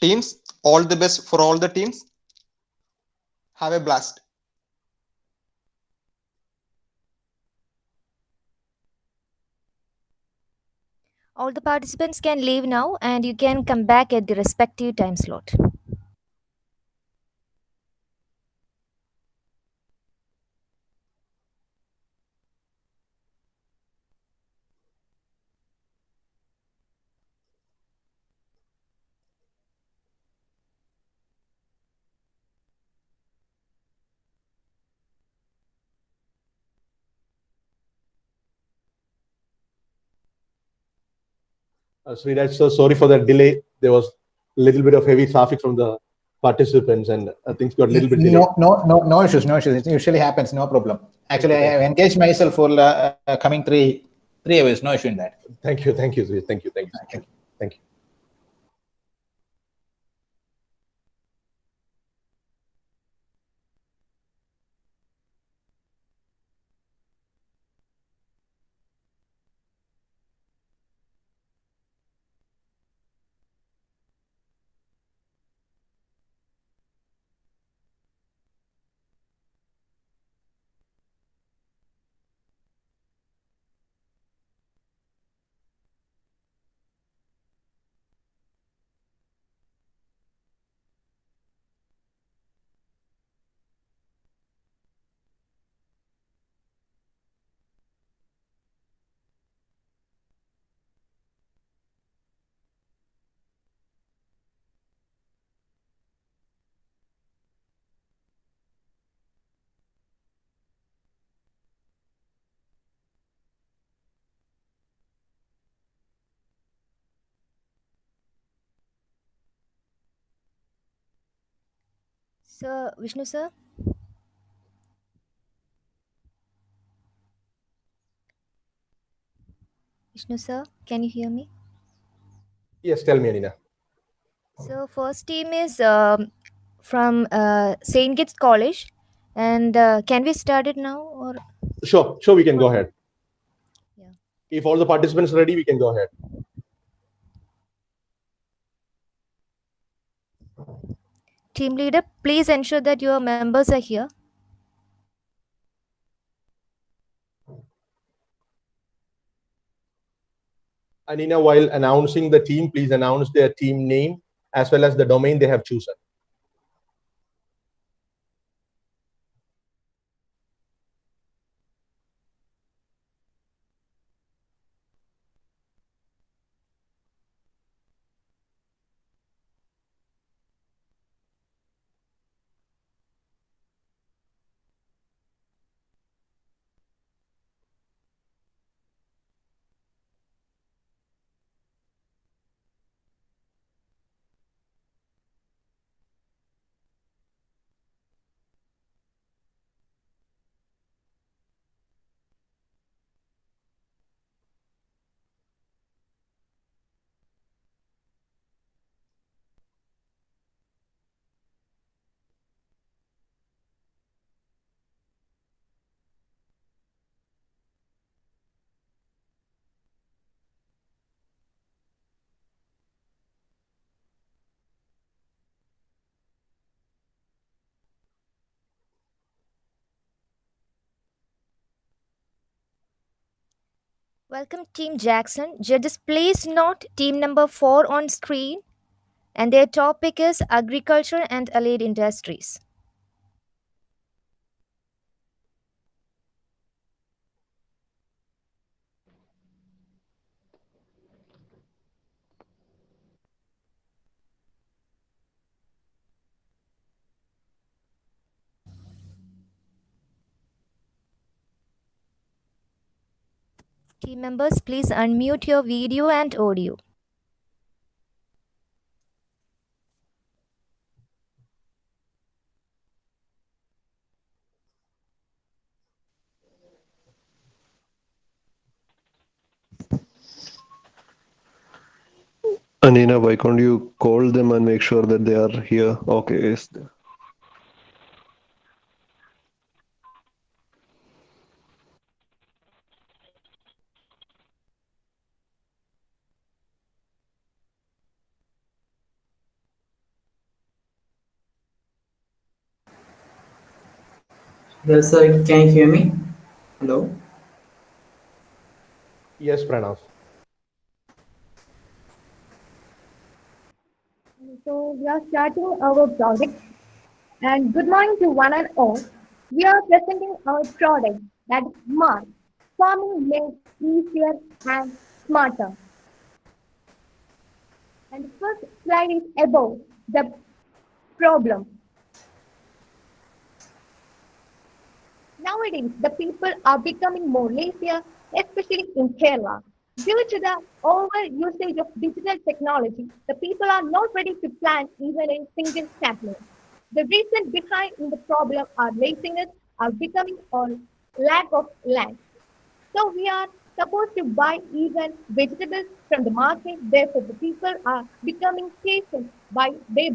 Teams, all the best for all the teams. Have a blast. All the participants can leave now and you can come back at the respective time slot. Sreeraj, so sorry for that delay. There was a little bit of heavy traffic from the participants, and things got a little bit delayed. No issues, no issues. It usually happens, no problem. Actually, I have engaged myself for coming 3 hours. No issue in that. Thank you, Sreeraj. Thank you. Sir, Vishnu sir? Vishnu sir, can you hear me? Yes, tell me, Anina. So first team is from St. Kitts College, and can we start it now or? Sure, we can go ahead. Yeah. If all the participants are ready, we can go ahead. Team leader, please ensure that your members are here. Anina, while announcing the team, please announce their team name as well as the domain they have chosen. Welcome Team Jackson. Judges, please note team number 4 on screen, and their topic is agriculture and allied industries. Team members, please unmute your video and audio. Anina, why can't you call them and make sure that they are here? Okay, yes. Well, sir, can you hear me? Hello? Yes, Pranav. So we are starting our project. And good morning to one and all. We are presenting our product that is smart, farming made easier and smarter. And the first slide is about the problem. Nowadays, the people are becoming more lazier, especially in Kerala. Due to the over usage of digital technology, the people are not ready to plan even a single sapling. The reason behind the problem are laziness, are becoming or lack of land. So we are supposed to buy even vegetables from the market. Therefore, the people are becoming patient by day.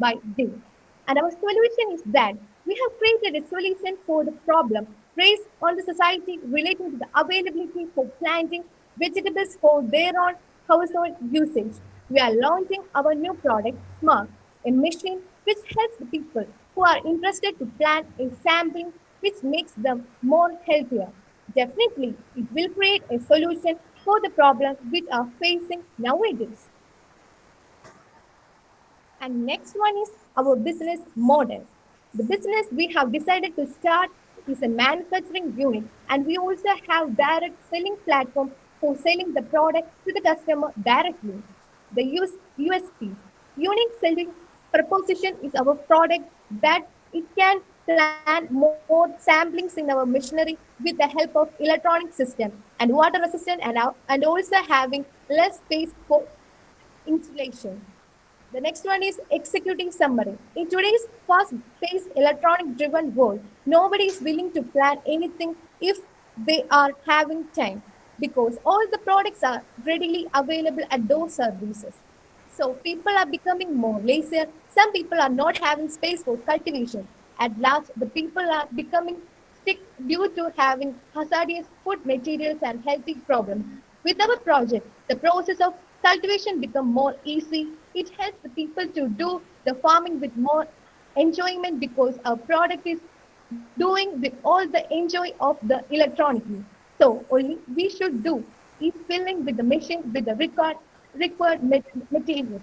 And our solution is that we have created a solution for the problem based on the society relating to the availability for planting vegetables for their own household usage. We are launching our new product, Smart, a machine which helps the people who are interested to plant a sampling which makes them more healthier. Definitely, it will create a solution for the problems which are facing nowadays. And next one is our business model. The business we have decided to start is a manufacturing unit, and we also have direct selling platform for selling the product to the customer directly. The USP, unique selling proposition, is our product that it can plan more samplings in our machinery with the help of electronic system and water resistant and also having less space for installation. The next one is executing summary. In today's fast-paced electronic-driven world, nobody is willing to plan anything if they are having time because all the products are readily available at those services. So people are becoming more lazier. Some people are not having space for cultivation. At last, the people are becoming sick due to having hazardous food materials and healthy problems. With our project, the process of cultivation become more easy. It helps the people to do the farming with more enjoyment because our product is doing with all the enjoy of the electronically. So only we should do is filling with the machine with the required materials.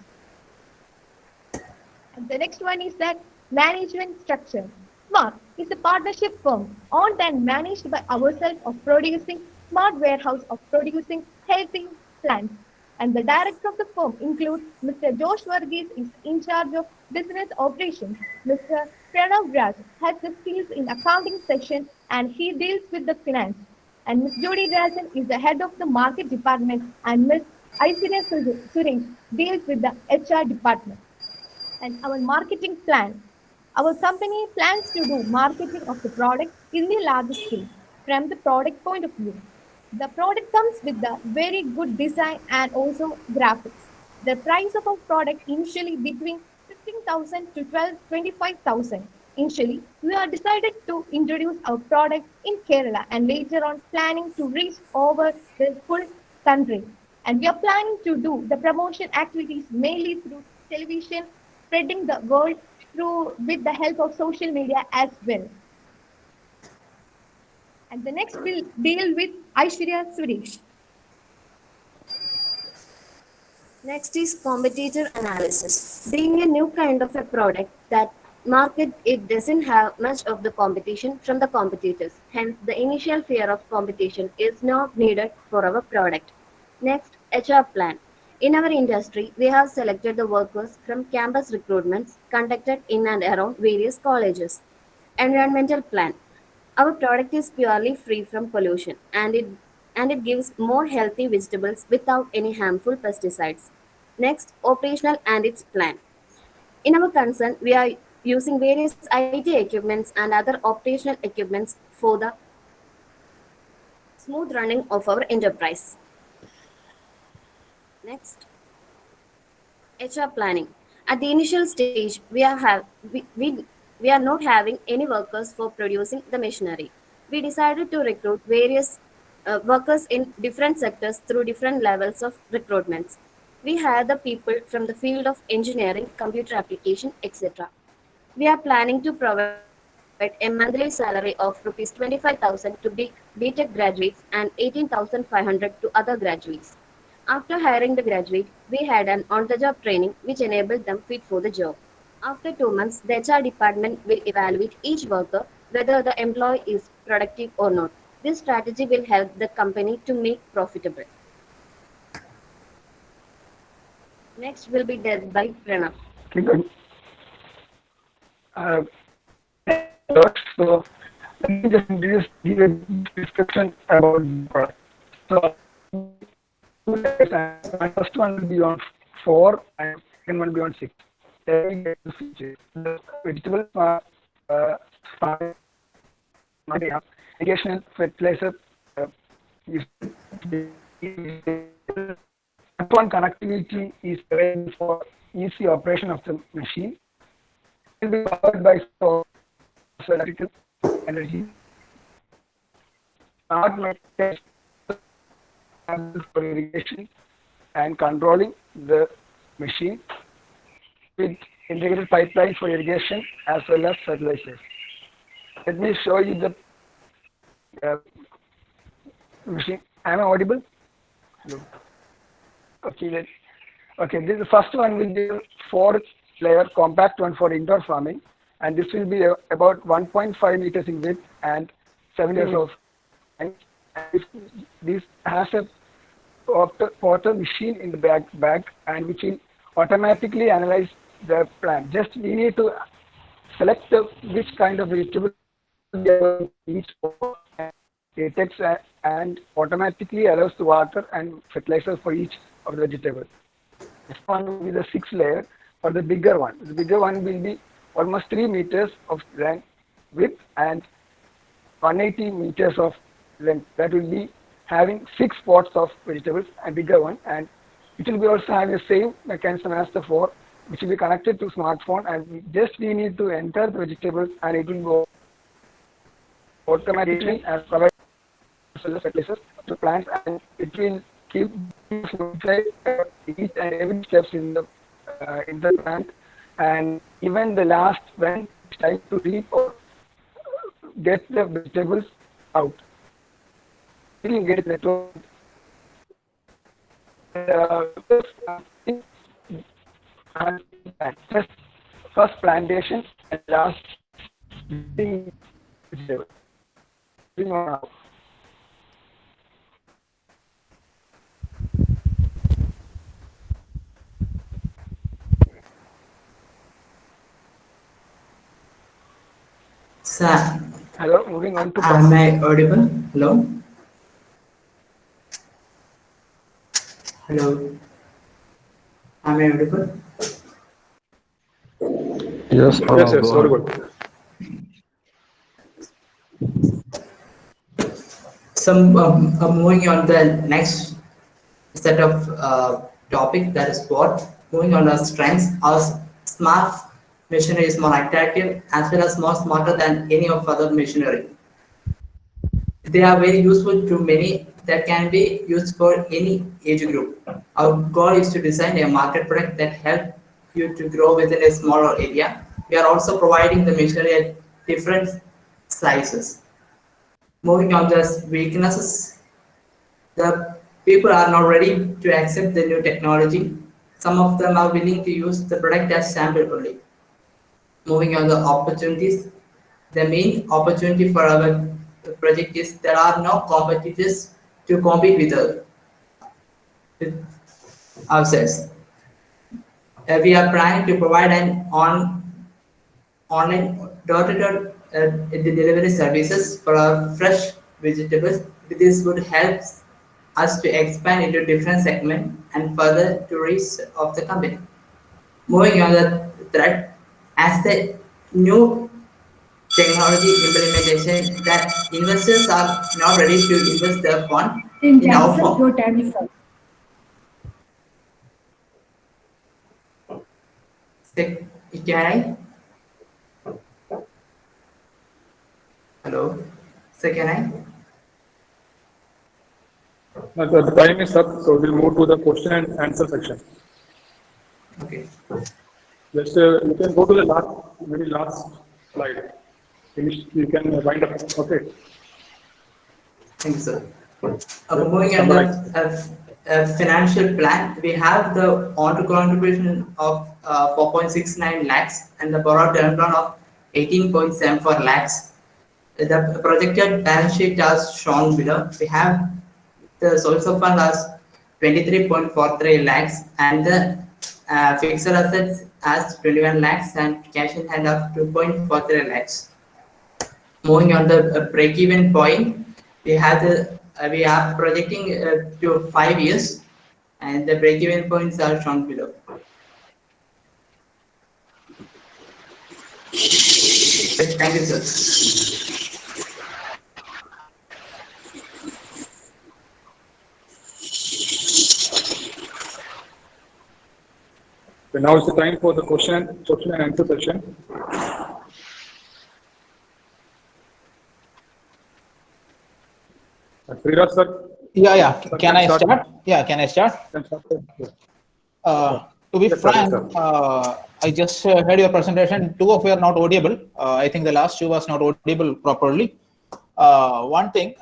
And the next one is that management structure. Smart is a partnership firm owned and managed by ourselves of producing smart warehouse of producing healthy plants. And the director of the firm includes Mr. Josh Varghese is in charge of business operations. Mr. Pranav Raj has the skills in accounting section and he deals with the finance. And Ms. Jodi Rajan is the head of the market department and Ms. Aishwarya Suresh deals with the HR department. And our marketing plan. Our company plans to do marketing of the product in the large scale from the product point of view. The product comes with the very good design and also graphics. The price of our product initially between 15,000 to 25,000. Initially, we are decided to introduce our product in Kerala and later on planning to reach over the full country. And we are planning to do the promotion activities mainly through television, spreading the word through with the help of social media as well. And the next will deal with Aishwarya Suresh. Next is competitor analysis. Being a new kind of a product that market, it doesn't have much of the competition from the competitors. Hence, the initial fear of competition is not needed for our product. Next, HR plan. In our industry, we have selected the workers from campus recruitments conducted in and around various colleges. Environmental plan. Our product is purely free from pollution and it gives more healthy vegetables without any harmful pesticides. Next, operational and its plan. In our concern, we are using various IT equipments and other operational equipments for the smooth running of our enterprise. Next, HR planning. At the initial stage, we are not having any workers for producing the machinery. We decided to recruit various workers in different sectors through different levels of recruitments. We hire the people from the field of engineering, computer application, etc. We are planning to provide but a monthly salary of rupees 25,000 to B.Tech graduates and 18,500 to other graduates. After hiring the graduate, we had an on-the-job training which enabled them fit for the job. After 2 months, the HR department will evaluate each worker whether the employee is productive or not. This strategy will help the company to make profitable. Next will be led by Pranav. Okay, good. So let me just give a description about the product. So my first one will be on 4 and second one will be on 6. Then we get the features. The vegetable farm, irrigation, fertilizer, one connectivity is available for easy operation of the machine. It will be powered by solar electrical energy. Smart methods for irrigation and controlling the machine with integrated pipelines for irrigation as well as fertilizers. Let me show you the machine. Am I audible? Hello. Okay, okay. This is the first one will be a 4-layer compact one for indoor farming, and this will be about 1.5 meters in width and 7 years of. And this has a portal machine in the back, and which will automatically analyze the plant. Just we need to select which kind of vegetable each. It takes and automatically allows the water and fertilizer for each of the vegetable. This one will be the 6th layer or the bigger one. The bigger one will be almost 3 meters of length, width and 180 meters of length. That will be having 6 pots of vegetables and bigger one, and it will be also having the same mechanism as the 4, which will be connected to smartphone, and we need to enter the vegetables and it will go automatically and provide fertilizers to plants, and it will keep each and every steps in the plant, and even the last when it's time to reap or get the vegetables out. You can get it first plantation and last vegetable. Sir, Hello, moving on to am I audible? Hello? Hello? Am I audible? Yes, Yes, yes, go very ahead. good. So moving on the next set of topic, that is what moving on our strengths. Our smart machinery is more attractive as well as more smarter than any of other machinery. They are very useful to many that can be used for any age group. Our goal is to design a market product that helps you to grow within a smaller area. We are also providing the machinery at different sizes. Moving on to weaknesses, the people are not ready to accept the new technology. Some of them are willing to use the product as sample only. Moving on the opportunities, the main opportunity for our project is there are no competitors to compete with ourselves. We are planning to provide an online door-to-door delivery services for our fresh vegetables. This would help us to expand into different segments and further to reach of the company. Moving on the thread, as the new technology implementation that investors are now ready to invest their fund in our form. Your time is up. Can I? Hello? So can I? The time is up, so we'll move to the question and answer section. Okay. Let's you can go to the last slide. finish. You can wind up. Okay. Thank you, sir. Moving on the financial plan, we have the on contribution of 4.69 lakhs and the borrowed term loan of 18.74 lakhs. The projected balance sheet as shown below. We have the source of funds as 23.43 lakhs and the fixed assets as 21 lakhs and cash in hand of 2.43 lakhs. Moving on the break-even point, we have we are projecting to 5 years, and the break-even points are shown below. Thank you, sir. So now is the time for the question and answer session. Sreeraj sir. Yeah. Can I start? Yeah, can I start? To be frank, I just heard your presentation. Two of you are not audible. I think the last two was not audible properly. One thing,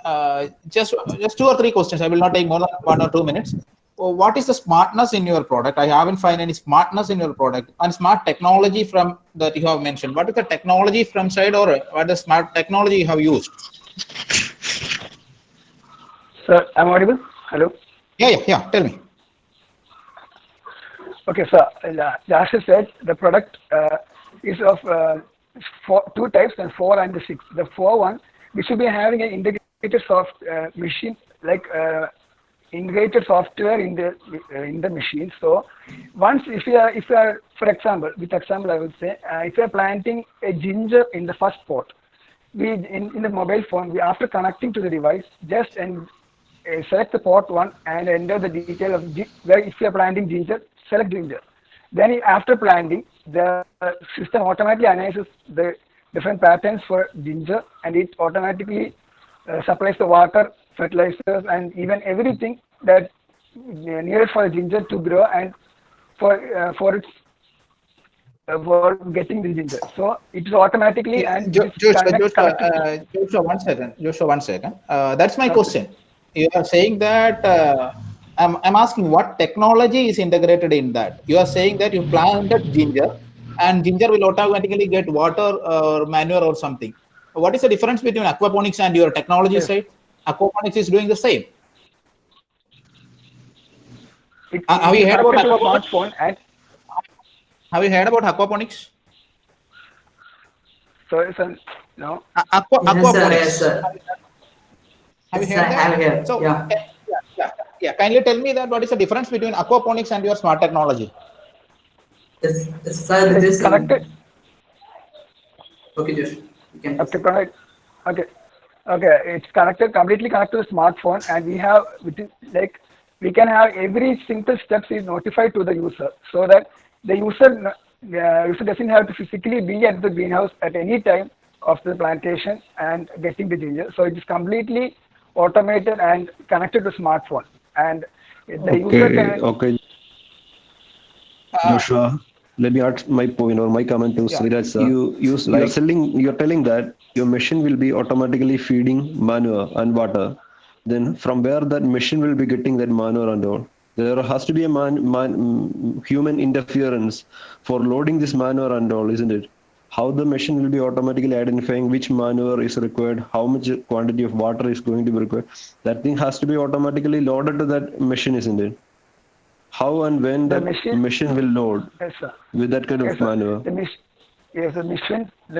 just 2 or 3 questions. I will not take more than 1 or 2 minutes. What is the smartness in your product? I haven't found any smartness in your product and smart technology from that you have mentioned. What is the technology from side, or what is the smart technology you have used? Sir, I'm audible? Hello? Yeah. Tell me. Okay, sir. As I said, the product is of 2 types, and 4 and the 6. The 4 one, we should be having an integrated machine, like integrated software in the machine. So once if you are for example, I would say if you are planting a ginger in the first pot, we in the mobile phone, we after connecting to the device, just select the pot 1 and enter the detail of where if you are planting ginger, select ginger. Then after planting, the system automatically analyzes the different patterns for ginger, and it automatically supplies the water, fertilizers, and even everything that needed for the ginger to grow and for getting the ginger. So it is automatically and Joshua, 1 second. That's my question. You are saying that I'm asking what technology is integrated in that. You are saying that you planted ginger and ginger will automatically get water or manure or something. What is the difference between aquaponics and your technology side? Aquaponics is doing the same. Have you heard about aquaponics? Have you heard about aquaponics? Sorry, sir. No. Aquaponics. Yes, sir. Have you heard that? So, yeah. Kindly tell me that what is the difference between aquaponics and your smart technology? Yes, sir. This connected. Okay, Josh. You can. Okay. It's completely connected to the smartphone, and we can have every simple steps is notified to the user, so that the user doesn't have to physically be at the greenhouse at any time of the plantation and getting the ginger. So it is completely automated and connected to smartphone, and the user can. Okay. Joshua, let me add my point or my comment to Sreeraj sir. You're telling that your machine will be automatically feeding manure and water. Then from where that machine will be getting that manure and all? There has to be a human interference for loading this manure and all, isn't it? How the machine will be automatically identifying which manure is required, how much quantity of water is going to be required. That thing has to be automatically loaded to that machine, isn't it? How and when the machine will load with that kind of manure? The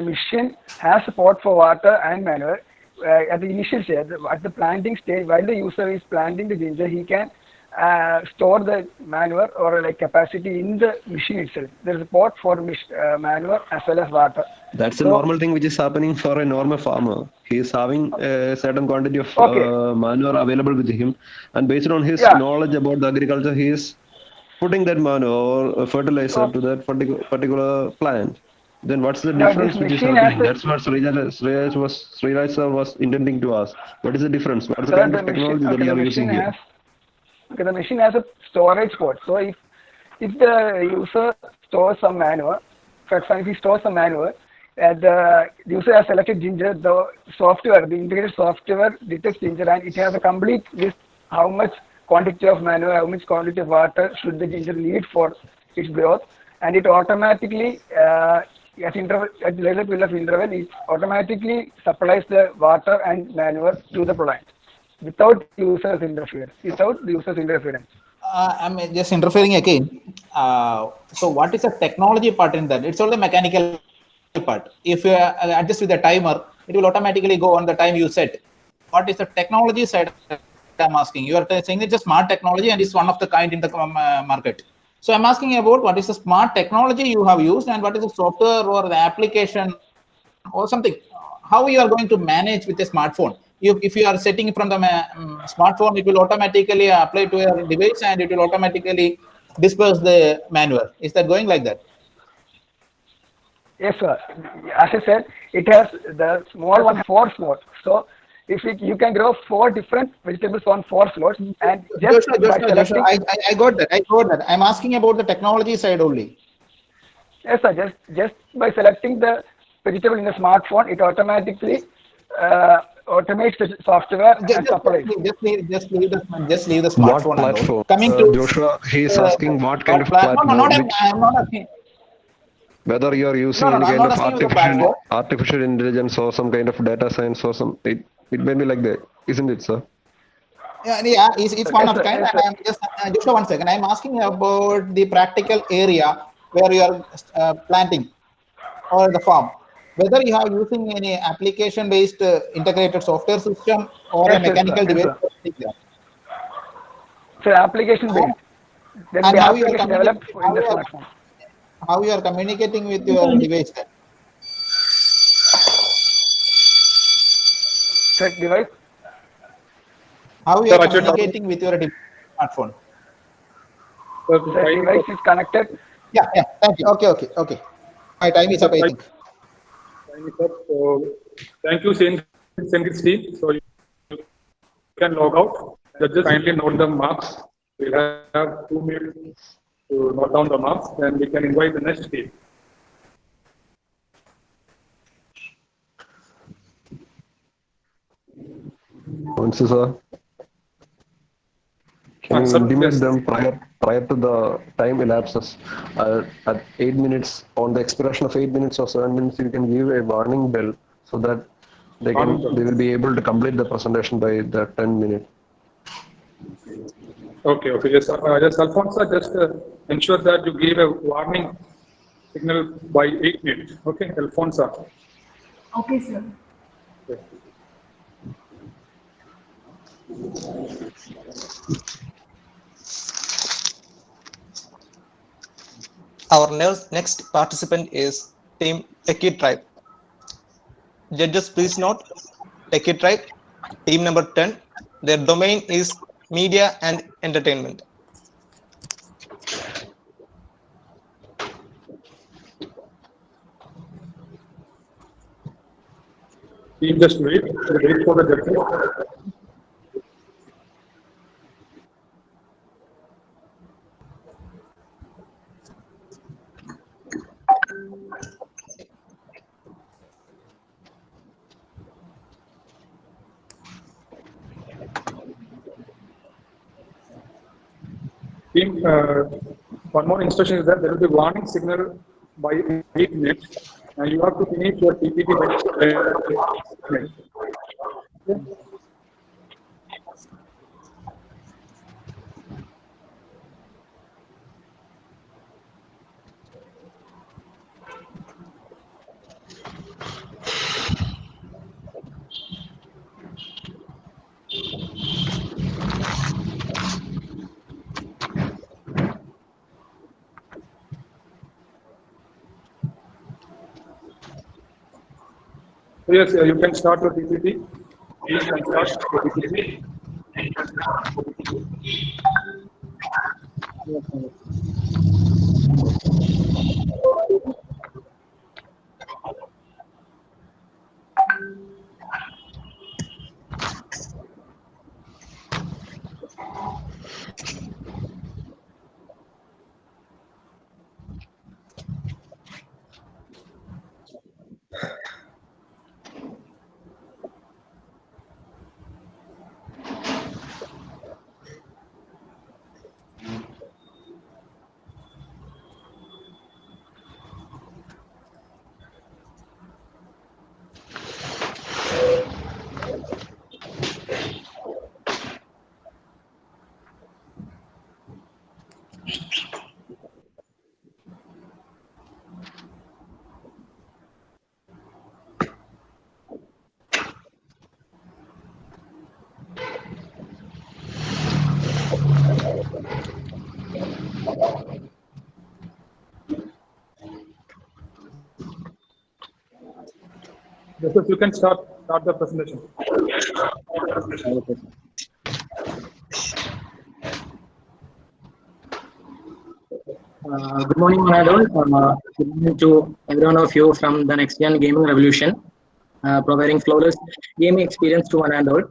machine has support for water and manure. At the initial stage, at the planting stage, while the user is planting the ginger, he can store the manure or like capacity in the machine itself. There is a port for manure as well as water. That's a normal thing which is happening for a normal farmer. He is having a certain quantity of manure available with him, and based on his knowledge about the agriculture, he is putting that manure or fertilizer to that particular plant. Then what's the difference which is happening? That's what Sreeraj sir was intending to ask. What is the difference? What is the kind of technology that you are using here? The machine has a storage port. So if the user stores some manure, for example, if he stores some manure, the user has selected Ginger, the software, the integrated software detects Ginger, and it has a complete list how much quantity of manure, how much quantity of water should the ginger need for its growth, and it automatically, at later period of interval, it automatically supplies the water and manure to the plant without users interference. I'm just interfering again. So what is the technology part in that? It's all the mechanical part. If you adjust with the timer, it will automatically go on the time you set. What is the technology side? I'm asking. You are saying it's a smart technology and it's one of the kind in the market. So I'm asking about what is the smart technology you have used and what is the software or the application or something. How you are going to manage with a smartphone? If you are setting from the smartphone, it will automatically apply to your device and it will automatically disperse the manure. Is that going like that? Yes, sir. As I said, it has the small one 4 slots. So if you can grow 4 different vegetables on 4 slots, and just by selecting. I got that. I'm asking about the technology side only. Yes, sir. Just by selecting the vegetable in the smartphone, it automatically automates the software and supplies. Just leave the smartphone. What platform? Coming to Joshua, he is asking what kind of platform. I'm not asking. Whether you are using any kind of artificial intelligence or some kind of data science or some, it may be like that, isn't it, sir? Yeah, it's one of kind. I'm just 1 second. I'm asking about the practical area where you are planting or the farm. Whether you are using any application-based integrated software system or a mechanical device. So application-based. And how you are developed in the smartphone. How you are communicating with your device? Device? How you are communicating with your smartphone? The device is connected. Yeah. Thank you. Okay. My time is up, I think. Time is up. So, thank you, Sengit team. So you can log out. Just kindly note the marks. We'll have 2 minutes to note down the marks, then we can invite the next team. Moncy, sir. Can you intimate them prior to the time elapses? At 8 minutes, on the expiration of 8 minutes or 7 minutes, you can give a warning bell so that they will be able to complete the presentation by the 10 minutes. Okay. Yes, Alfonso, just ensure that you give a warning signal by 8 minutes. Okay, Alfonso. Okay, sir. Okay. Our next participant is Team Techie Tribe. Judges, please note, Techie Tribe, team number 10. Their domain is media and entertainment. Team, just wait for the judges. Team, one more instruction is that there will be warning signal by 8 minutes, and you have to finish your PPT by 8 minutes. Okay. So yes, you can start your PPT. You can start your PPT. Joseph, you can start the presentation. Okay. Good morning, Vinod. Good morning to every one of you from the next gen gaming revolution, providing flawless gaming experience to one and all.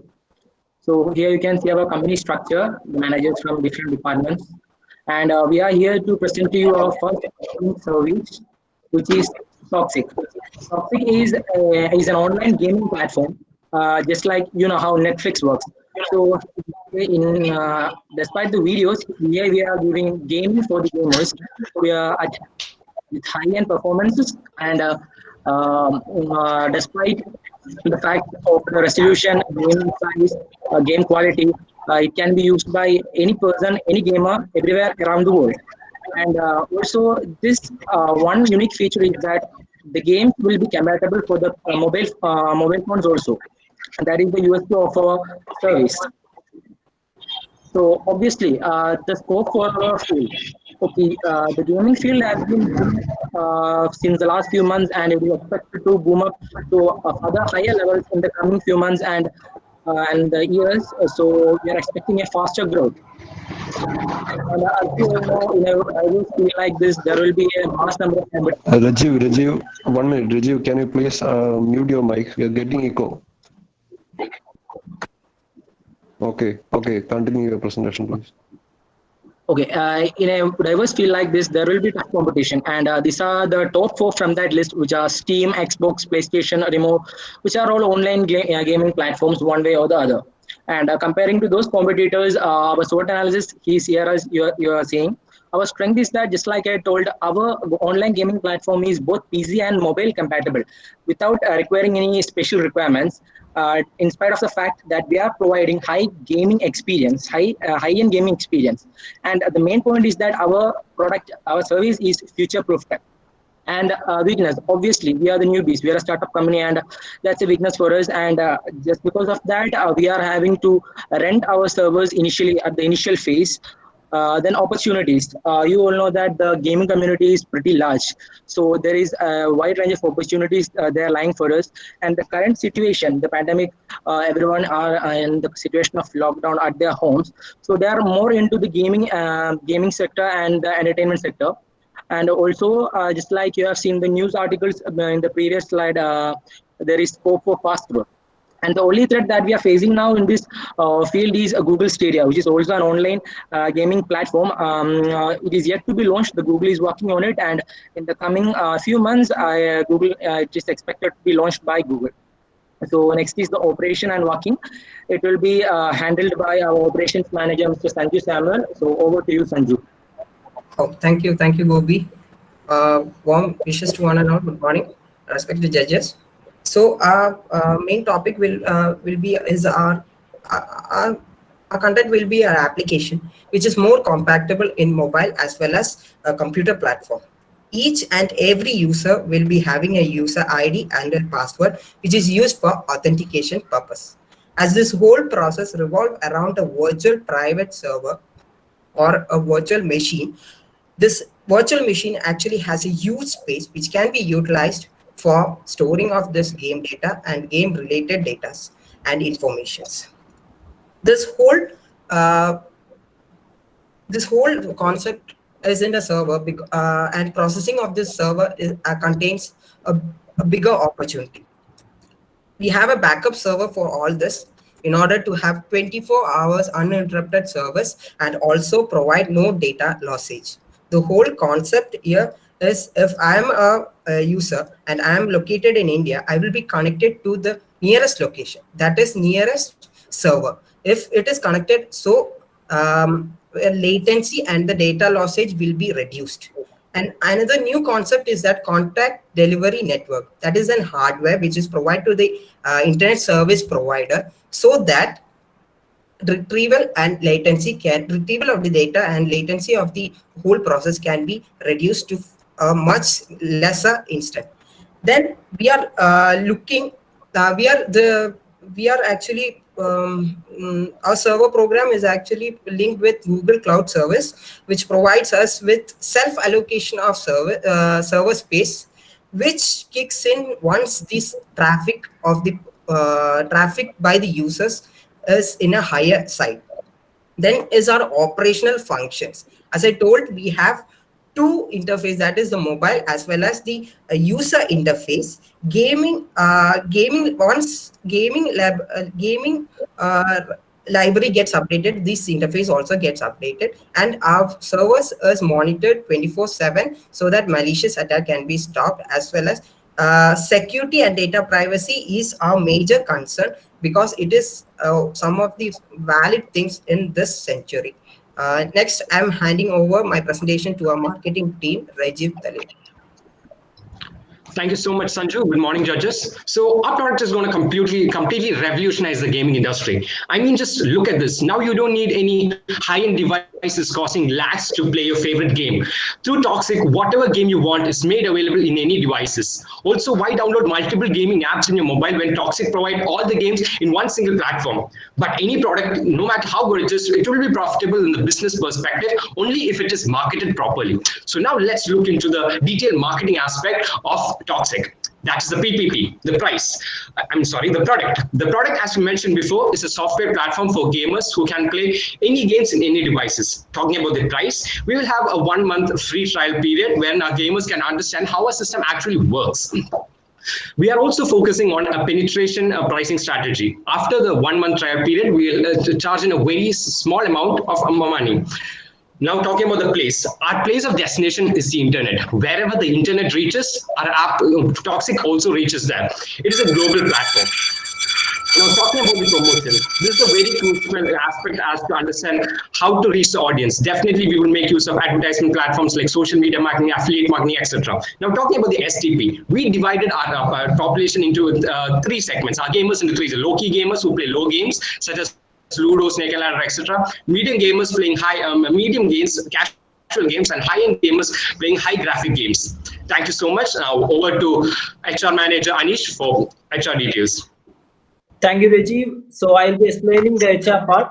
So here you can see our company structure, the managers from different departments, and we are here to present to you our first service, which is Toxic. Toxic is an online gaming platform, just like you know how Netflix works. So despite the videos, here we are giving gaming for the gamers. We are with high-end performances and despite the fact of the resolution, game size, game quality, it can be used by any person, any gamer, everywhere around the world. And also, this one unique feature is that the game will be compatible for the mobile phones also. And that is the USP of our service. So obviously, the scope for our field. Okay, the gaming field has been since the last few months, and it is expected to boom up to further higher levels in the coming few months and the years. So we are expecting a faster growth. And as you all know, I will feel like this. There will be a mass number of Rajiv, 1 minute. Rajiv, can you please mute your mic? We are getting echo. Okay, continue your presentation, please. Okay, in a diverse field like this, there will be tough competition, and these are the top 4 from that list, which are Steam, Xbox, PlayStation, Remote, which are all online gaming platforms, one way or the other. And comparing to those competitors, our SWOT analysis is here as you are saying. Our strength is that, just like I told, our online gaming platform is both PC and mobile compatible without requiring any special requirements. In spite of the fact that we are providing high gaming experience, high-end gaming experience. And the main point is that our product, our service is future-proof. And weakness, obviously, we are the newbies. We are a startup company, and that's a weakness for us. And just because of that, we are having to rent our servers initially at the initial phase. Then opportunities. You all know that the gaming community is pretty large. So there is a wide range of opportunities there lying for us. And the current situation, the pandemic, everyone are in the situation of lockdown at their homes. So they are more into the gaming sector and the entertainment sector. And also, just like you have seen the news articles in the previous slide, there is scope for fast growth. And the only threat that we are facing now in this field is Google Stadia, which is also an online gaming platform. It is yet to be launched. The Google is working on it, and in the coming few months, Google it is expected to be launched by Google. So next is the operation and working. It will be handled by our operations manager, Mr. Sanju Samuel. So over to you, Sanju. Oh, thank you, Gobi. Warm wishes to one and all. Good morning, respected judges. So our main topic will be our content will be our application, which is more compatible in mobile as well as a computer platform. Each and every user will be having a user ID and a password, which is used for authentication purpose. As this whole process revolves around a virtual private server or a virtual machine, this virtual machine actually has a huge space which can be utilized for storing of this game data and game related data and informations. This whole concept is in a server and processing of this server contains a bigger opportunity. We have a backup server for all this in order to have 24 hours uninterrupted service and also provide no data lossage. The whole concept here is, if I am a user and I am located in India, I will be connected to the nearest location, that is nearest server. If it is connected, so latency and the data lossage will be reduced. And another new concept is that contact delivery network. That is an hardware which is provided to the internet service provider, so that retrieval of the data and latency of the whole process can be reduced to a much lesser instant. Then we are actually our server program is actually linked with Google Cloud Service, which provides us with self allocation of server space which kicks in once this traffic of the traffic by the users is in a higher side. Then is our operational functions. As I told, we have two interface, that is the mobile as well as the user interface. Gaming library gets updated, this interface also gets updated, and our servers is monitored 24/7 so that malicious attack can be stopped, as well as security and data privacy is our major concern, because it is some of the valid things in this century. Next, I'm handing over my presentation to our marketing team, Rajiv Dalil. Thank you so much, Sanju. Good morning, judges. So our product is going to completely revolutionize the gaming industry. I mean, just look at this. Now you don't need any high-end devices costing lakhs to play your favorite game. Through Toxic, whatever game you want is made available in any devices. Also, why download multiple gaming apps in your mobile when Toxic provide all the games in one single platform? But any product, no matter how good it is, it will be profitable in the business perspective only if it is marketed properly. So now let's look into the detailed marketing aspect of Toxic. That is the PPP, the product. The product, as we mentioned before, is a software platform for gamers who can play any games in any devices. Talking about the price, we will have a 1-month free trial period when our gamers can understand how our system actually works. We are also focusing on a penetration pricing strategy. After the 1-month trial period, we will charge in a very small amount of money. Now talking about the place, our place of destination is the internet. Wherever the internet reaches, our app Toxic also reaches there. It is a global platform. Now talking about the promotion, this is a very crucial aspect as to understand how to reach the audience. Definitely we will make use of advertisement platforms like social media marketing, affiliate marketing, etc. Now talking about the STP, we divided our population into 3 segments. Our gamers into 3, the low-key gamers who play low games such as Ludo, Snake and Ladder, etc. Medium gamers playing medium games, casual games, and high-end gamers playing high graphic games. Thank you so much. Now over to HR Manager Anish for HR details. Thank you, Rajiv. So I'll be explaining the HR part.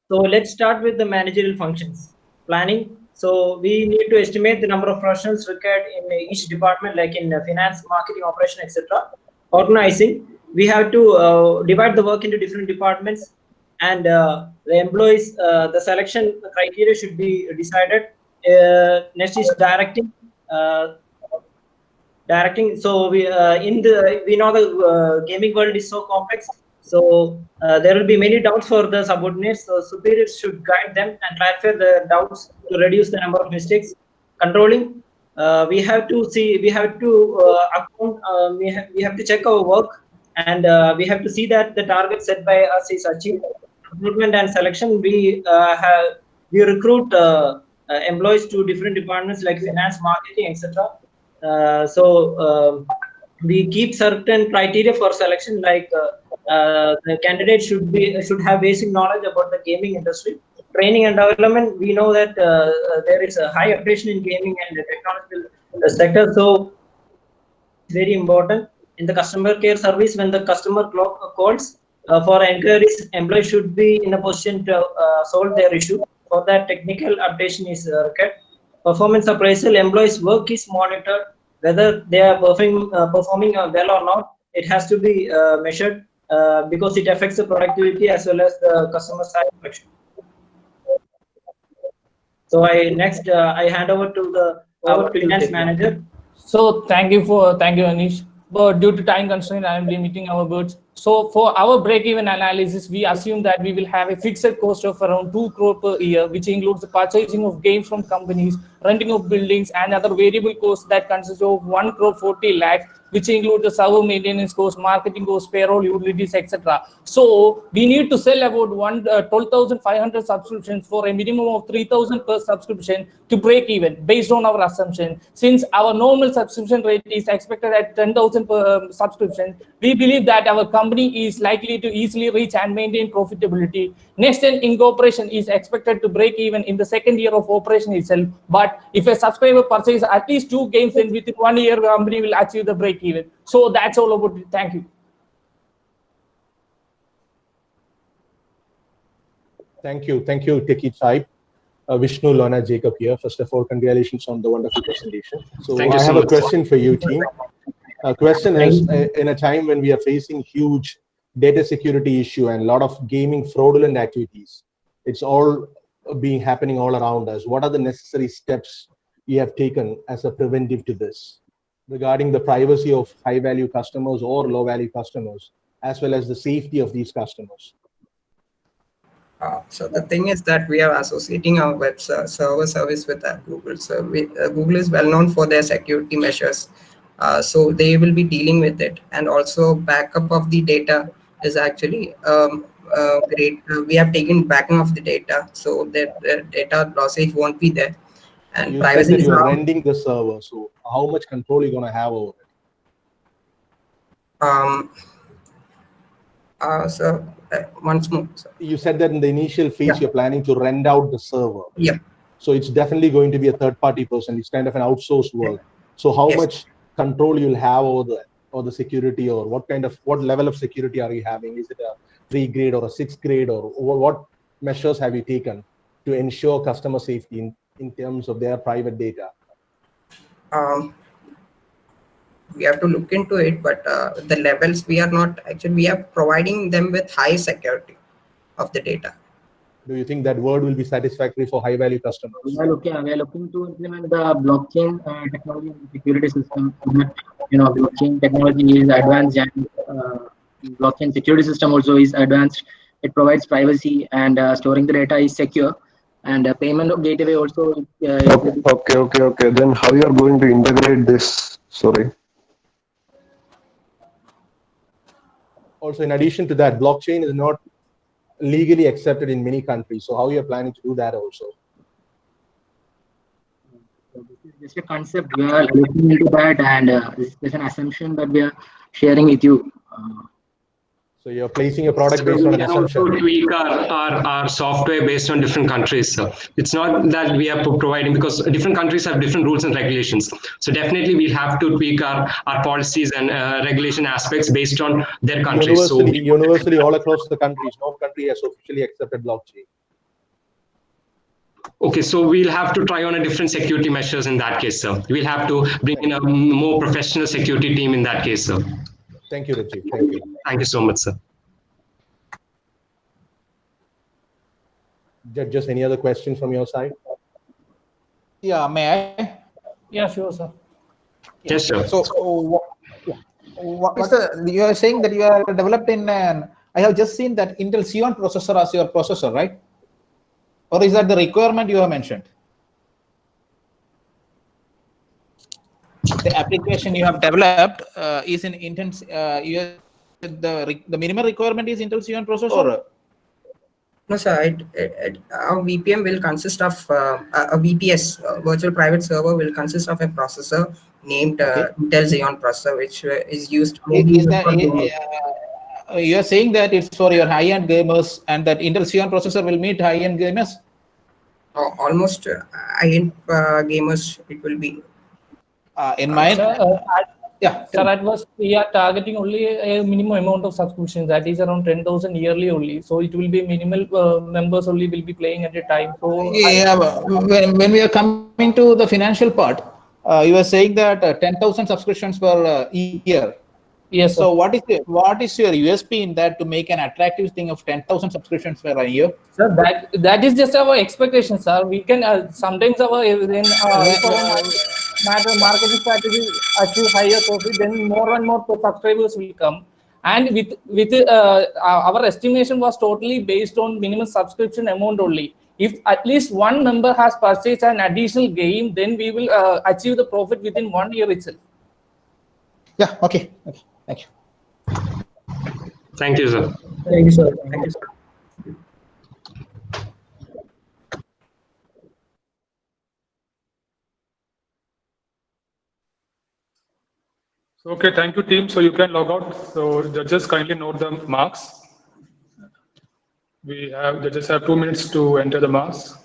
So let's start with the managerial functions. Planning. So we need to estimate the number of professionals required in each department, like in finance, marketing, operation, etc. Organizing. We have to divide the work into different departments, and the employees, the selection criteria should be decided. Next is directing. So we know the gaming world is so complex. So there will be many doubts for the subordinates. So superiors should guide them and clarify the doubts to reduce the number of mistakes. Controlling. We have to check our work, and we have to see that the target set by us is achieved. Recruitment and selection, we recruit employees to different departments like finance, marketing, etc. We keep certain criteria for selection, like the candidate should have basic knowledge about the gaming industry. Training and development, we know that there is a high attrition in gaming and the technological sector, so it's very important. In the customer care service, when the customer calls for inquiries, employees should be in a position to solve their issue. For that, technical updation is required. Performance appraisal, employees' work is monitored. Whether they are performing well or not, it has to be measured because it affects the productivity as well as the customer satisfaction. So I hand over to our finance manager. So thank you, Anish. But due to time constraint, I am limiting our words. So for our break-even analysis, we assume that we will have a fixed cost of around 2 crore per year, which includes the purchasing of games from companies, renting of buildings, and other variable costs that consist of 1 crore 40 lakhs, which include the server maintenance cost, marketing cost, payroll, utilities, etc. So we need to sell about 12,500 subscriptions for a minimum of 3,000 per subscription to break even, based on our assumption. Since our normal subscription rate is expected at 10,000 per subscription, we believe that our company is likely to easily reach and maintain profitability. Next Gen incorporation is expected to break even in the second year of operation itself. But if a subscriber purchases at least 2 games, then within 1 year, the company will achieve the break even. So that's all about it. Thank you. Thank you, Techie Type. Vishnu Lona Jacob here. First of all, congratulations on the wonderful presentation. So I have a question for you, team. Question is, in a time when we are facing huge data security issue and a lot of gaming fraudulent activities, it's all being happening all around us. What are the necessary steps you have taken as a preventive to this regarding the privacy of high value customers or low value customers, as well as the safety of these customers? So the thing is that we are associating our web server service with Google. So Google is well known for their security measures. So they will be dealing with it, and also backup of the data is actually great. We have taken backing of the data, so that the data lossage won't be there. And you privacy said that is you are now, renting the server, so how much control are you going to have over it? So once more. So. You said that in the initial phase, you're planning to rent out the server. Yeah. So it's definitely going to be a third-party person. It's kind of an outsourced work. So how much control you'll have over the security, or what level of security are you having? Is it a 3 grade or a 6 grade, or what measures have you taken to ensure customer safety in terms of their private data? We have to look into it, but the levels we are not actually, we are providing them with high security of the data. Do you think that word will be satisfactory for high value customers? We are looking to implement the blockchain technology and security system. Blockchain technology is advanced, and blockchain security system also is advanced. It provides privacy, and storing the data is secure, and payment gateway also. Okay. Then how you are going to integrate this? Sorry. Also, in addition to that, blockchain is not legally accepted in many countries. So how you are planning to do that also? So this is just a concept. We are looking into that, and this is an assumption that we are sharing with you. So you're placing a product based on an assumption. We can also tweak our software based on different countries. So it's not that we are providing, because different countries have different rules and regulations. So definitely we'll have to tweak our policies and regulation aspects based on their countries. Universally all across the countries, no country has officially accepted blockchain. Okay, so we'll have to try on a different security measures in that case, sir. We'll have to bring in a more professional security team in that case, sir. Thank you, Rajiv. Thank you. Thank you so much, sir. Judges, any other questions from your side? Yeah, may I? Yeah, sure, sir. Yes, sir. So, what is you are saying that you are developed in I have just seen that Intel Xeon processor as your processor, right? Or is that the requirement you have mentioned? The application you have developed is in Intel. The minimum requirement is Intel Xeon processor. No, sir. Our VPM will consist of a VPS, virtual private server, will consist of a processor named Intel Xeon processor, which is used. You are saying that it's for your high-end gamers, and that Intel Xeon processor will meet high-end gamers? Almost high-end gamers, it will be. In mind, Sir, at first we are targeting only a minimum amount of subscriptions, that is around 10,000 yearly only. So it will be minimal members only will be playing at a time. So when we are coming to the financial part, you are saying that 10,000 subscriptions per year. Yes, sir. So what is your USP in that to make an attractive thing of 10,000 subscriptions per year? Sir, that is just our expectation, sir. We can sometimes marketing strategy achieve higher profit, then more and more subscribers will come. And with our estimation was totally based on minimum subscription amount only. If at least one member has purchased an additional game, then we will achieve the profit within 1 year itself. Yeah. Okay. Thank you. Thank you, sir. Thank you, sir. Thank you, sir. Okay, thank you, team. So you can log out. So judges, kindly note the marks. Judges have 2 minutes to enter the marks.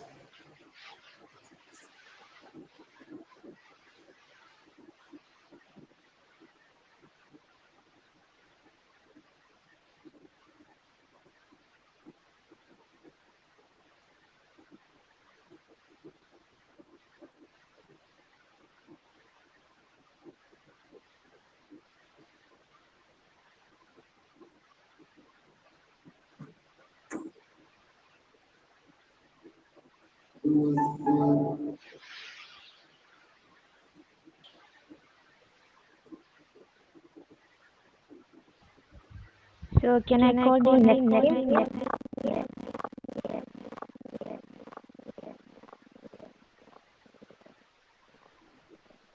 So can I call the next game?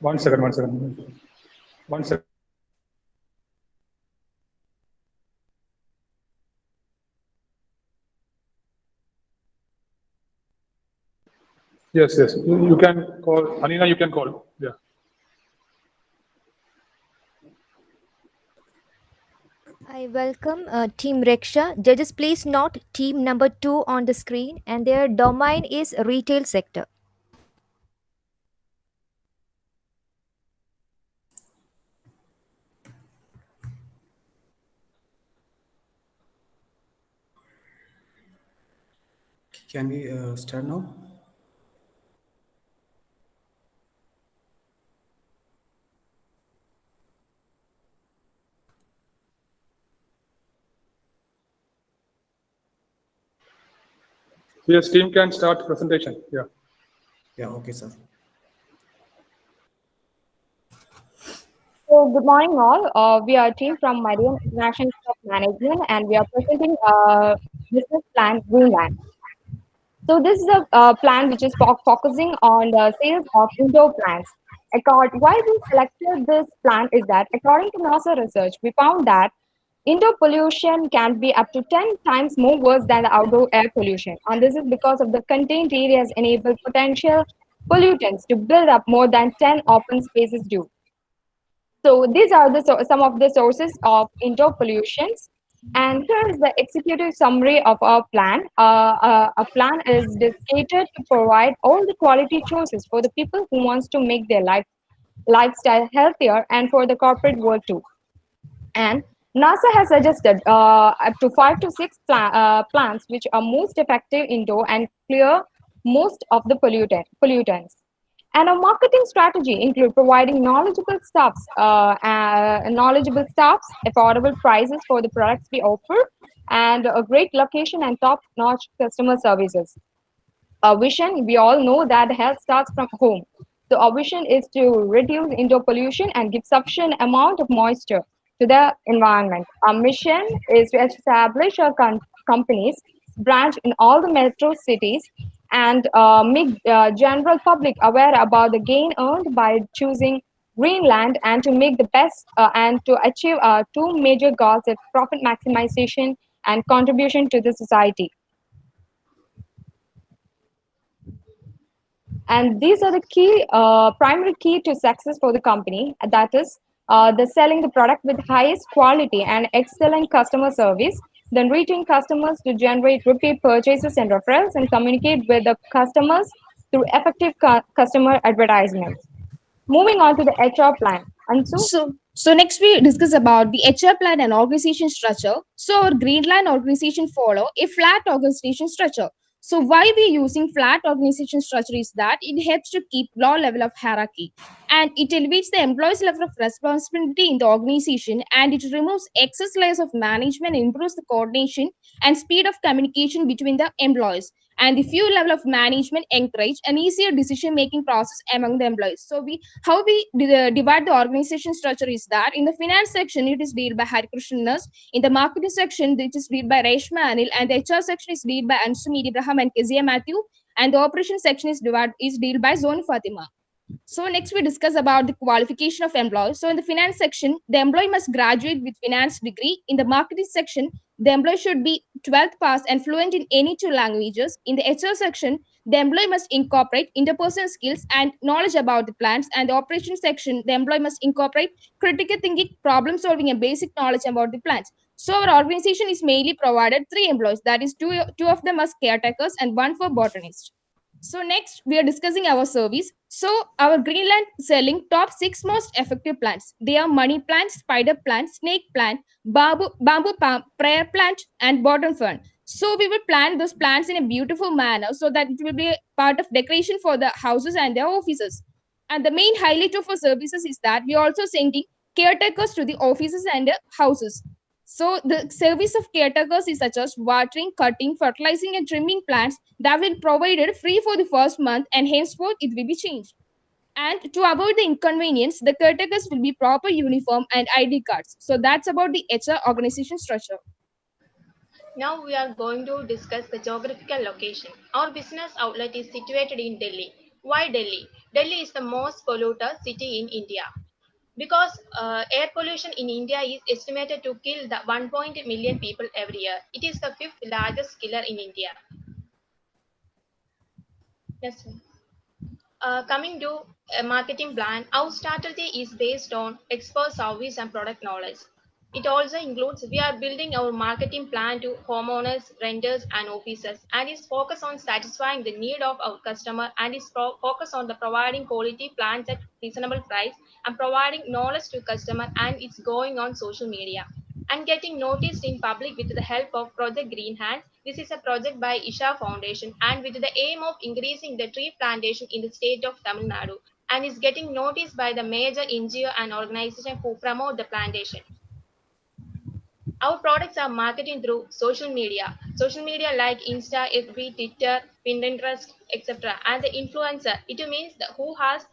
One second, one second. One second. Yes, yes. You can call. Anina, you can call. Yeah. I welcome Team Reksha. Judges, please note team number 2 on the screen, and their domain is retail sector. Can we start now? Yes, team can start presentation. Yeah. Yeah, okay, sir. So, good morning, all. We are a team from Marian International Stock Management, and we are presenting business plan Greenland. So, this is a plan which is focusing on the sales of indoor plants. Why we selected this plan is that, according to NASA research, we found that indoor pollution can be up to 10 times more worse than the outdoor air pollution. And this is because of the contained areas enable potential pollutants to build up more than 10 open spaces do. So these are some of the sources of indoor pollutions. And here is the executive summary of our plan. A plan is dedicated to provide all the quality choices for the people who wants to make their lifestyle healthier and for the corporate world too. And NASA has suggested up to 5 to 6 plants which are most effective indoor and clear most of the pollutants. And our marketing strategy include providing knowledgeable staffs, affordable prices for the products we offer, and a great location and top-notch customer services. Our vision, we all know that health starts from home. So our vision is to reduce indoor pollution and give sufficient amount of moisture to the environment. Our mission is to establish our companies branch in all the metro cities and make general public aware about the gain earned by choosing Greenland and to make the best and to achieve two major goals of profit maximization and contribution to the society. And these are the key, primary key to success for the company. That is, the selling the product with highest quality and excellent customer service, then reaching customers to generate repeat purchases and referrals, and communicate with the customers through effective customer advertisements. Moving on to the HR plan. So next we discuss about the HR plan and organization structure. So our Greenland organization follow a flat organization structure. So why we using flat organization structure is that it helps to keep low level of hierarchy, and it elevates the employees level of responsibility in the organization, and it removes excess layers of management, improves the coordination and speed of communication between the employees, and the few level of management encourage an easier decision making process among the employees. So how we divide the organization structure is that in the finance section it is led by Harikrishnan, in the marketing section it is led by Reshma Anil, and the HR section is led by Ansumi Ibrahim and Kezia Matthew, and the operations section is led by Zoni Fatima. So next we discuss about the qualification of employees. So in the finance section, the employee must graduate with finance degree. In the marketing section, the employee should be 12th pass and fluent in any 2 languages. In the HR section, the employee must incorporate interpersonal skills and knowledge about the plants. And the operations section, the employee must incorporate critical thinking, problem solving, and basic knowledge about the plants. So our organization is mainly provided 3 employees. That is, two of them as caretakers and 1 for botanists. So next we are discussing our service. So our Greenland selling top 6 most effective plants. They are money plant, spider plant, snake plant, bamboo palm, prayer plant, and bottom fern. So we will plant those plants in a beautiful manner so that it will be a part of decoration for the houses and their offices. And the main highlight of our services is that we are also sending caretakers to the offices and the houses. So the service of caretakers is such as watering, cutting, fertilizing, and trimming plants that will be provided free for the first month, and henceforth it will be changed. And to avoid the inconvenience, the caretakers will be proper uniform and ID cards. So that's about the HR organization structure. Now we are going to discuss the geographical location. Our business outlet is situated in Delhi. Why Delhi? Delhi is the most polluted city in India. Because air pollution in India is estimated to kill the 1 million people every year. It is the fifth largest killer in India. Yes, sir. Coming to a marketing plan, our strategy is based on expert service and product knowledge. It also includes we are building our marketing plan to homeowners, renters, and officers, and is focused on satisfying the need of our customer and is focused on the providing quality plans at reasonable price and providing knowledge to customer, and it's going on social media and getting noticed in public with the help of Project Green Hands. This is a project by Isha Foundation and with the aim of increasing the tree plantation in the state of Tamil Nadu and is getting noticed by the major NGO and organization who promote the plantation. Our products are marketed through social media like Insta, FB, Twitter, Pinterest, etc. And the influencer, it means who has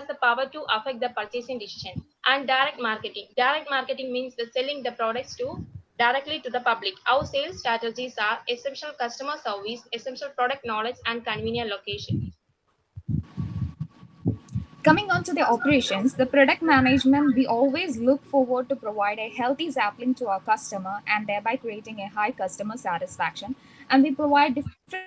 the power to affect the purchasing decision. And direct marketing. Direct marketing means the selling the products to directly to the public. Our sales strategies are essential customer service, essential product knowledge, and convenient location. Coming on to the operations, the product management, we always look forward to provide a healthy sapling to our customer and thereby creating a high customer satisfaction. And we provide different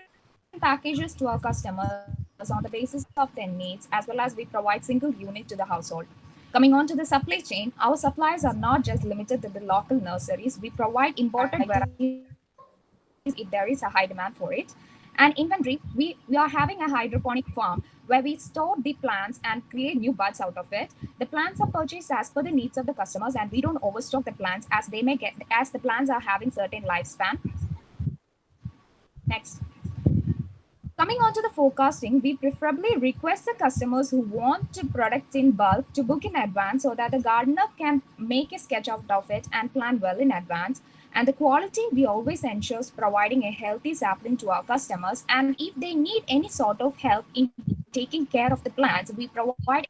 packages to our customers on the basis of their needs, as well as we provide single unit to the household. Coming on to the supply chain, our supplies are not just limited to the local nurseries. We provide imported varieties if there is a high demand for it. And inventory, we are having a hydroponic farm where we store the plants and create new buds out of it. The plants are purchased as per the needs of the customers, and we don't overstock the plants as the plants are having certain lifespan. Next. Coming on to the forecasting, we preferably request the customers who want to product in bulk to book in advance so that the gardener can make a sketch out of it and plan well in advance. And the quality, we always ensures providing a healthy sapling to our customers. And if they need any sort of help in taking care of the plants, we provide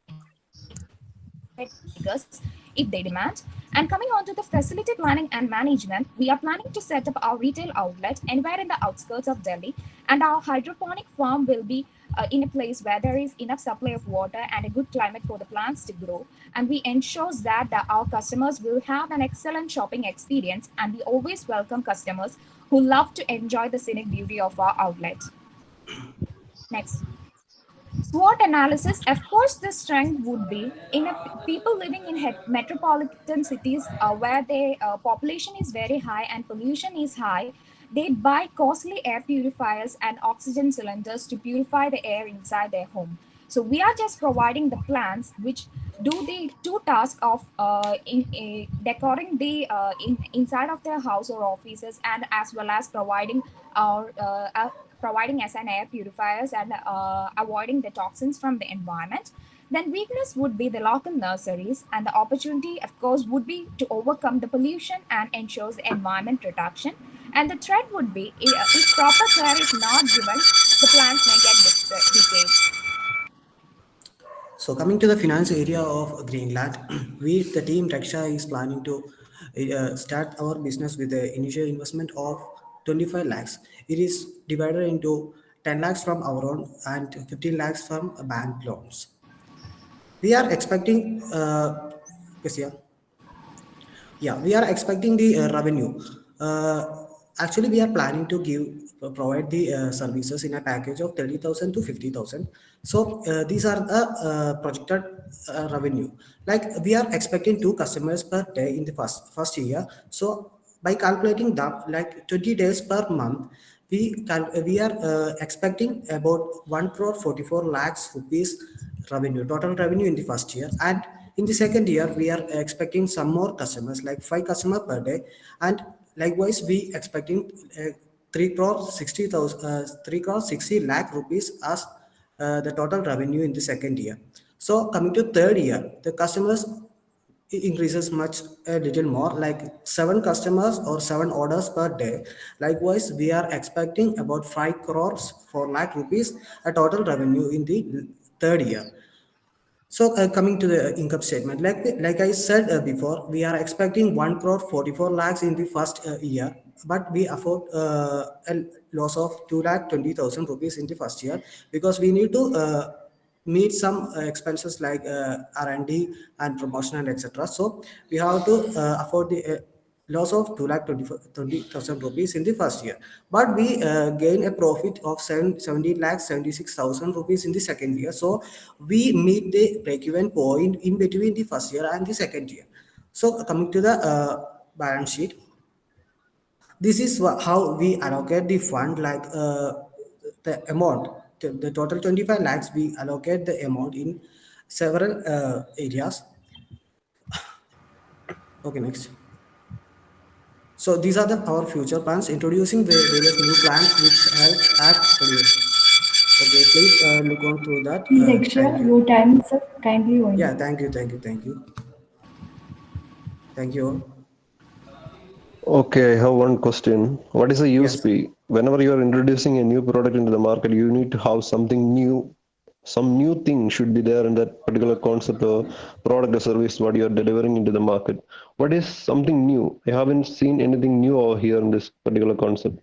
takers if they demand. And coming on to the facility planning and management, we are planning to set up our retail outlet anywhere in the outskirts of Delhi, and our hydroponic farm will be in a place where there is enough supply of water and a good climate for the plants to grow. And we ensure that our customers will have an excellent shopping experience, and we always welcome customers who love to enjoy the scenic beauty of our outlet. Next. SWOT analysis, of course, the strength would be in people living in metropolitan cities where the population is very high and pollution is high. They buy costly air purifiers and oxygen cylinders to purify the air inside their home. So we are just providing the plants which do the two tasks of decorating the inside of their house or offices, and as well as providing our providing as an air purifiers and avoiding the toxins from the environment. Then weakness would be the local nurseries, and the opportunity, of course, would be to overcome the pollution and ensures the environment reduction. And the threat would be if proper care is not given, the plants may get decayed. So coming to the finance area of Greenland, we, the team Raksha, is planning to start our business with the initial investment of 25 lakhs. It is divided into 10 lakhs from our own and 15 lakhs from bank loans. We are expecting, yes, yeah. Yeah, we are expecting the revenue. Actually, we are planning to provide the services in a package of 30,000 to 50,000. So these are the projected revenue. Like we are expecting 2 customers per day in the first year. So by calculating that, like 20 days per month, we are expecting about 1 crore 44 lakhs rupees revenue, total revenue in the first year. And in the second year, we are expecting some more customers, like 5 customers per day. And likewise, we expecting 3 crore 60 lakh rupees as the total revenue in the second year. So coming to third year, the customers increases much a little more, like 7 customers or 7 orders per day. Likewise, we are expecting about 5 crores 4 lakh rupees a total revenue in the third year. So coming to the income statement, like I said before, we are expecting 1 crore 44 lakhs in the first year, but we afford a loss of 2 lakh 20,000 rupees in the first year, because we need to meet some expenses like R&D and promotion and etc. So we have to afford the loss of 2 lakh 20,000 rupees in the first year, but we gain a profit of 70 lakh 76,000 rupees in the second year. So we meet the break-even point in between the first year and the second year. So coming to the balance sheet, this is how we allocate the fund, like the amount, the total 25 lakhs, we allocate the amount in several areas. Okay, next. So these are our future plans, introducing the various new plans which help us produce. Okay, please look on through that. Thank you. Your time is up. Kindly on. Yeah, thank you. Thank you all. Okay, I have one question. What is the Yes. USP? Whenever you are introducing a new product into the market, you need to have something new. Some new thing should be there in that particular concept or product or service what you are delivering into the market. What is something new? I haven't seen anything new over here in this particular concept.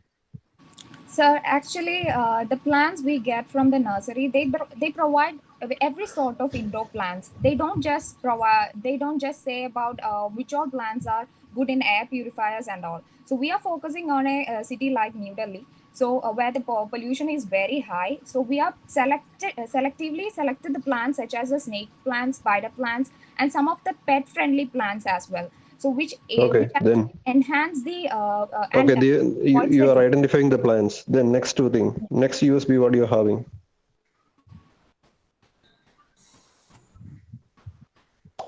So actually, the plants we get from the nursery, they provide every sort of indoor plants. They don't just provide. They don't just say about which all plants are good in air purifiers and all. So we are focusing on a city like New Delhi. So where the pollution is very high. So we are selectively selected the plants such as the snake plants, spider plants, and some of the pet friendly plants as well. So which Okay, then. enhance the Okay, avoids you the are identifying the plans. Then next two thing. Next USB, what you are having?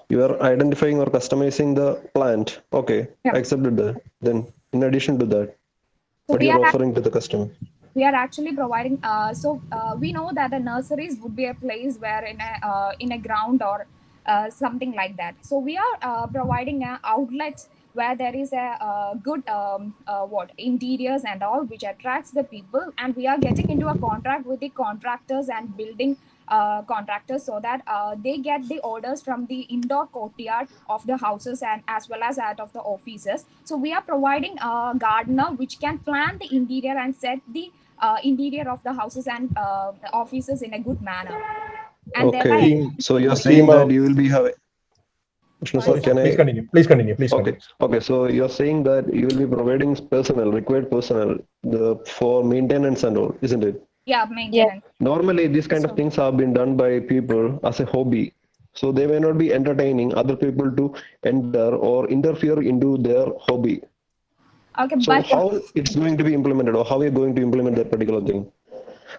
You are identifying or customizing the plant. Okay, I accepted that. Then in addition to that, what you are offering to the customer? We are actually providing. We know that the nurseries would be a place where in a ground or something like that. So we are providing an outlet where there is a good interiors and all, which attracts the people, and we are getting into a contract with the contractors and building contractors, so that they get the orders from the indoor courtyard of the houses and as well as out of the offices. So we are providing a gardener which can plan the interior and set the interior of the houses and offices in a good manner. And Okay, so you're saying that you will be having. Vishnu sir, can Please continue. Please continue. Please continue. Okay. So you're saying that you will be providing personnel, required personnel, for maintenance and all, isn't it? Yeah, maintenance. Normally, these kind of things have been done by people as a hobby. So they may not be entertaining other people to enter or interfere into their hobby. Okay, so how it's going to be implemented, or how are you going to implement that particular thing?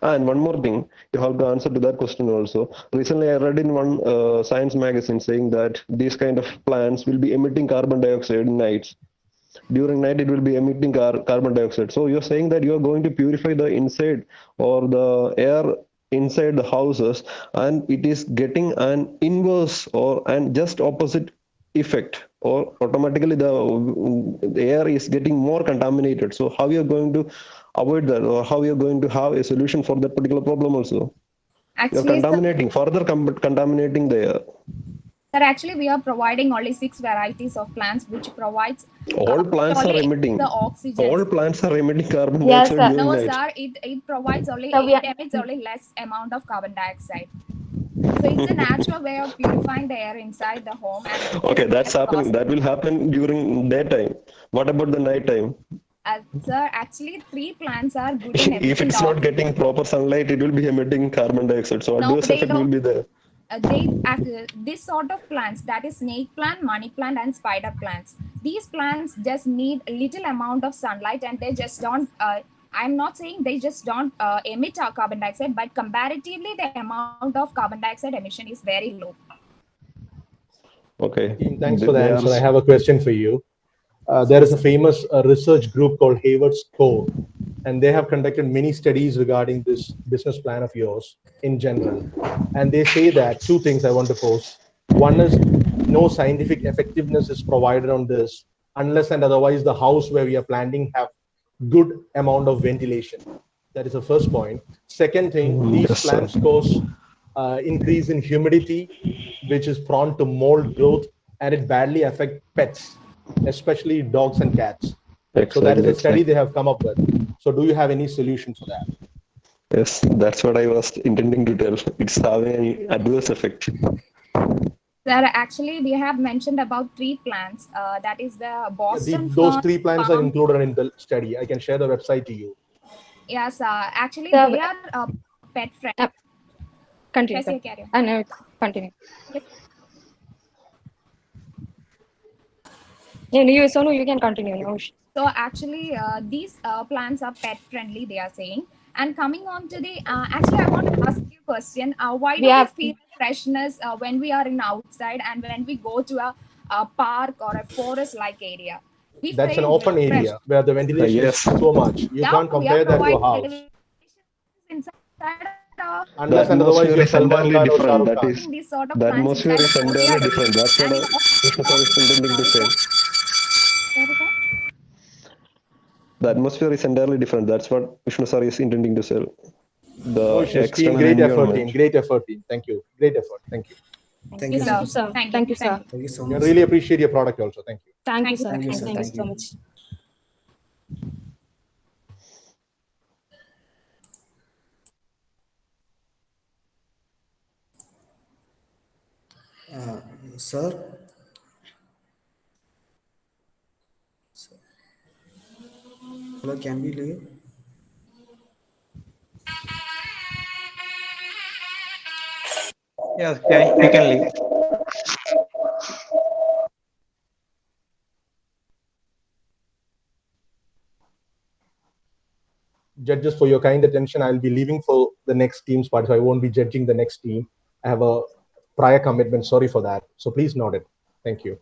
And one more thing, you have the answer to that question also. Recently, I read in one science magazine saying that these kind of plants will be emitting carbon dioxide in nights. During night, it will be emitting carbon dioxide. So you're saying that you're going to purify the inside or the air inside the houses, and it is getting an inverse and just opposite effect, or automatically the air is getting more contaminated. So how you're going to avoid that, or how you're going to have a solution for that particular problem also? You're contaminating, further contaminating the air. Sir, actually, we are providing only 6 varieties of plants, which provides all plants are emitting the oxygen. All plants are emitting carbon dioxide during No, night. sir, it provides only, it emits only less amount of carbon dioxide. So it's a natural way of purifying the air inside the home. And okay, that's happening. That will happen during daytime. What about the night time? Sir, actually, 3 plants are good in if it's not getting proper sunlight, it will be emitting carbon dioxide. So adverse effect will be there. This sort of plants, that is snake plant, money plant, and spider plants. These plants just need a little amount of sunlight, and they just don't. I'm not saying they just don't emit carbon dioxide, but comparatively, the amount of carbon dioxide emission is very low. Okay. Thanks for the answer. I have a question for you. There is a famous research group called Hayward's Core, and they have conducted many studies regarding this business plan of yours in general. And they say that 2 things I want to pose. One is no scientific effectiveness is provided on this unless and otherwise the house where we are planting have good amount of ventilation. That is the first point. Second thing, these Yes, sir. plants cause increase in humidity, which is prone to mold growth, and it badly affects pets, especially dogs and cats. So that is a study they have come up with. So do you have any solution for that? Yes, that's what I was intending to tell. It's having an adverse effect. Sir, actually, we have mentioned about 3 plants. That is the Boston Those fern, 3 plants are palm. included in the study. I can share the website to you. Yes, actually, Sir, they are pet friendly. Continue. Yes, Sir. you carry on. No, continue. Yes. Yeah, Sonu, you can continue. No issue. So actually, these plants are pet friendly, they are saying. And coming on to the, actually, I want to ask you a question. Why do we feel freshness when we are in outside and when we go to a park or a forest-like area? We That's an feel open fresh. area where the ventilation is so much. You can't compare that to a house. Inside Unless and otherwise you're Salman Khan or Shah Rukh Khan. these sort of The plants atmosphere inside is the entirely courtyard. different. That's what Vishnu sir is intending to say. The atmosphere is entirely different. That's what Vishnu sir is intending to say. The Team, external great effort, environment. team. Great effort, team. Thank you. Great effort. Thank you. Thank you, sir. sir. Thank you, sir. Thank you so I much. really appreciate your product also. Thank you. Thank you, sir. Thank you, sir. Thank you Thank so you. much. Sir? Hello, can we leave? Yes, you can leave. Judges, for your kind attention, I'll be leaving for the next team's part, so I won't be judging the next team. I have a prior commitment. Sorry for that. So please note it. Thank you.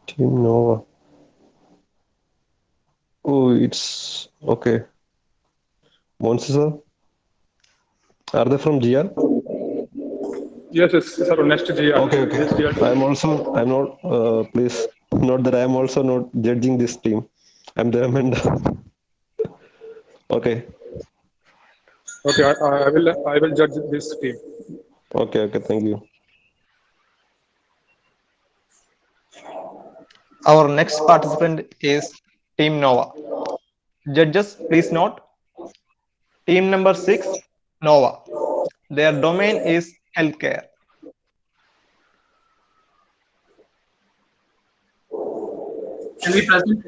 Team Nova. Oh, it's okay. Moncy sir? Are they from GIAL? Yes, sir. Next GIAL. Okay. This GIAL. I'm not, please, not that I'm also not judging this team. I'm the amender. Okay. Okay, I will judge this team. Okay, thank you. Our next participant is Team Nova. Judges, please note. Team number 6, Nova. Their domain is healthcare. Can we present?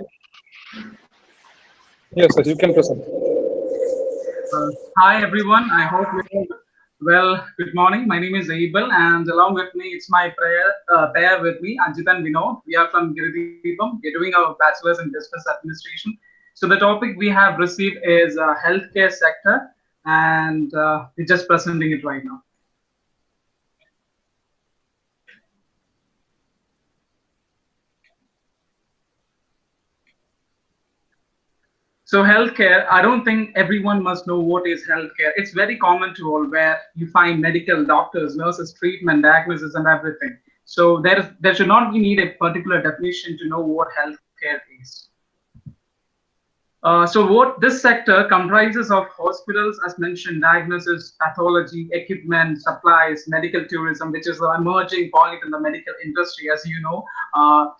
Yes, sir, you can present. Hi, everyone. I hope you're all well. Good morning. My name is Abel, and along with me, it's my pair with me, Ajithan and Vinod. We are from Girideepam. We're doing our bachelor's in business administration. So the topic we have received is healthcare sector, and we're just presenting it right now. So healthcare, I don't think everyone must know what is healthcare. It's very common to all, where you find medical doctors, nurses, treatment, diagnosis, and everything. So there should not be need a particular definition to know what healthcare is. So what this sector comprises of hospitals, as mentioned, diagnosis, pathology, equipment, supplies, medical tourism, which is an emerging point in the medical industry. As you know,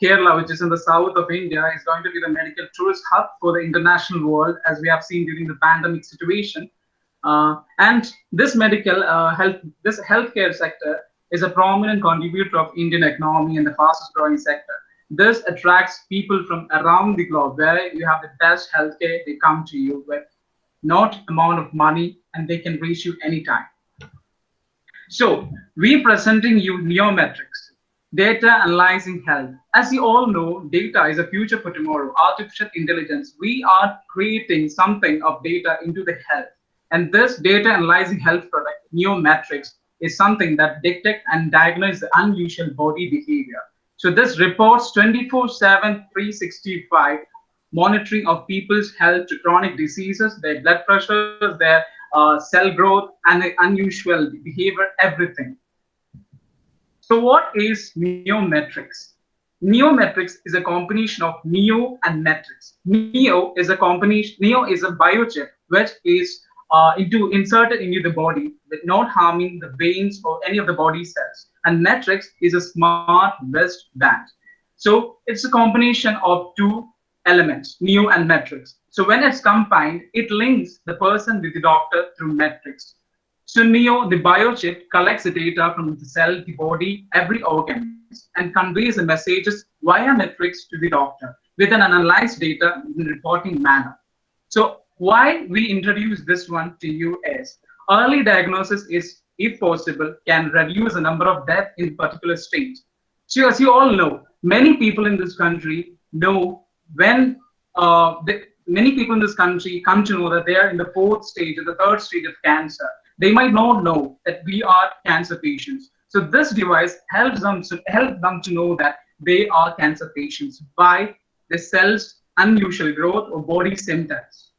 Kerala, which is in the south of India, is going to be the medical tourist hub for the international world, as we have seen during the pandemic situation. And this this healthcare sector is a prominent contributor of Indian economy and the fastest growing sector. This attracts people from around the globe, where you have the best healthcare. They come to you with not amount of money, and they can reach you anytime. So we're presenting you Neometrics, data analyzing health. As you all know, data is a future for tomorrow. Artificial intelligence. We are creating something of data into the health, and this data analyzing health product, Neometrics, is something that detects and diagnoses the unusual body behavior. So this reports 24/7, 365 monitoring of people's health to chronic diseases, their blood pressures, their cell growth, and their unusual behavior, everything. So what is neometrics? Neometrics is a combination of neo and metrics. Neo is a combination. Neo is a biochip which is inserted into the body with not harming the veins or any of the body cells. And metrics is a smart wristband. So it's a combination of two elements, neo and metrics. So when it's combined, it links the person with the doctor through metrics. So neo, the biochip, collects the data from the cell, the body, every organ, and conveys the messages via metrics to the doctor with an analyzed data in a reporting manner. So why we introduce this one to you is early diagnosis is, if possible, can reduce the number of deaths in particular stage. So as you all know, many people in this country know when many people in this country come to know that they are in the fourth stage or the third stage of cancer. They might not know that we are cancer patients. So this device helps them to know that they are cancer patients by the cell's unusual growth or body symptoms.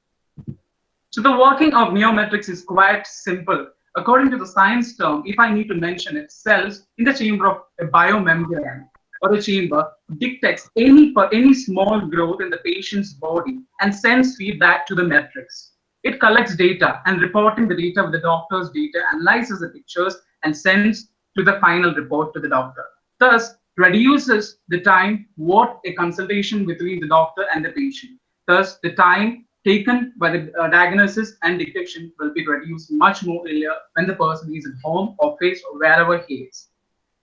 So the working of neometrics is quite simple. According to the science term, if I need to mention it, cells in the chamber of a biomembrane or a chamber detects any small growth in the patient's body and sends feedback to the metrics. It collects data and reporting the data with the doctor's data, analyzes the pictures and sends to the final report to the doctor. Thus, reduces the time what a consultation between the doctor and the patient. Thus, the time taken by the diagnosis and detection will be reduced much more earlier when the person is at home, office, or wherever he is.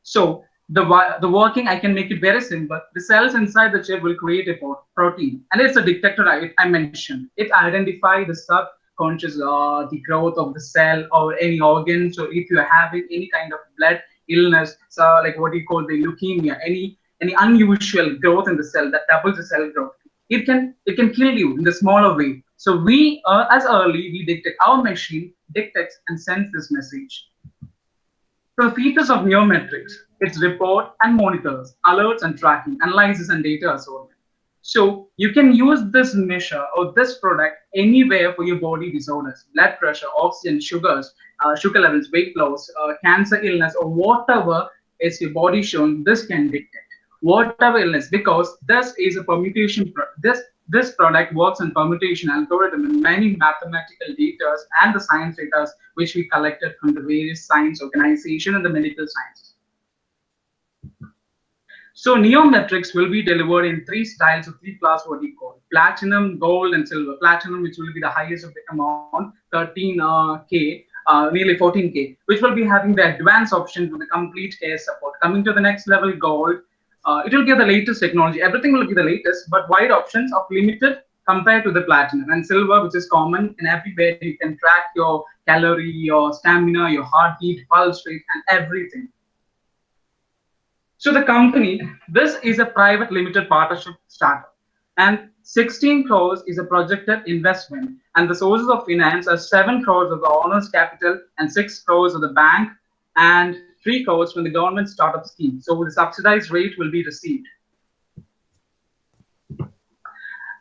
So the working, I can make it very simple. The cells inside the chip will create a protein, and it's a detector I mentioned. It identifies the subconscious, the growth of the cell or any organ. So if you're having any kind of blood illness, so like what you call the leukemia, any unusual growth in the cell that doubles the cell growth, it can kill you in the smaller way. So we as early we detect, our machine detects and sends this message. So the features of neometrics, it's report and monitors, alerts and tracking, analysis and data assortment. So you can use this measure or this product anywhere for your body disorders, blood pressure, oxygen, sugars, sugar levels, weight loss, cancer illness, or whatever is your body showing, this can detect. Whatever illness, because this is a permutation, this product works on permutation algorithm and many mathematical data and the science data which we collected from the various science organizations and the medical sciences. So neometrics will be delivered in three styles of three class, what we call platinum, gold, and silver. Platinum, which will be the highest of the amount, 13K, nearly 14K, which will be having the advanced option with the complete care support. Coming to the next level, gold, it will give the latest technology. Everything will be the latest, but wide options of limited compared to the platinum. And silver, which is common and everywhere, you can track your calorie, your stamina, your heartbeat, pulse rate, and everything. So the company, this is a private limited partnership startup, and 16 crores is a projected investment, and the sources of finance are 7 crores of the owner's capital and 6 crores of the bank and 3 crores from the government startup scheme. So the subsidized rate will be received.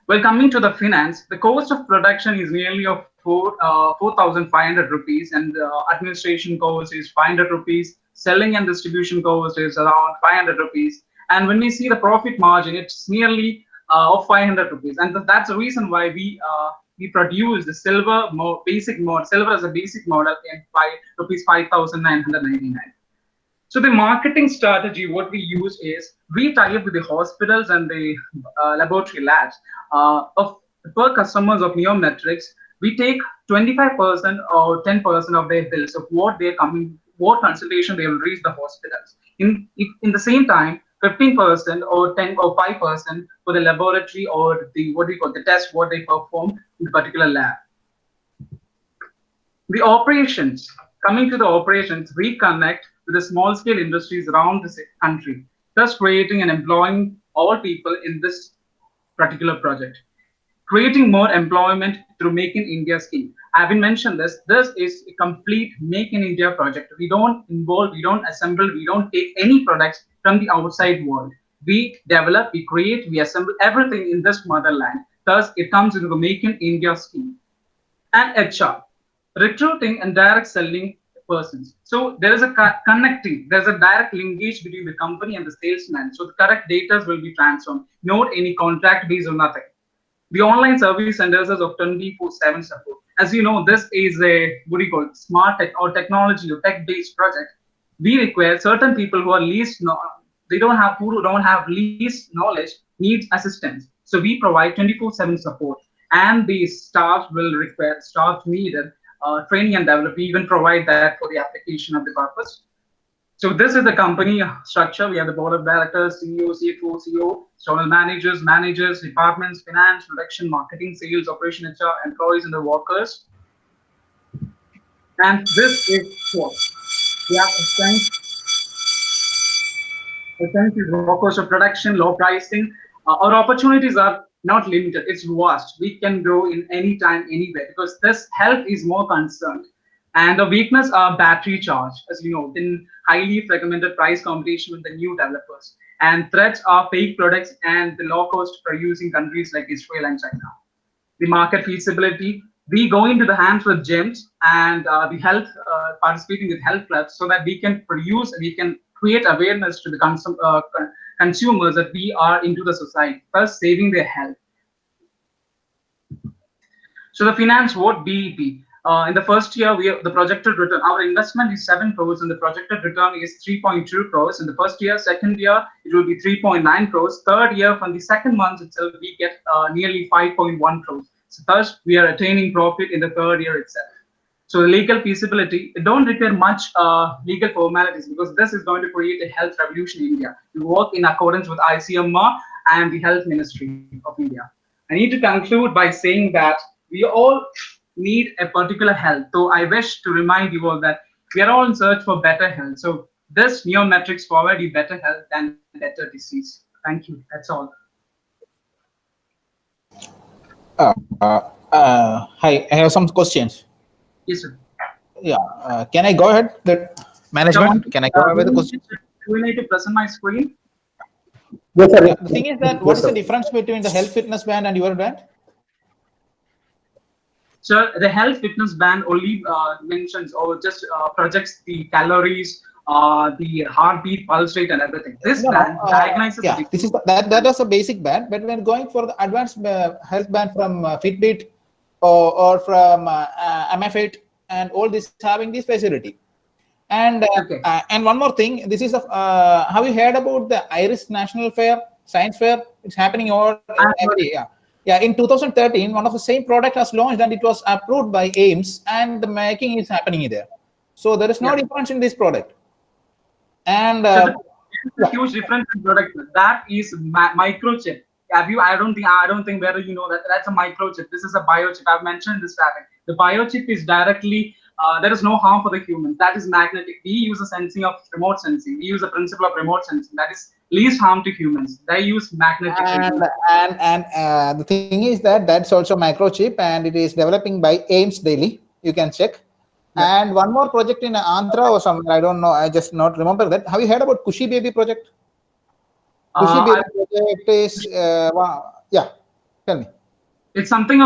Well, coming to the finance, the cost of production is nearly of 4,500 rupees, and the administration cost is 500 rupees. Selling and distribution cost is around 500 rupees. And when we see the profit margin, it's nearly of 500 rupees. And that's the reason why we produce the silver basic model, silver as a basic model in rupees 5,999. So the marketing strategy, what we use is we tie up with the hospitals and the laboratory labs per customers of neometrics. We take 25% or 10% of their bills of what they're coming, what consultation they will reach the hospitals. In the same time, 15% or 10 or 5% for the laboratory or the what we call the test what they perform in the particular lab. The operations, coming to the operations, we connect with the small scale industries around the country, thus creating and employing all people in this particular project. Creating more employment through Make in India scheme. I've been mentioned this. This is a complete Make in India project. We don't involve, we don't assemble, we don't take any products from the outside world. We develop, we create, we assemble everything in this motherland. Thus, it comes into the Make in India scheme. And HR, recruiting and direct selling persons. So there is a connecting, there's a direct linkage between the company and the salesman. So the correct data will be transformed, not any contract based or nothing. The online service centers us of 24/7 support. As you know, this is a what do you call it, smart tech or technology or tech-based project. We require certain people who are least who don't have least knowledge needs assistance. So we provide 24/7 support, and the staff will require staff needed training and development. We even provide that for the application of the purpose. So this is the company structure. We have the board of directors, CEO, CFO, CEO, external managers, departments, finance, production, marketing, sales, operation, HR, employees, and the workers. And this is what we have essential workers of production, low pricing. Our opportunities are not limited. It's vast. We can grow in any time, anywhere, because this health is more concerned. And the weakness are battery charge, as you know, in highly fragmented price competition with the new developers. And threats are fake products and the low cost producing countries like Israel and China. The market feasibility, we go into the hands with gyms and the health, participating with health clubs so that we can produce, we can create awareness to the consumers that we are into the society, thus saving their health. So the finance what BEP. In the first year, the projected return, our investment is 7 crores and the projected return is 3.2 crores. In the first year, second year, it will be 3.9 crores. Third year, from the second month itself, we get nearly 5.1 crores. So thus, we are attaining profit in the third year itself. So the legal feasibility, it don't require much legal formalities because this is going to create a health revolution in India. We work in accordance with ICMR and the Health Ministry of India. I need to conclude by saying that we all need a particular health. So I wish to remind you all that we are all in search for better health. So this metrics provide you better health and better disease. Thank you. That's all. Hi, I have some questions. Yes, sir. Yeah. Can I go ahead? The management. Can I go ahead with the question? Do we need to present my screen? Yes, sir. The thing is that what is the difference between the health fitness band and your band? So the health fitness band only mentions or just projects the calories, the heartbeat, pulse rate, and everything. This band diagnoses. Yeah, this is that is a basic band. But when going for the advanced health band from Fitbit or from MFit and all this having this facility. And and one more thing, this is have you heard about the IRIS National Fair, Science Fair? It's happening every year. Yeah, in 2013, one of the same product has launched and it was approved by AIMS and the making is happening there. So there is no difference in this product. And a huge difference in product. That is microchip. I don't think whether you know that that's a microchip. This is a biochip. I've mentioned this traffic. The biochip is directly there is no harm for the human. That is magnetic. We use a sensing of remote sensing. We use a principle of remote sensing. That is least harm to humans. They use magnetic. And the thing is that that's also microchip and it is developing by AIMS daily. You can check. Yeah. And one more project in Andhra or somewhere, I don't know. I just not remember that. Have you heard about Koshy Baby project? Koshy Baby project is yeah. Tell me. It's something.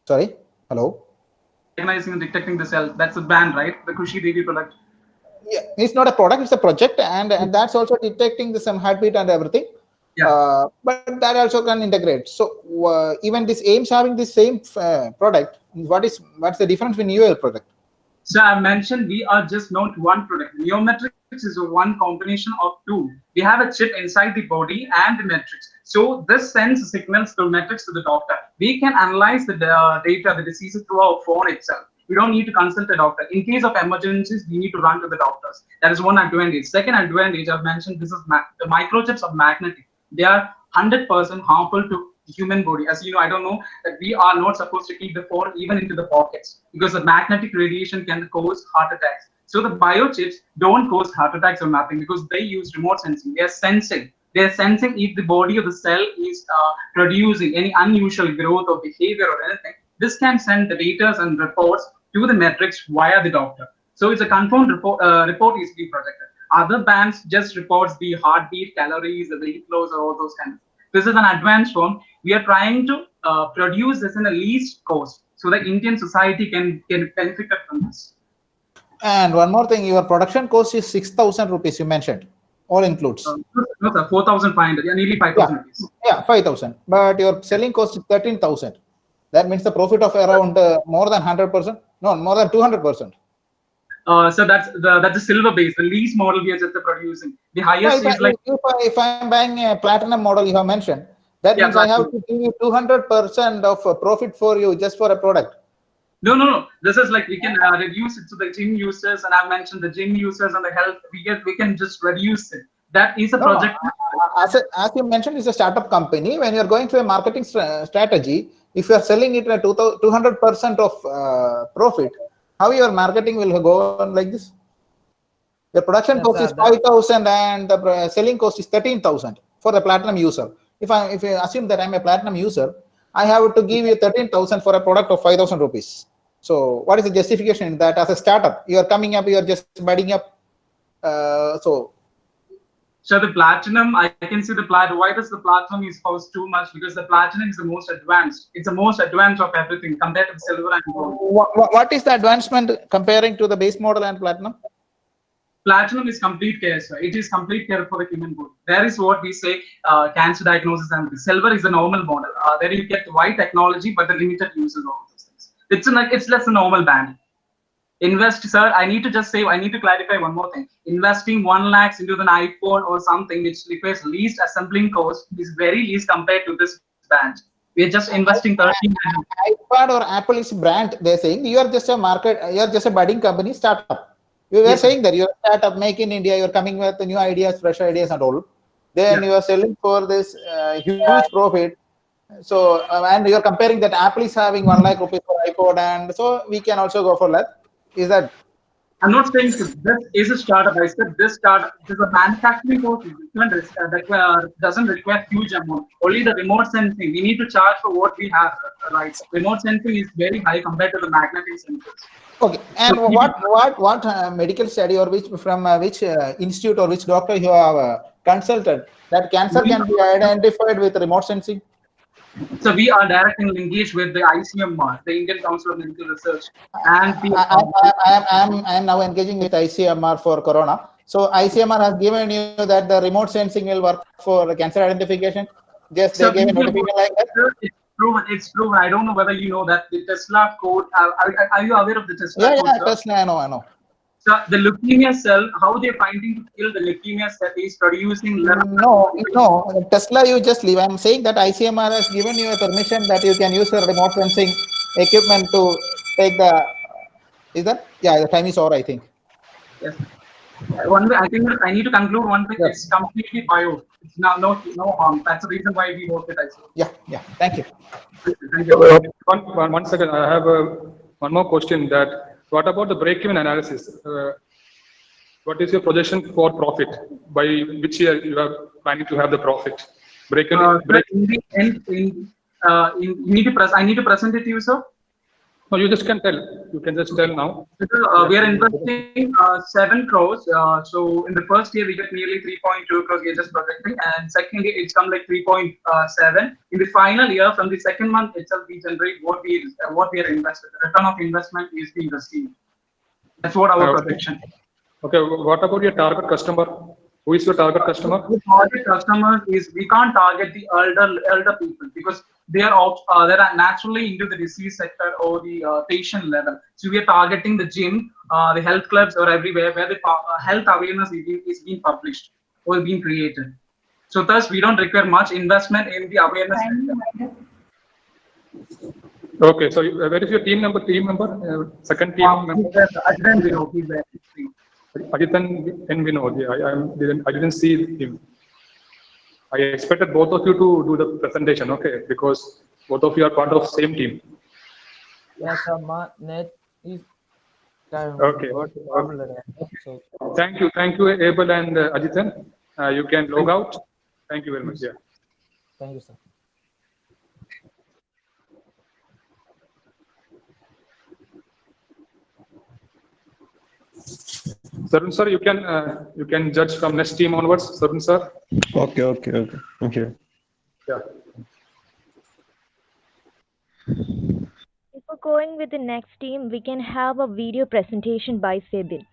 Sorry. Hello. Recognizing and detecting the cell. That's a band, right? The Koshy Baby product. Yeah, it's not a product; it's a project, and that's also detecting the some heartbeat and everything. Yeah. But that also can integrate. So even this AIMS having the same product. What's the difference between your product? So I mentioned we are just not one product. Neometrics is a one combination of two. We have a chip inside the body and the metrics. So this sends signals to metrics to the doctor. We can analyze the data, the diseases through our phone itself. We don't need to consult a doctor. In case of emergencies, we need to run to the doctors. That is one advantage. Second advantage, I've mentioned this is the microchips are magnetic. They are 100% harmful to the human body. As you know, I don't know that we are not supposed to keep the phone even into the pockets because the magnetic radiation can cause heart attacks. So the biochips don't cause heart attacks or nothing because they use remote sensing. They are sensing. They are sensing if the body of the cell is producing any unusual growth or behavior or anything. This can send the data and reports to the metrics via the doctor. So it's a confirmed report is being projected. Other bands just reports the heartbeat, calories, the weight loss, or all those kinds. This is an advanced form. We are trying to produce this in the least cost so that Indian society can benefit from this. And one more thing, your production cost is 6,000 rupees, you mentioned. All includes. No, sir, 4,500, nearly 5,000 rupees. Yeah, 5,000. But your selling cost is 13,000. That means the profit of around more than 100%. No, more than 200%. So that's the silver base, the least model we are just producing. The highest is like. If I'm buying a platinum model you have mentioned, that means I have to give you 200% of profit for you just for a product. No. This is like we can reduce it to the gym users, and I've mentioned the gym users and the health. We can just reduce it. That is a project. As you mentioned, it's a startup company. When you're going through a marketing strategy, if you are selling it at 200% of profit, how your marketing will go on like this? The production cost is 5,000 and the selling cost is 13,000 for the platinum user. If I assume that I'm a platinum user, I have to give you 13,000 for a product of 5,000 rupees. So what is the justification in that? As a startup, you are coming up, you are just budding up. So the platinum, I can see the platinum. Why does the platinum is cost too much? Because the platinum is the most advanced. It's the most advanced of everything compared to the silver and gold. What is the advancement comparing to the base model and platinum? Platinum is complete care, sir. It is complete care for the human body. There is what we say cancer diagnosis, and silver is the normal model. There you get wide technology, but the limited use of all those things. It's less a normal band. Invest, sir. I need to clarify one more thing. Investing 1 lakh into an iPhone or something which requires least assembling cost is very least compared to this band. We are just investing 30. iPad or Apple is brand. They're saying you are just a budding company startup. You were saying that you're a startup, make in India. You're coming with new ideas, fresh ideas, and all. Then you are selling for this huge profit. So and you're comparing that Apple is having 1 lakh rupees for iPod, and so we can also go for that. Is that? I'm not saying this is a startup. I said this startup is a manufacturing cost that doesn't require huge amount. Only the remote sensing. We need to charge for what we have. Right? Remote sensing is very high compared to the magnetic sensors. Okay. And so what medical study or which institute or which doctor you have consulted that cancer can be identified with remote sensing? So we are directly engaged with the ICMR, the Indian Council of Medical Research, and I am now engaging with ICMR for Corona. So ICMR has given you that the remote sensing will work for cancer identification. Just they gave a notification like that. It's proven. I don't know whether you know that the Tesla code. Are you aware of the Tesla code? Yeah, Tesla. I know. So the leukemia cell, how they're finding to kill the leukemia cell is producing. No, Tesla you just leave. I'm saying that ICMR has given you a permission that you can use the remote sensing equipment to take the. Is that? Yeah, the time is over, I think. Yes. I think I need to conclude one thing. Yes. It's completely bio. It's now no harm. That's the reason why we work with ICMR. Yeah. Thank you. Thank you. One second. I have one more question. That. What about the break-even analysis? What is your projection for profit? By which year you are planning to have the profit? In the end, I need to present it to you, sir. No, you just can tell. You can just tell now. We are investing 7 crores. So in the first year we get nearly 3.2 crores. We are just projecting, and second year it's come like 3.7. In the final year, from the second month itself, we generate what we are invested. The return of investment is being received. That's what our projection. Okay. What about your target customer? Who is your target customer? The target customer is we can't target the elder people because they are naturally into the disease sector or the patient level. So we are targeting the gym, the health clubs, or everywhere where the health awareness is being published or being created. So thus we don't require much investment in the awareness sector. Okay. So where is your team member? Second team member. Ajithan, Vinod, he's there. Ajithan and Vinod. Yeah, I didn't see him. I expected both of you to do the presentation, okay? Because both of you are part of same team. Yes, sir. Net is okay. Thank you, Abel and Ajithan. You can log out. Thank you very much. Yeah. Thank you, sir. Sarun sir, you can judge from next team onwards. Sarun sir. Okay. Yeah. Before going with the next team, we can have a video presentation by Abel.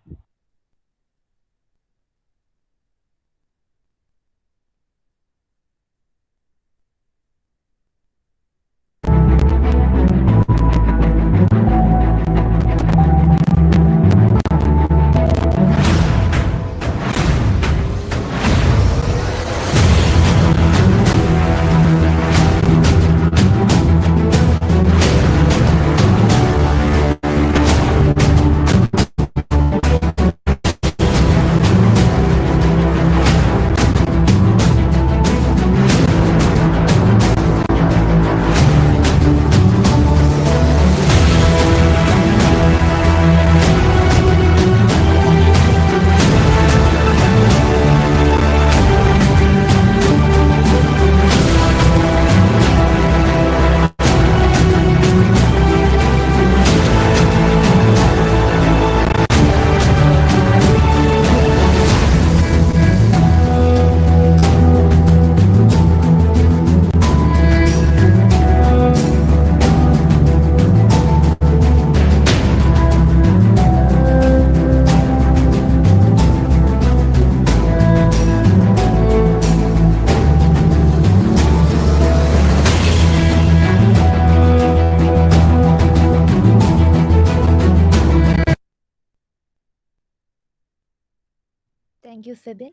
Thank you, Febin.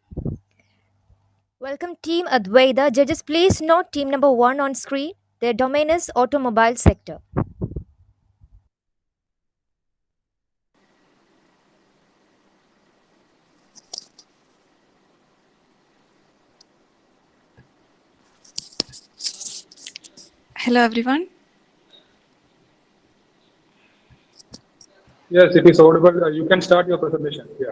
Welcome Team Advaita. Judges, please note team number 1 on screen. Their domain is automobile sector. Hello everyone. Yes, it is audible. You can start your presentation. Yeah.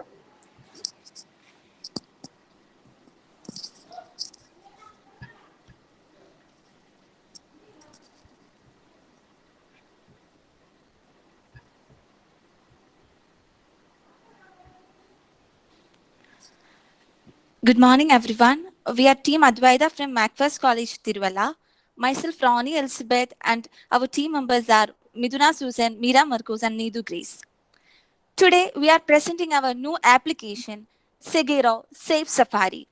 Good morning everyone. We are Team Advaita from Macpherson College, Tiruvalla. Myself, Ronnie Elizabeth, and our team members are Miduna Susan, Meera Marcos, and Needu Grace. Today, we are presenting our new application, Seguro Safe Safari.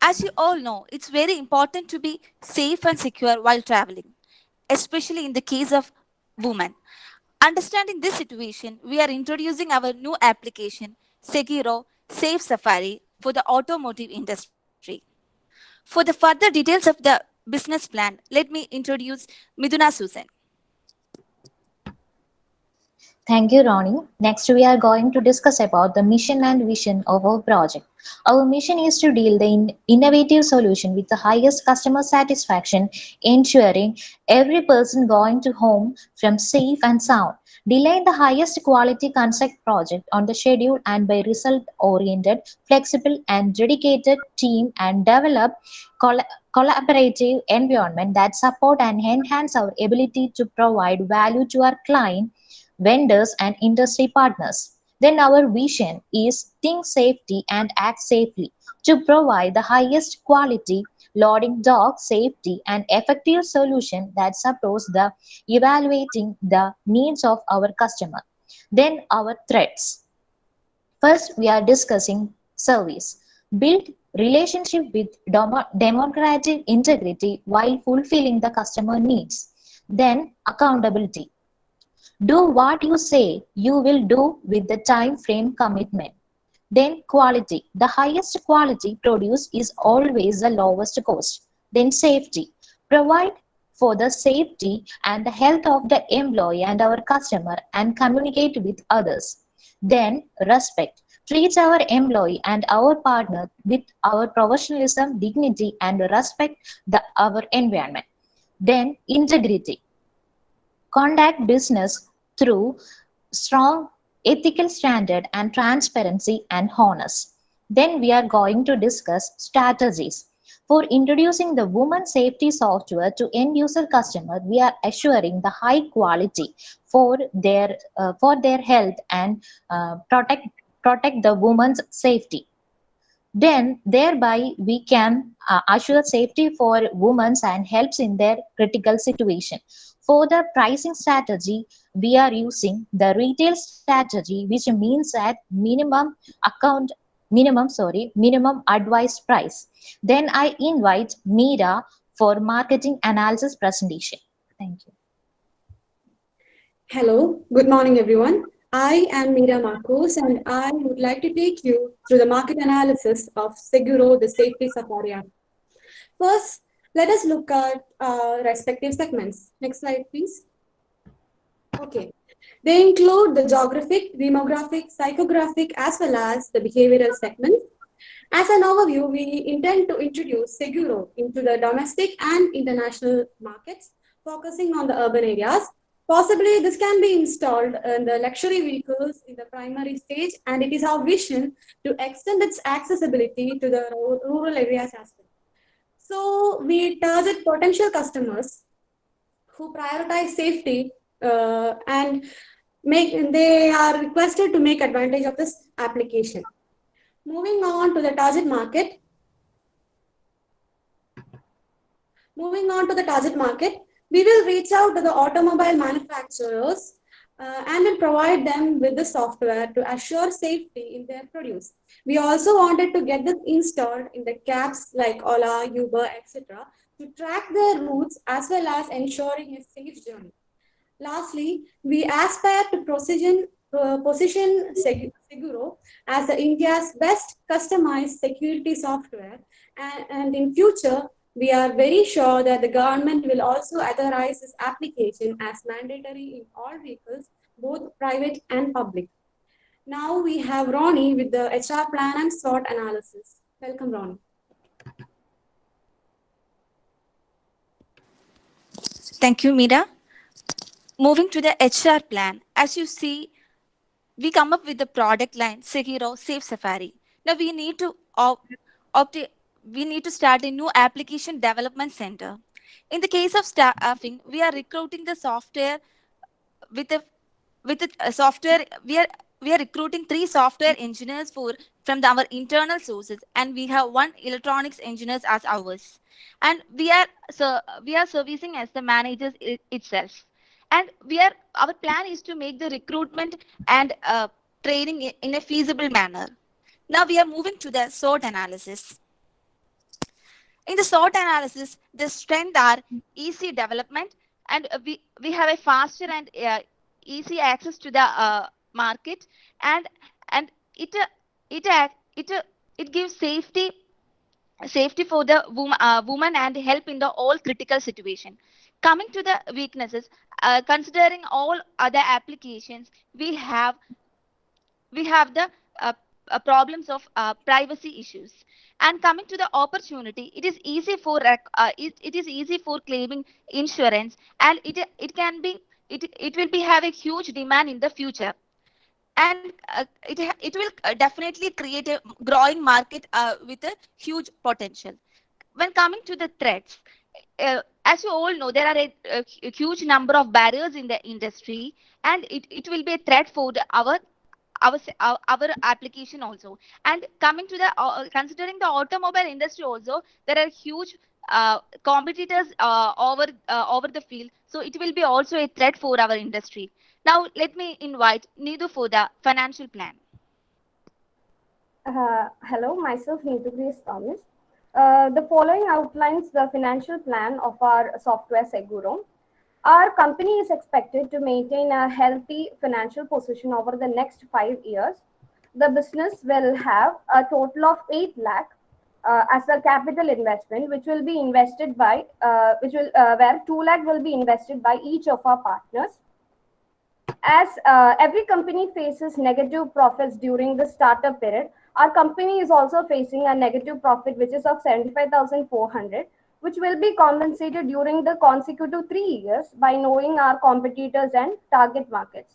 As you all know, it's very important to be safe and secure while traveling, especially in the case of women. Understanding this situation, we are introducing our new application, Seguro Safe Safari, for the automotive industry. For the further details of the business plan, let me introduce Miduna Susan. Thank you, Ronnie. Next, we are going to discuss about the mission and vision of our project. Our mission is to deal the innovative solution with the highest customer satisfaction, ensuring every person going to home from safe and sound. Design the highest quality concept project on the schedule and by result-oriented, flexible and dedicated team and develop collaborative environment that support and enhance our ability to provide value to our client, vendors and industry partners. Then our vision is think safety and act safely to provide the highest quality loading dock safety and effective solution that supports the evaluating the needs of our customer. Then our threats. First, we are discussing service. Build relationship with democratic integrity while fulfilling the customer needs. Then accountability. Do what you say you will do with the time frame commitment. Then quality. The highest quality produced is always the lowest cost. Then safety. Provide for the safety and the health of the employee and our customer and communicate with others. Then respect. Treat our employee and our partner with our professionalism, dignity and respect our environment. Then integrity. Conduct business through strong ethical standard and transparency and honest. Then we are going to discuss strategies. For introducing the woman safety software to end user customer, we are assuring the high quality for their health and protect the woman's safety. Then thereby we can assure safety for women and helps in their critical situation. For the pricing strategy, we are using the retail strategy, which means at minimum advised price. Then I invite Meera for marketing analysis presentation. Thank you. Hello, good morning everyone. I am Meera Marcos and I would like to take you through the market analysis of Seguro, the safety safari app. First, let us look at respective segments. Next slide, please. Okay. They include the geographic, demographic, psychographic, as well as the behavioral segments. As an overview, we intend to introduce Seguro into the domestic and international markets, focusing on the urban areas. Possibly, this can be installed in the luxury vehicles in the primary stage, and it is our vision to extend its accessibility to the rural areas as well. So, we target potential customers who prioritize safety and they are requested to make advantage of this application. Moving on to the target market. We will reach out to the automobile manufacturers and will provide them with the software to assure safety in their produce. We also wanted to get this installed in the cabs like Ola, Uber, etc. to track their routes as well as ensuring a safe journey. Lastly, we aspire to position Seguro as India's best customized security software, and in future, we are very sure that the government will also authorize this application as mandatory in all vehicles, both private and public. Now we have Ronnie with the HR plan and SWOT analysis. Welcome, Ronnie. Thank you, Meera. Moving to the HR plan, as you see, we come up with the product line Seguro Safe Safari. Now we need to start a new application development center. In the case of staffing, we are recruiting the software with a software. We are recruiting 3 software engineers from our internal sources, and we have 1 electronics engineers as ours. And we are servicing as the managers itself. And our plan is to make the recruitment and training in a feasible manner. Now we are moving to the SWOT analysis. In the SWOT analysis, the strengths are easy development, and we have a faster and easy access to the market, and it gives safety for the woman and help in the all critical situation. Coming to the weaknesses, considering all other applications, we have the problems of privacy issues. And coming to the opportunity, it is easy for claiming insurance, and it will have a huge demand in the future. And it will definitely create a growing market with a huge potential. When coming to the threats, as you all know, there are a huge number of barriers in the industry, and it will be a threat for our application also. And coming to the considering the automobile industry also, there are huge competitors over the field, so it will be also a threat for our industry. Now let me invite Needu for the financial plan. Hello, myself Needu Thomas. The following outlines the financial plan of our software Seguro. Our company is expected to maintain a healthy financial position over the next 5 years. The business will have a total of 8 lakh as a capital investment, which will be invested by, where 2 lakh will be invested by each of our partners. As every company faces negative profits during the startup period, our company is also facing a negative profit, which is of 75,400, which will be compensated during the consecutive 3 years by knowing our competitors and target markets.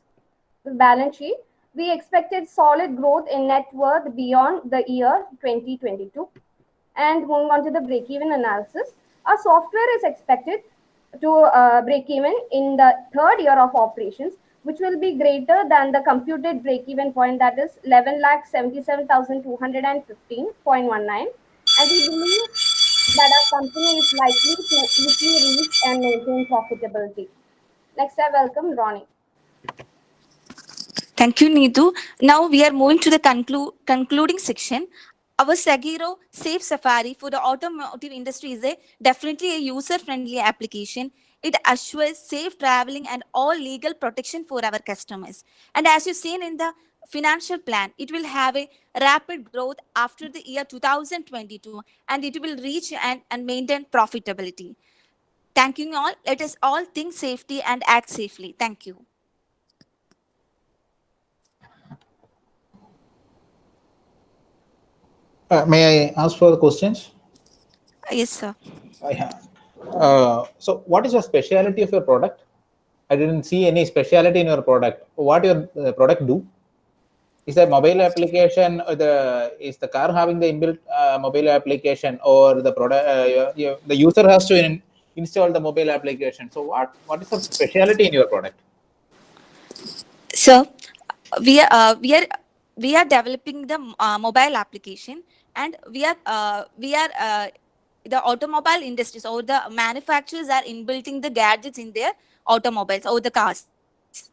The balance sheet, we expected solid growth in net worth beyond the year 2022. And moving on to the break-even analysis, our software is expected to break even in the 3rd year of operations, which will be greater than the computed break-even point, that is 11,77,215.19. And we believe that our company is likely to quickly reach and maintain profitability. Next, I welcome Ronnie. Thank you, Neetu. Now we are moving to the concluding section. Our Sagiro Safe Safari for the automotive industry is definitely a user-friendly application. It assures safe traveling and all legal protection for our customers. And as you've seen in the financial plan, it will have a rapid growth after the year 2022, and it will reach and maintain profitability. Thank you all. Let us all think safety and act safely. Thank you. May I ask for the questions? Yes, sir. So what is the speciality of your product? I didn't see any speciality in your product. What your product do? Is a mobile application, or is the car having the inbuilt mobile application, or the product the user has to install the mobile application? So what is the speciality in your product? So we are developing the mobile application, and we are the automobile industries or the manufacturers are inbuilting the gadgets in their automobiles or the cars.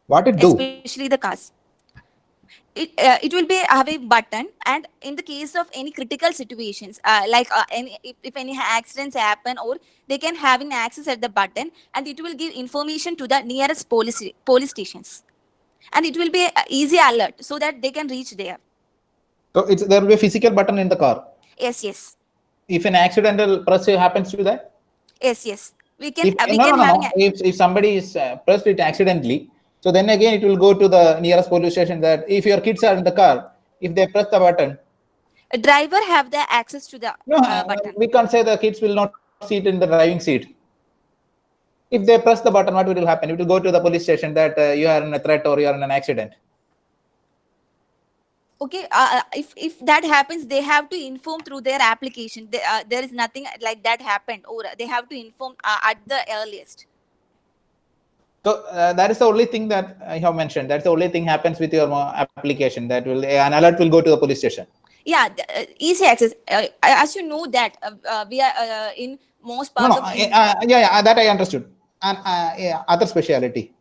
What it do? Especially the cars. It will be have a button, and in the case of any critical situations, like if any accidents happen, or they can have an access at the button, and it will give information to the nearest police stations, and it will be an easy alert so that they can reach there. So there will be a physical button in the car. Yes. If an accidental press happens to that. Yes. If somebody is pressed it accidentally, so then again it will go to the nearest police station. That if your kids are in the car, if they press the button, a driver have the access to the button. We can't say the kids will not sit in the driving seat. If they press the button, what will happen? It will go to the police station that you are in a threat or you are in an accident. Okay, if that happens, they have to inform through their application. There is nothing like that happened, or they have to inform at the earliest. So that is the only thing that I have mentioned. That's the only thing happens with your application. That will an alert will go to the police station. Yeah, easy access. As you know that we are in most parts of yeah, that I understood. And other speciality.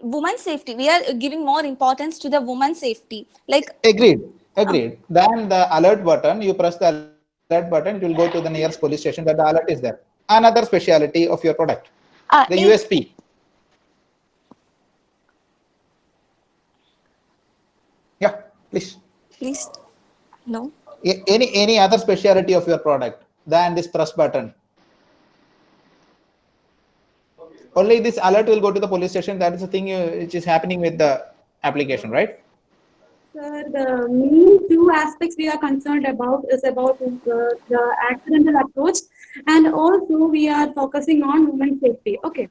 Women's safety. We are giving more importance to the women's safety. Like agreed. Then the alert button, you press the alert button, it will go to the nearest police station that the alert is there. Another speciality of your product, the USP. Yeah, please. No. Any other speciality of your product than this press button? Only this alert will go to the police station. That is the thing which is happening with the application, right? Sir, the main two aspects we are concerned about is about the accidental approach, and also we are focusing on women's safety. Okay,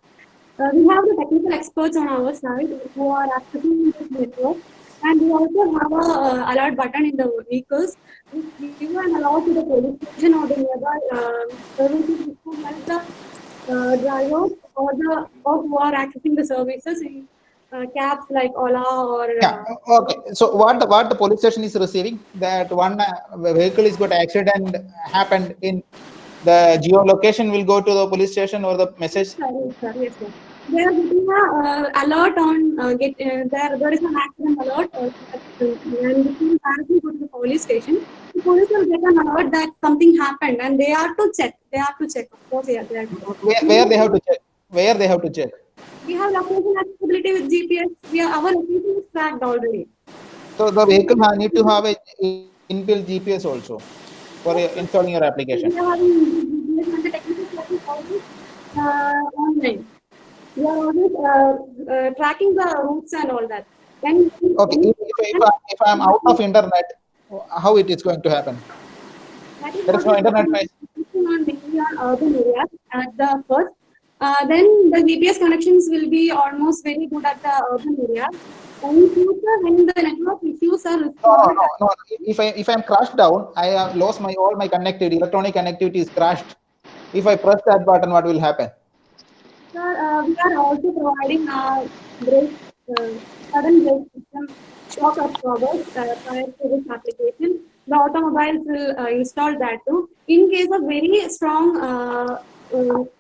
we have the technical experts on our side who are accessing this network, and we also have a alert button in the vehicles which give an alert to the police station or the nearby services who help the drivers or who are accessing the services in cabs like Ola or. Okay. So what the police station is receiving, that one vehicle is got accident happened in the geolocation will go to the police station or the message. Yes, sir. They are getting an alert on there is an accident alert and it will directly go to the police station. The police will get an alert that something happened and they have to check. Of course, where they have to check. We have location accessibility with GPS. Our location is tracked already. So the vehicle need to have a inbuilt GPS also for installing your application. We are having GPS and the technical service always online. We are always tracking the routes and all that. Okay, if I am out of internet, how it is going to happen? There is no internet. On urban areas at the first. Then the GPS connections will be almost very good at the urban area. In future, when the network issues are resolved. No. If I am crashed down, I have lost all my connectivity. Electronic connectivity is crashed. If I press that button, what will happen? Sir, we are also providing brake, sudden brake system shock absorbers prior to this application. The automobiles will install that too. In case of very strong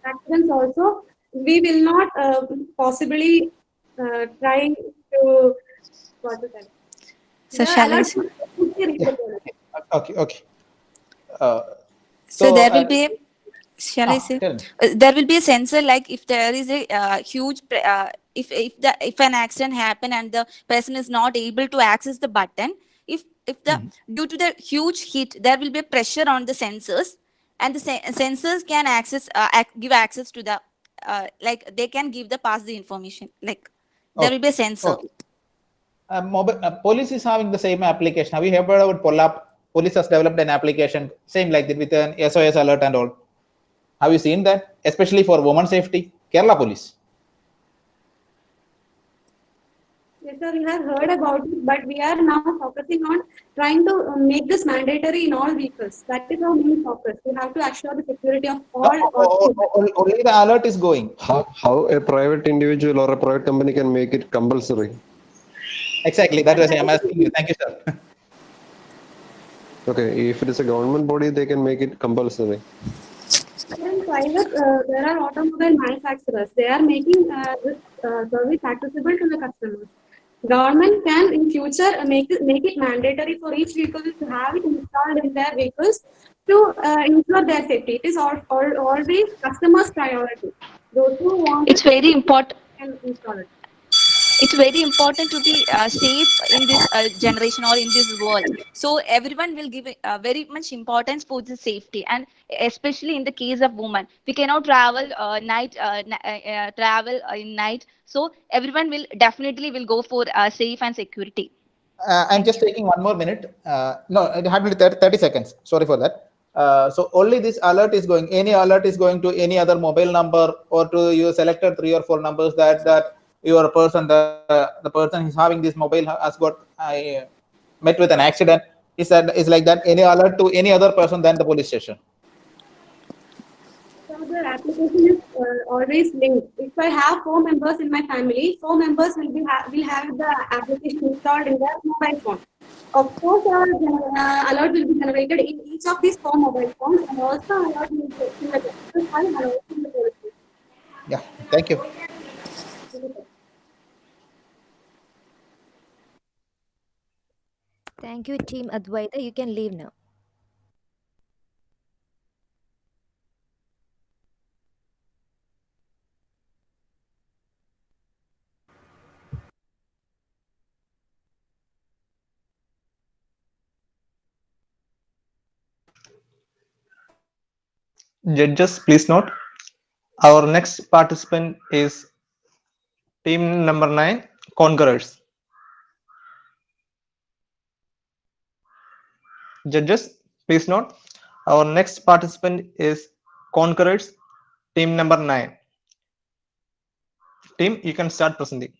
accidents also, we will not possibly try to what to tell. So The shall I? alert will quickly reach the police. Okay, okay. Uh, So so, there will be a, shall I say? tell me. There will be a sensor like if there is a if an accident happen and the person is not able to access the button, if the due to the huge hit there will be a pressure on the sensors, and the sensors can access give access to the like they can give the pass the information, like there will be a sensor. Okay. Police is having the same application. Have you heard about Polap? Police has developed an application same like that with an SOS alert and all. Have you seen that? Especially for women safety, Kerala Police. Yes, sir, we have heard about it, but we are now focusing on trying to make this mandatory in all vehicles. That is our main focus. We have to assure the security of Only the alert is going. How a private individual or a private company can make it compulsory? Exactly, that was I'm asking you. Thank you, sir. Okay, if it is a government body, they can make it compulsory. In private, there are automobile manufacturers. They are making this service accessible to the customers. Government can in future make it mandatory for each vehicle to have it installed in their vehicles to ensure their safety. It is always customers' priority. Those who want It's very important. can install it. It's very important to be safe in this generation or in this world, so everyone will give very much importance for the safety, and especially in the case of women we cannot travel travel in night, so everyone will definitely will go for safe and security. I'm just taking one more minute. No, it had 30 seconds. Sorry for that. So only this alert is going. Any alert is going to any other mobile number or to your selected 3 or 4 numbers that your person, the person is having this mobile has got met with an accident. Is like that. Any alert to any other person than the police station. So the application is always linked. If I have 4 members in my family, 4 members will have the application installed in their mobile phone. Of course, alert will be generated in each of these 4 mobile phones, and also alert will be in the digital file and also in the police station. Yeah, thank you. Thank you, Team Advaita. You can leave now. Judges, please note. Our next participant is team number 9, Conquerors. Judges, please note. Our next participant is Conquerors, team number 9. Team, you can start presenting.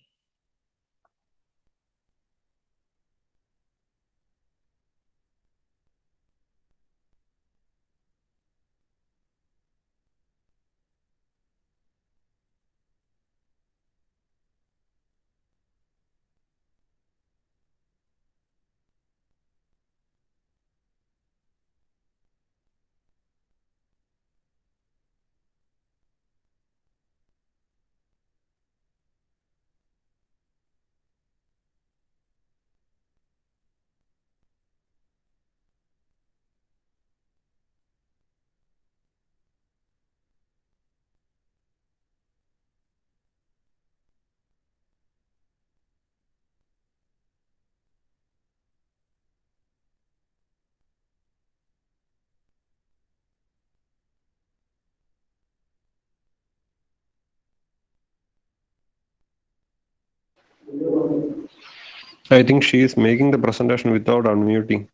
I think she is making the presentation without unmuting.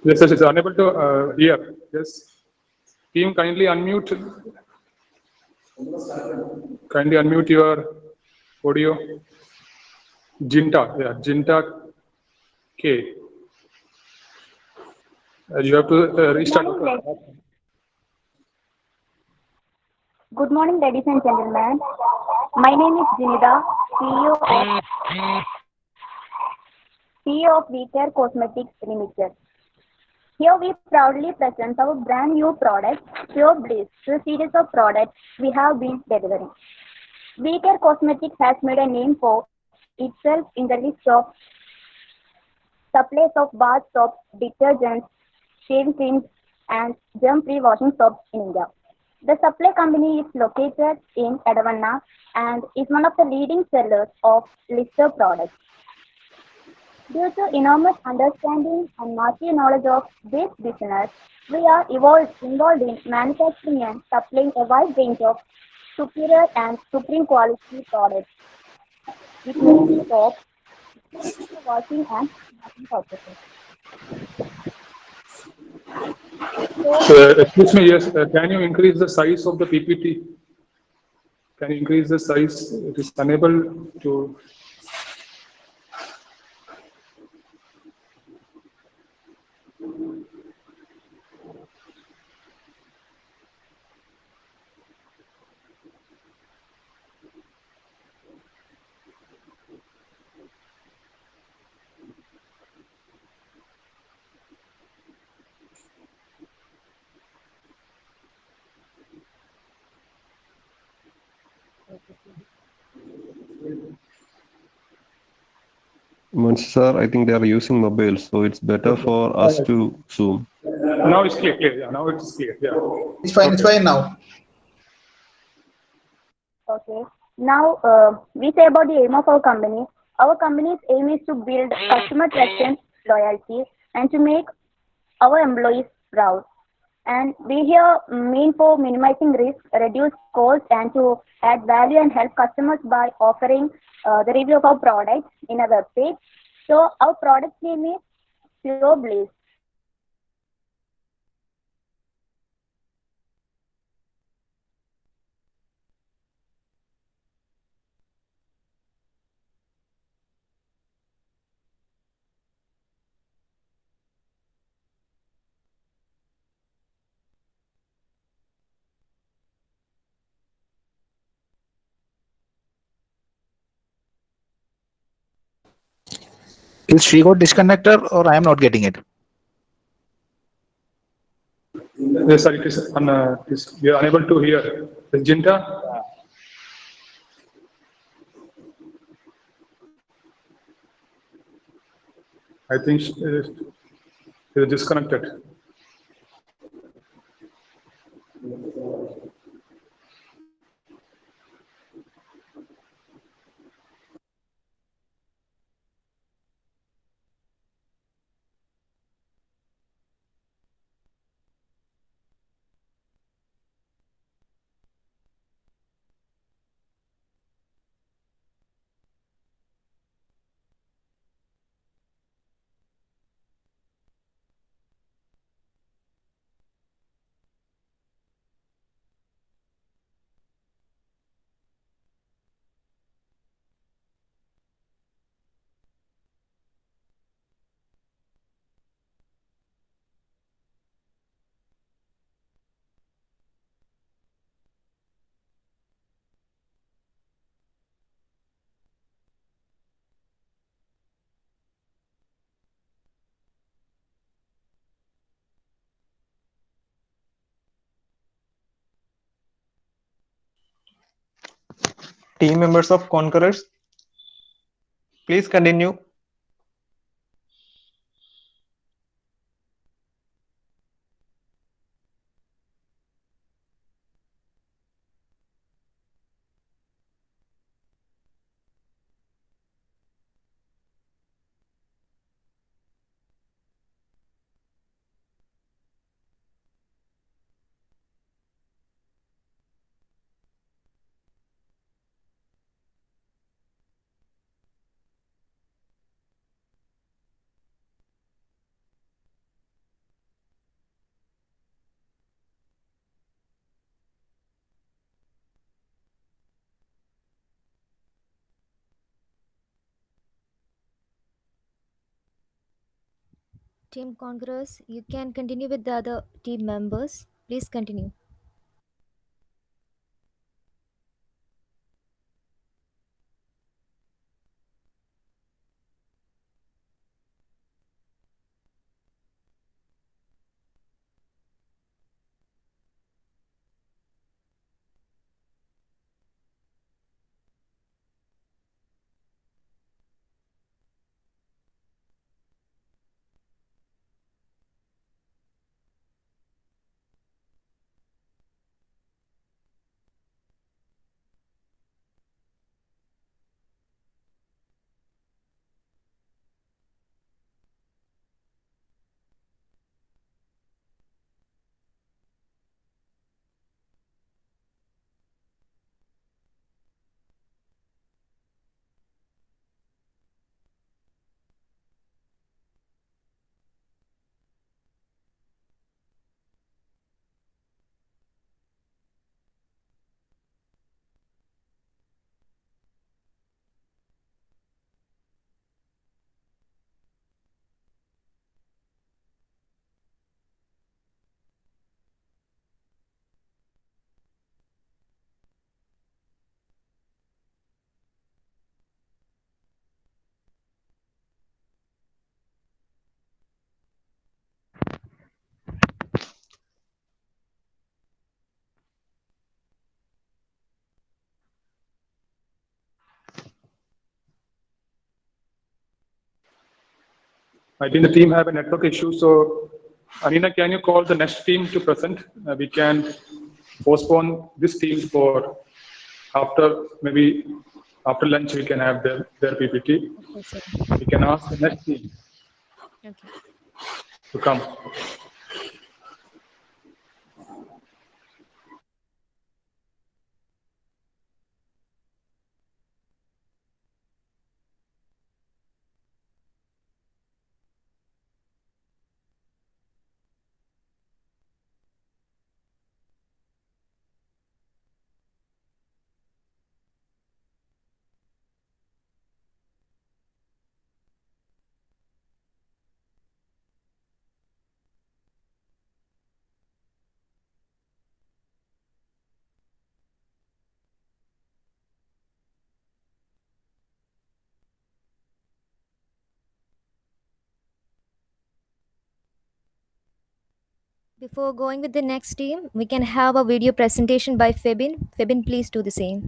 Yes, yes, it's unable to hear. Yes. Team, kindly unmute. Kindly unmute your audio. Jinta, yeah, Jinta K. You have to restart. Good morning, ladies and gentlemen. My name is Jinida, CEO of Retail Cosmetics Limited. Here we proudly present our brand new product, Pure Bliss, the series of products we have been delivering. Retail Cosmetics has made a name for itself in the list of suppliers of bath soaps, detergents, shaving creams, and germ-free washing soaps in India. The supply company is located in Edavanna and is one of the leading sellers of Lister products. Due to enormous understanding and massive knowledge of this business, we are involved in manufacturing and supplying a wide range of superior and supreme quality products, which include soap, washing and washing purposes. Excuse me, yes, can you increase the size of the PPT? Can you increase the size? It is unable to. Moncy sir, I think they are using mobile, so it's better for us to zoom. Now it's clear. Yeah, now it's clear. Yeah. It's fine. It's fine now. Okay. Now we say about the aim of our company. Our company's aim is to build customer trust and loyalty, and to make our employees proud. And we here mean for minimizing risk, reduce cost, and to add value and help customers by offering the review of our products in a webpage. So our product name is Pure Bliss. Is she got disconnected or I am not getting it? Yes, sir, we are unable to hear. Jinta? I think she is disconnected. Team members of Conquerors, please continue. Team Congress, you can continue with the other team members. Please continue. I think the team have a network issue. So, Anina, can you call the next team to present? We can postpone this team for maybe after lunch. We can have their PPT. Okay, sir. We can ask the next team Okay. to come. Before going with the next team, we can have a video presentation by Febin. Febin, please do the same.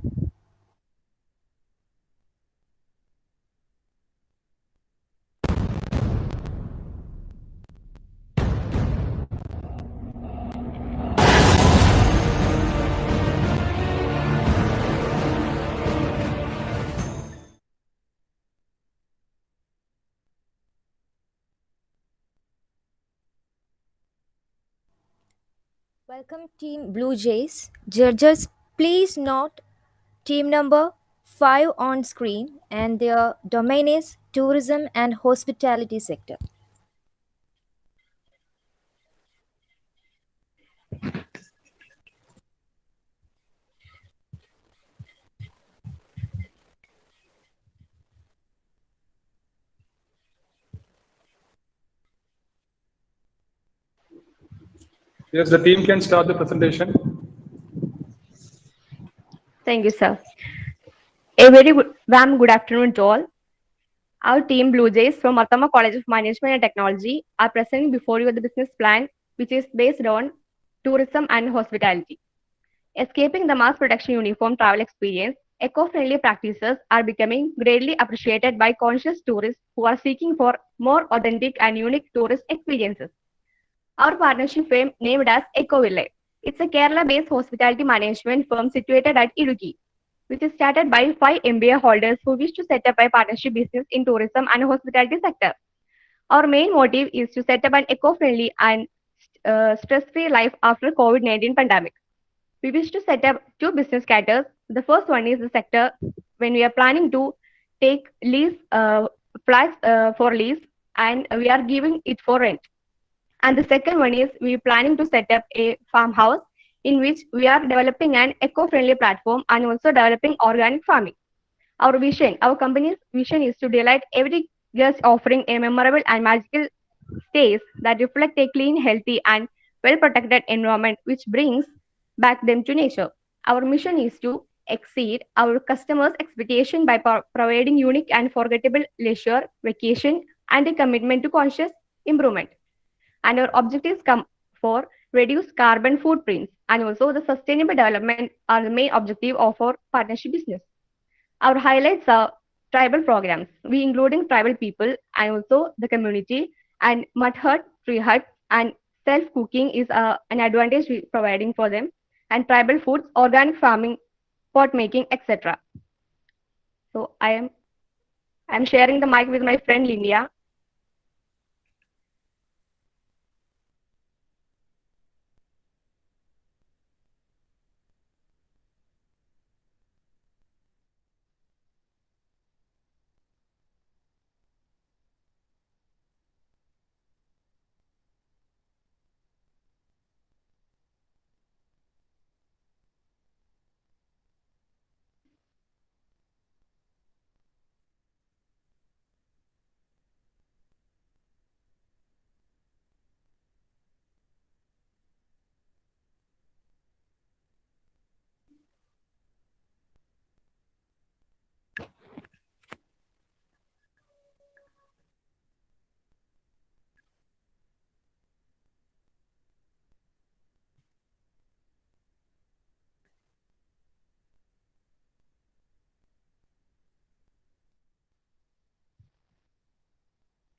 Welcome Team Blue Jays. Judges, please note team number 5 on screen and their domain is tourism and hospitality sector. Yes, the team can start the presentation. Thank you, sir. A very warm good afternoon to all. Our team Blue Jays from Marthama College of Management and Technology are presenting before you the business plan, which is based on tourism and hospitality. Escaping the mass production uniform travel experience, eco-friendly practices are becoming greatly appreciated by conscious tourists who are seeking for more authentic and unique tourist experiences. Our partnership firm named as Ecoville. It's a Kerala-based hospitality management firm situated at Idukki, which is started by 5 MBA holders who wish to set up a partnership business in tourism and hospitality sector. Our main motive is to set up an eco-friendly and stress-free life after COVID-19 pandemic. We wish to set up 2 business categories. The first one is the sector when we are planning to take lease flats for lease and we are giving it for rent. And the second one is we are planning to set up a farmhouse in which we are developing an eco-friendly platform and also developing organic farming. Our company's vision is to delight every guest offering a memorable and magical stays that reflect a clean, healthy, and well-protected environment which brings back them to nature. Our mission is to exceed our customers' expectation by providing unique and forgettable leisure, vacation, and a commitment to conscious improvement. And our objectives come for reduce carbon footprints and also the sustainable development are the main objective of our partnership business. Our highlights are tribal programs. We including tribal people and also the community and mud hut, tree hut and self-cooking is an advantage we providing for them and tribal foods, organic farming, pot making, etc. So I'm sharing the mic with my friend Linia.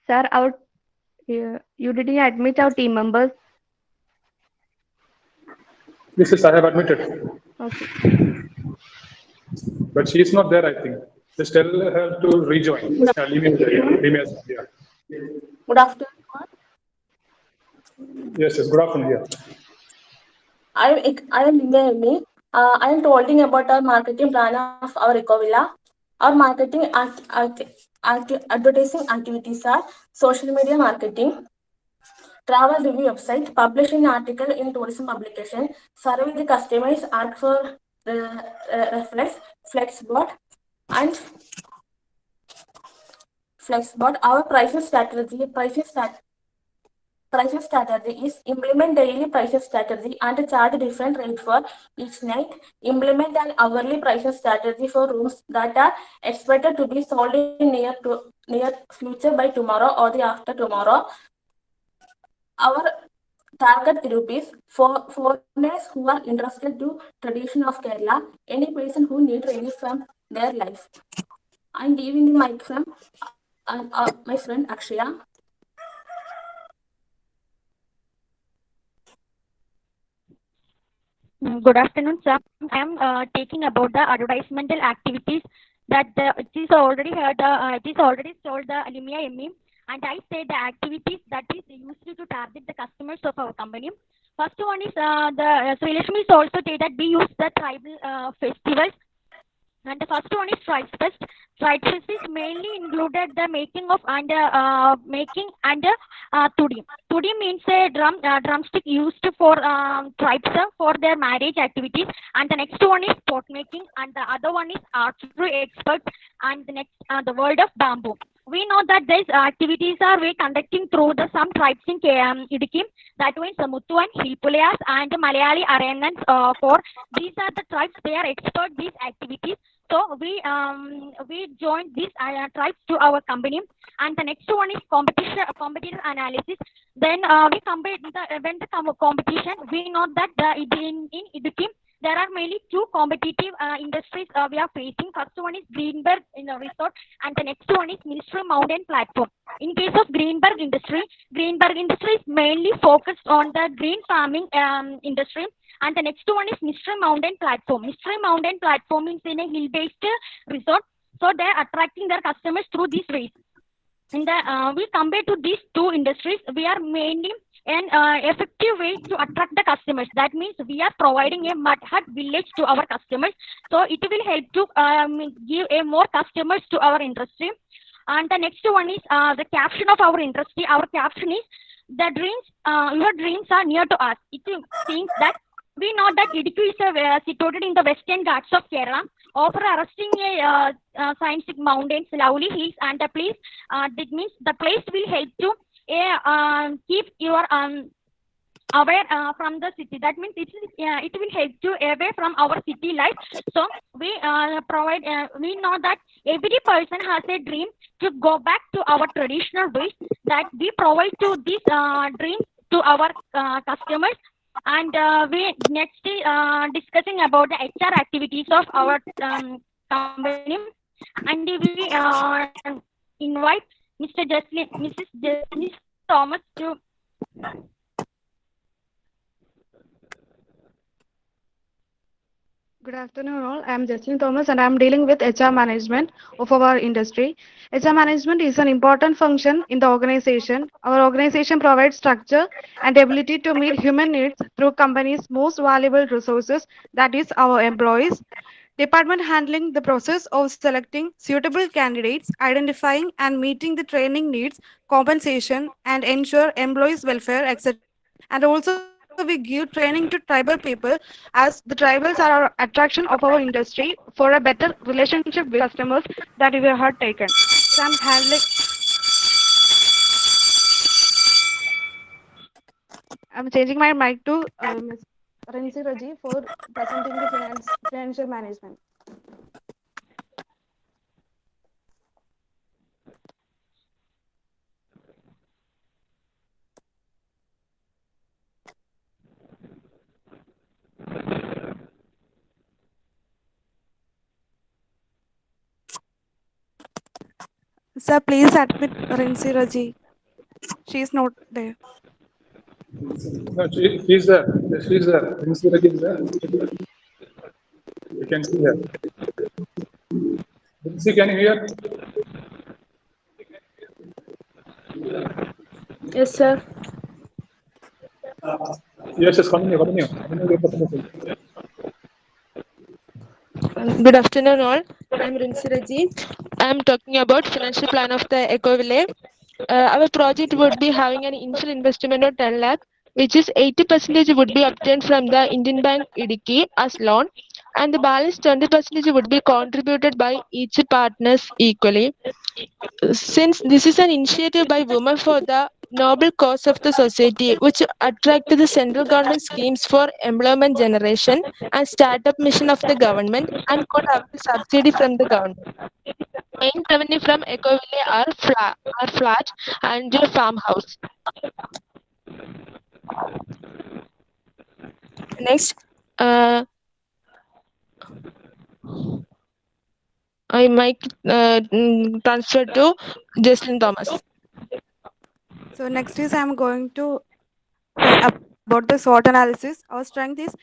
Sir, our Yeah. You didn't admit our team members. Yes, I have admitted. Okay. But she is not there, I think. Just tell her to rejoin. Leave me, leave me as, yeah. Good afternoon. Yes, good afternoon, yeah. I am Linda Amy. I am talking about our marketing plan of our Ecovilla. Our marketing advertising activities are social media marketing, travel review website, publishing article in tourism publication, survey the customers, ask for reference, Flexbot, and Flexbot. Our pricing strategy is implement daily pricing strategy and charge different rate for each night. Implement an hourly pricing strategy for rooms that are expected to be sold in near future by tomorrow or the after tomorrow. Our target group is for foreigners who are interested to tradition of Kerala, any person who need relief from their life. I'm giving the mic from my friend Akshaya. Good afternoon, sir. I am taking about the advertisemental activities that it is already heard. It is already told the Lumia ME, and I say the activities that is used to target the customers of our company. First one is the Sreelakshmi is also say that we use the tribal festivals. And the first one is Tribes Fest. Tribes Fest is mainly included the making of and tudi. Tudi means a drumstick used for tribes for their marriage activities. And the next one is pot making, and the other one is archery expert, and the next the world of bamboo. We know that these activities are we conducting through the some tribes in Idiki. That means Muttu and Hilpulayas and Malayali Aryans. For these are the tribes, they are expert these activities. So we joined these tribes to our company. And the next one is competitive analysis. Then we compare when the competition. We know that in Idiki there are mainly two competitive industries we are facing. First one is Greenberg in a resort, and the next one is Ministry Mountain Platform. In case of Greenberg industry is mainly focused on the green farming industry. And the next one is Mystery Mountain Platform. Mystery Mountain Platform is in a hill-based resort, so they are attracting their customers through these ways. In the we compare to these two industries, we are mainly an effective way to attract the customers. That means we are providing a mud hut village to our customers, so it will help to give a more customers to our industry. And the next one is the caption of our industry. Our caption is the dreams. Your dreams are near to us. It means that we know that Idukki is situated in the western Ghats of Kerala, offer arresting a scientific mountains, lovely hills, and the place. That means the place will help to keep your away from the city. That means it will help you away from our city life. So we provide. We know that every person has a dream to go back to our traditional ways. That we provide to these dreams to our customers. And we next discussing about the HR activities of our company, and we invite Mrs. Thomas to. Good afternoon, all. I am Justin Thomas, and I am dealing with HR management of our industry. HR management is an important function in the organization. Our organization provides structure and ability to meet human needs through company's most valuable resources, that is, our employees. Department handling the process of selecting suitable candidates, identifying and meeting the training needs, compensation, and ensure employees' welfare, etc. And also we give training to tribal people, as the tribals are our attraction of our industry for a better relationship with customers that we have taken. So I'm handling. I'm changing my mic to Ms. Renzi Raji for presenting the financial management. Sir, please admit Renzi Raji. She is not there. No, she's there. She's there. Insuraj is there. You can see her. Vinci, can you hear? Yes, sir. Yes, yes, continue, continue. Continue with the presentation. Good afternoon, all. I'm Rinsi Raji. I'm talking about financial plan of the Ecoville. Our project would be having an initial investment of 10 lakh, which is 80% would be obtained from the Indian Bank Idiki as loan, and the balance 20% would be contributed by each partners equally. Since this is an initiative by women for the noble cause of the society, which attracted the central government schemes for employment generation and startup mission of the government and could have the subsidy from the government. Main revenue from Ecoville are flat and your farmhouse. Next, I might transfer to Jaslyn Thomas. So next is I'm going to tell about the SWOT analysis. Our strength is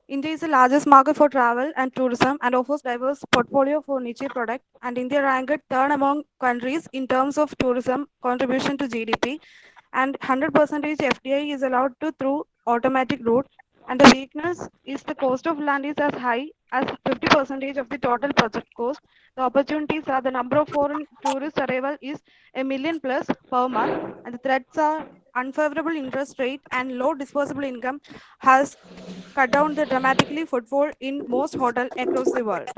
India is the largest market for travel and tourism and offers diverse portfolio for niche product. And India ranked third among countries in terms of tourism contribution to GDP. And 100% FDI is allowed to through automatic route. And the weakness is the cost of land is as high as 50% of the total project cost. The opportunities are the number of foreign tourist arrival is 1 million plus per month, and the threats are unfavorable interest rate and low disposable income has cut down the dramatically footfall in most hotels across the world.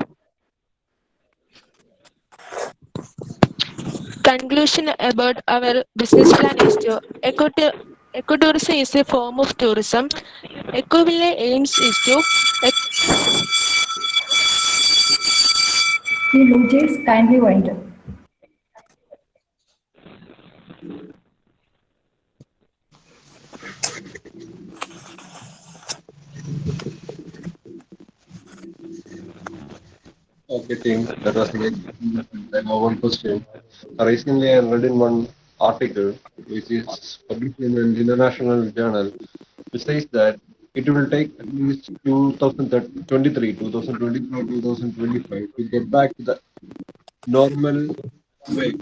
Conclusion about our business plan is to ecotourism is a form of tourism. Ecoville aims is to The Lujas kindly wind up. Okay, team. That was a one question. Recently, I read in one article, which is published in an international journal, which says that it will take at least 2023, 2024, 2025 to get back to the normal way,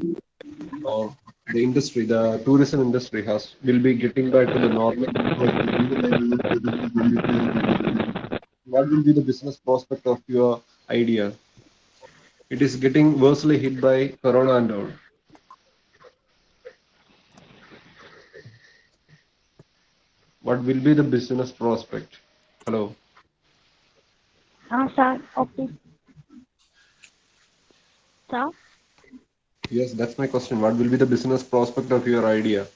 or the industry, the tourism industry will be getting back to the normal. What will be the business prospect of your idea? It is getting worsely hit by Corona and all. What will be the business prospect? Hello. Sir, okay. Sir? Yes, that's my question. What will be the business prospect of your idea?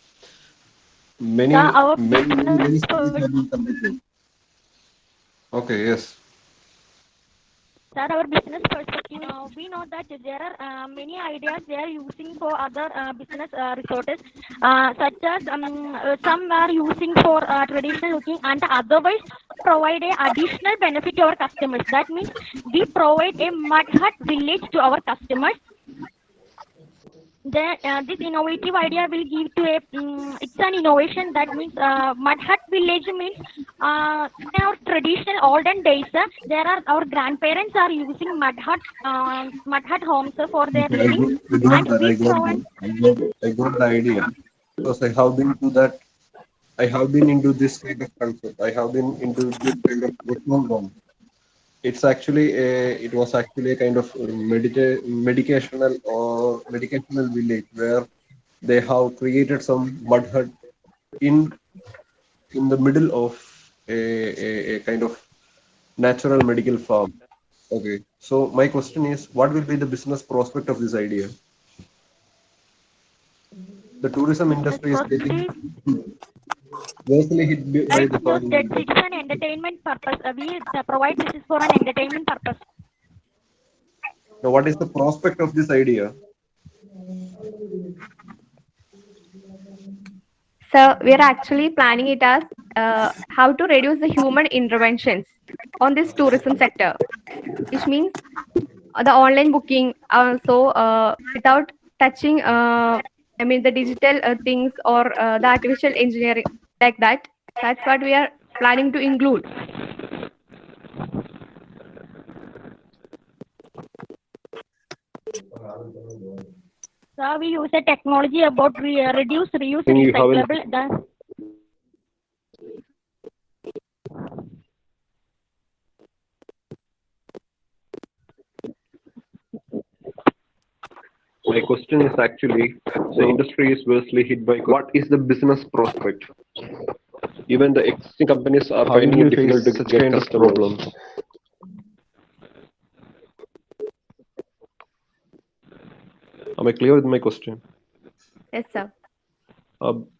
Many cities have been completed. Okay, yes. Sir, our business perspective, we know that there are many ideas they are using for other business resorts, such as some are using for traditional looking and otherwise provide a additional benefit to our customers. That means we provide a mud hut village to our customers. This innovative idea will give to a it's an innovation. That means mud hut village means in our traditional olden days there are our grandparents are using mud hut homes for their Okay, living, and we provide. I got the idea. Because I have been into this kind of concept. I have been into this kind of work. It was actually a kind of medicational village where they have created some mud hut in the middle of a kind of natural medical farm. Okay, so my question is, what will be the business prospect of this idea? The tourism industry is getting mostly hit by the farming. It is an entertainment purpose. We provide this is for an entertainment purpose. Now, what is the prospect of this idea? So we are actually planning it as how to reduce the human interventions on this tourism sector, which means the online booking also without touching I mean, the digital things or the artificial engineering, like that. That's what we are planning to include. So we use a technology about reduce, reuse, think you haven't. recyclable. My question is actually, the industry is worstly hit by what is the business prospect? Even the existing companies are finding it difficult to get customers. Am I clear with my question? Yes, sir.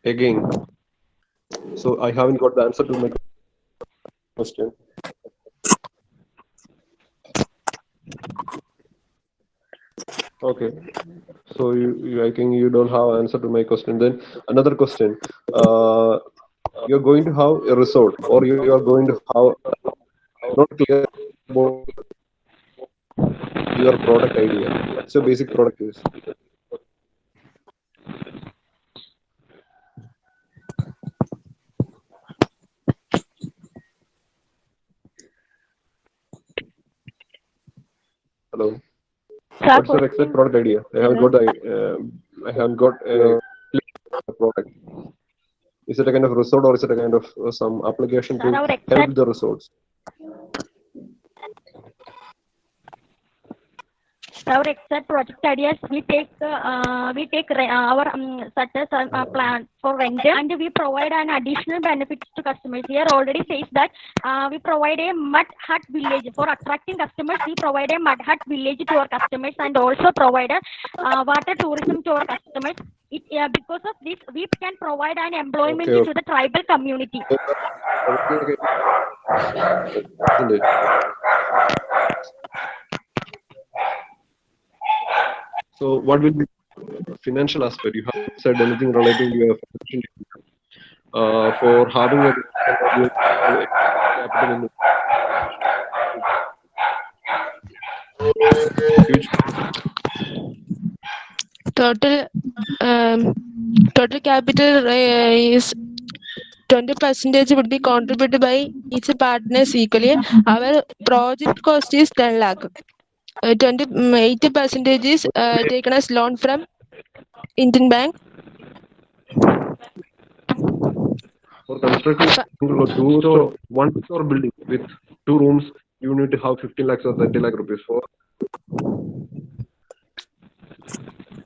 Again, so I haven't got the answer to my question. Okay, so I think you don't have an answer to my question. Then another question: you're going to have a resort, or you are going to have not clear about your product idea. What's your basic product is? Hello. What's your exact product idea? I haven't got a clear product. Is it a kind of resort, or is it a kind of some application to help the resorts? Our exact project ideas, we take our such as plan for rental, and we provide an additional benefits to customers. Here already says that we provide a mud hut village for attracting customers. We provide a mud hut village to our customers, and also provide a water tourism to our customers. Because of this, we can provide an employment to the tribal community. So what will be the financial aspect? You haven't said anything relating to your financial for having a capital in huge. Total capital is 20% would be contributed by each partners equally. Our project cost is 10 lakh. 80% is taken as loan from Indian Bank. For constructing one store building with 2 rooms, you need to have 15 lakhs or 30 lakh rupees for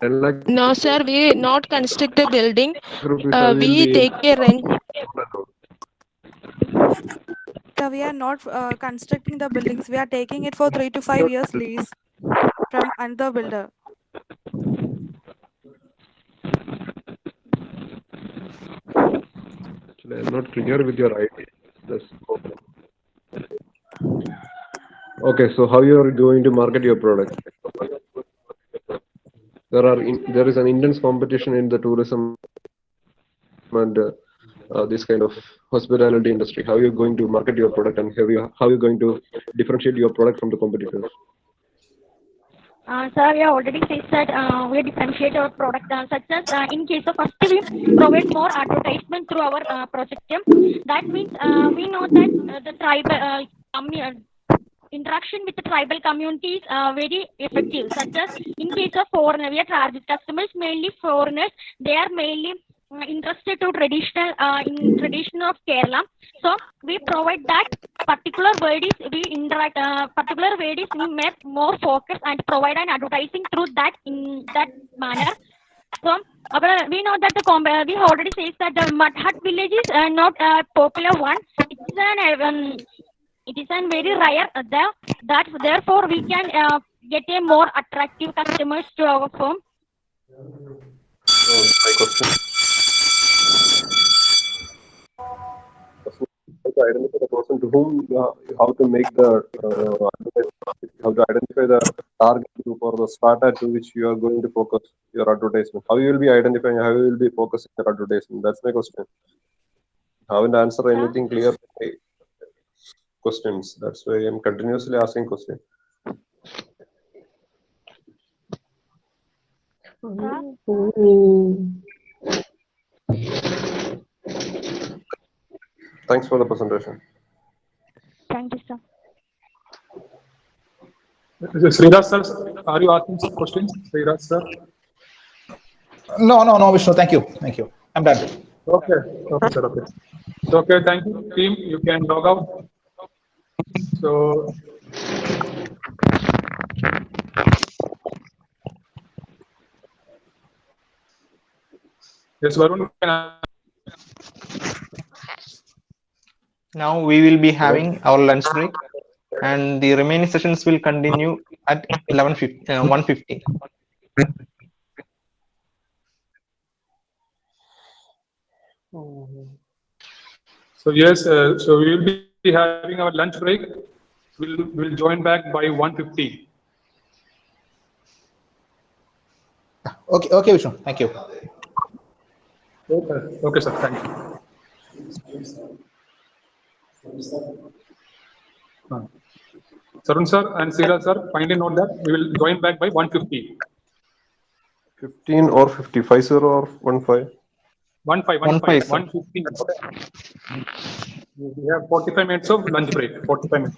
10 lakh. No, sir, we not construct the building. We take a rent. So we are not constructing the buildings. We are taking it for 3 to 5 years lease from another builder. Actually, I'm not clear with your idea. Okay, so how you are going to market your product? There is an intense competition in the tourism and this kind of hospitality industry. How are you going to market your product, and how are you going to differentiate your product from the competitors? Sir, we already said that we differentiate our product such as in case of first we provide more advertisement through our project. That means we know that the tribal interaction with the tribal community is very effective. Such as in case of foreigner, we are target customers mainly foreigners. They are mainly interested to traditional in tradition of Kerala. So we provide that particular word is we interact particular word is we make more focus and provide an advertising through that in that manner. So we know that the we already says that the mud hut village is not a popular one. It is a very rare that therefore we can get a more attractive customers to our firm. My question. To identify the person to whom how to make the how to identify the target group or the strata to which you are going to focus your advertisement. How you will be identifying, how you will be focusing your advertisement. That's my question. I haven't answered anything clear to my questions. That's why I'm continuously asking questions. Thanks for the presentation. Thank you, sir. Sreeraj sir, are you asking some questions? Sreeraj sir? No, Vishnu. Thank you. I'm done. Okay, sir. Okay. So, okay, thank you, team. You can log out. So, yes, Varun. Now we will be having our lunch break, and the remaining sessions will continue at 1:15. So yes, so we will be having our lunch break. We'll join back by 1:15. Okay, Vishnu. Thank you. Okay, sir. Thank you. Sarun sir and Sreeraj sir, kindly note that we will join back by 1:15. 15 or 50, 50 or 15? 1:15. We have 45 minutes of lunch break. 45 minutes.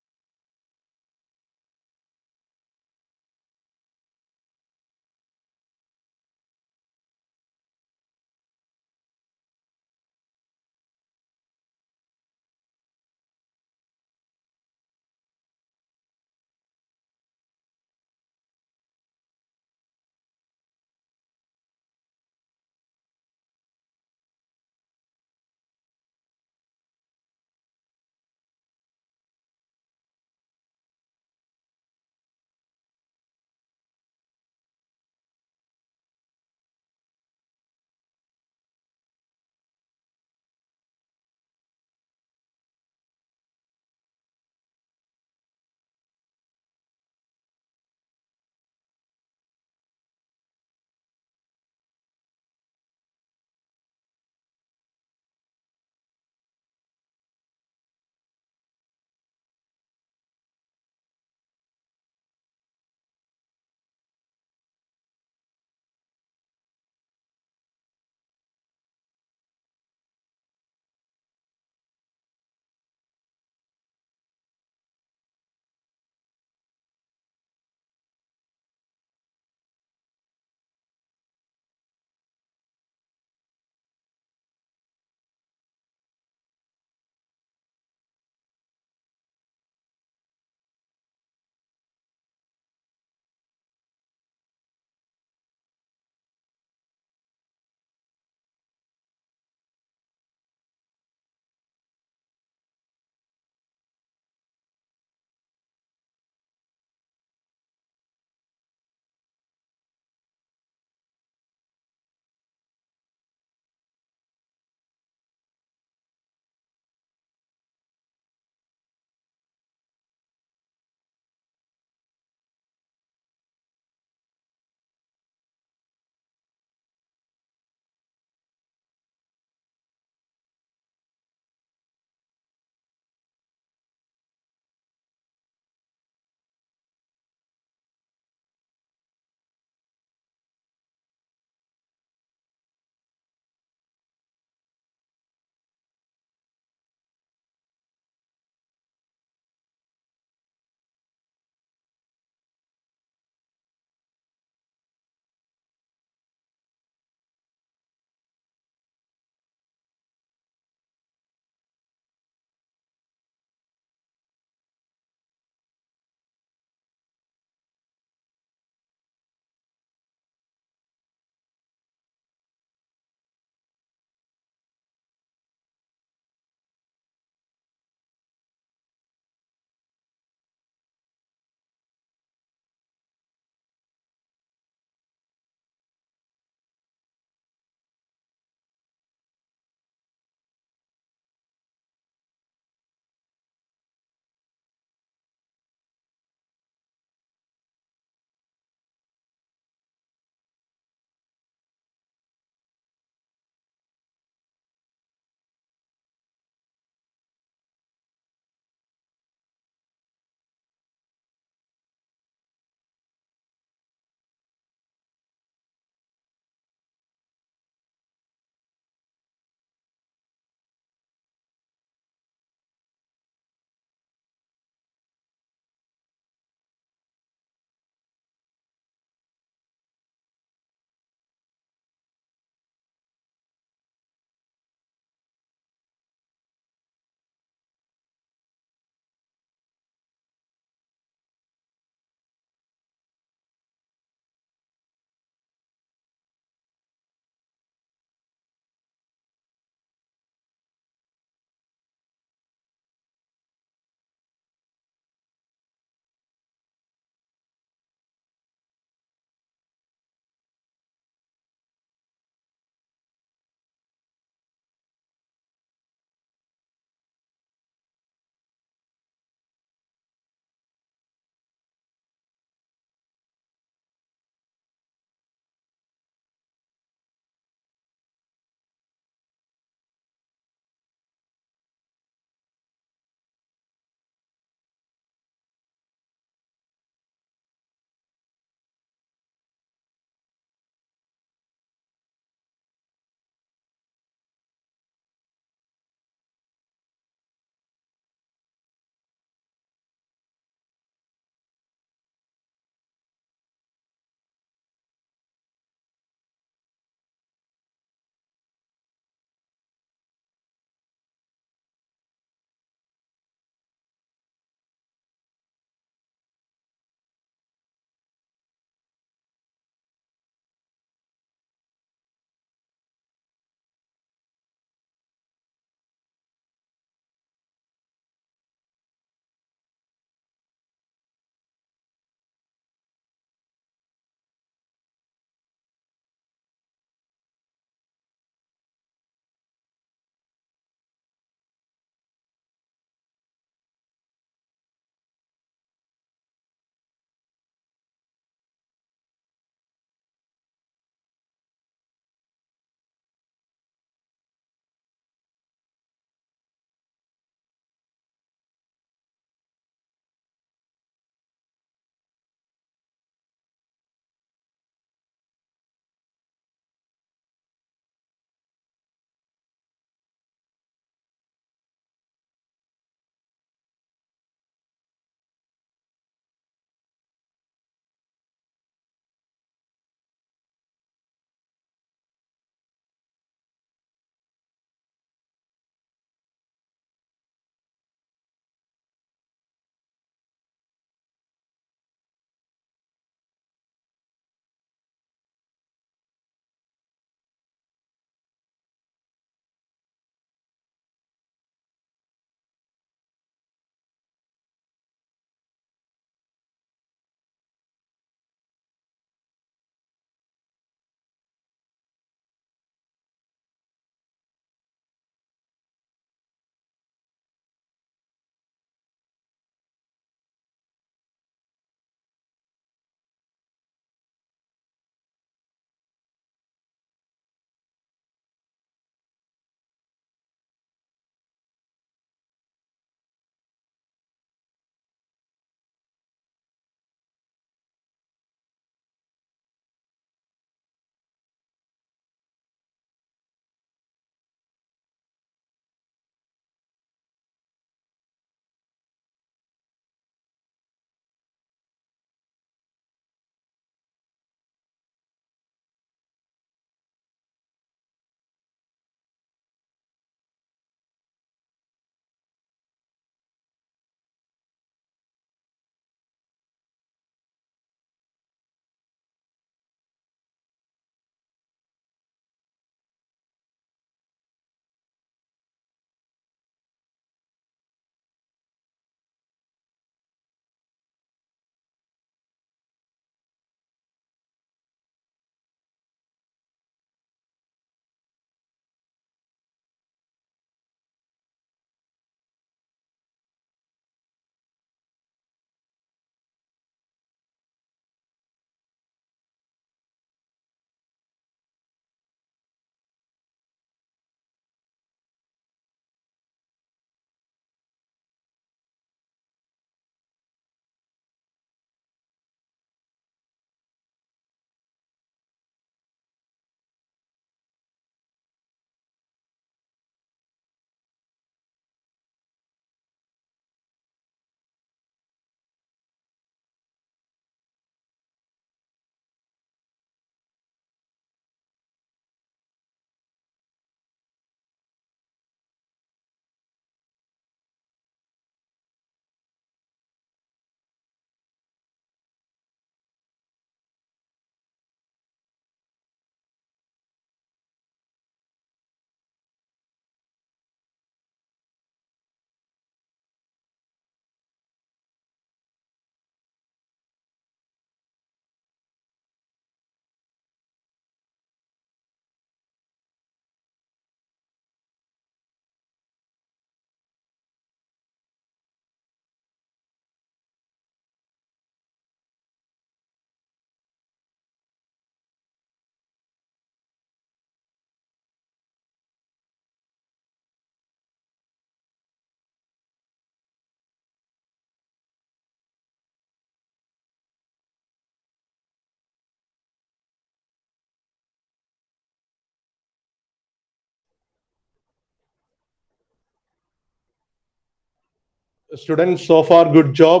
Students, so far, good job.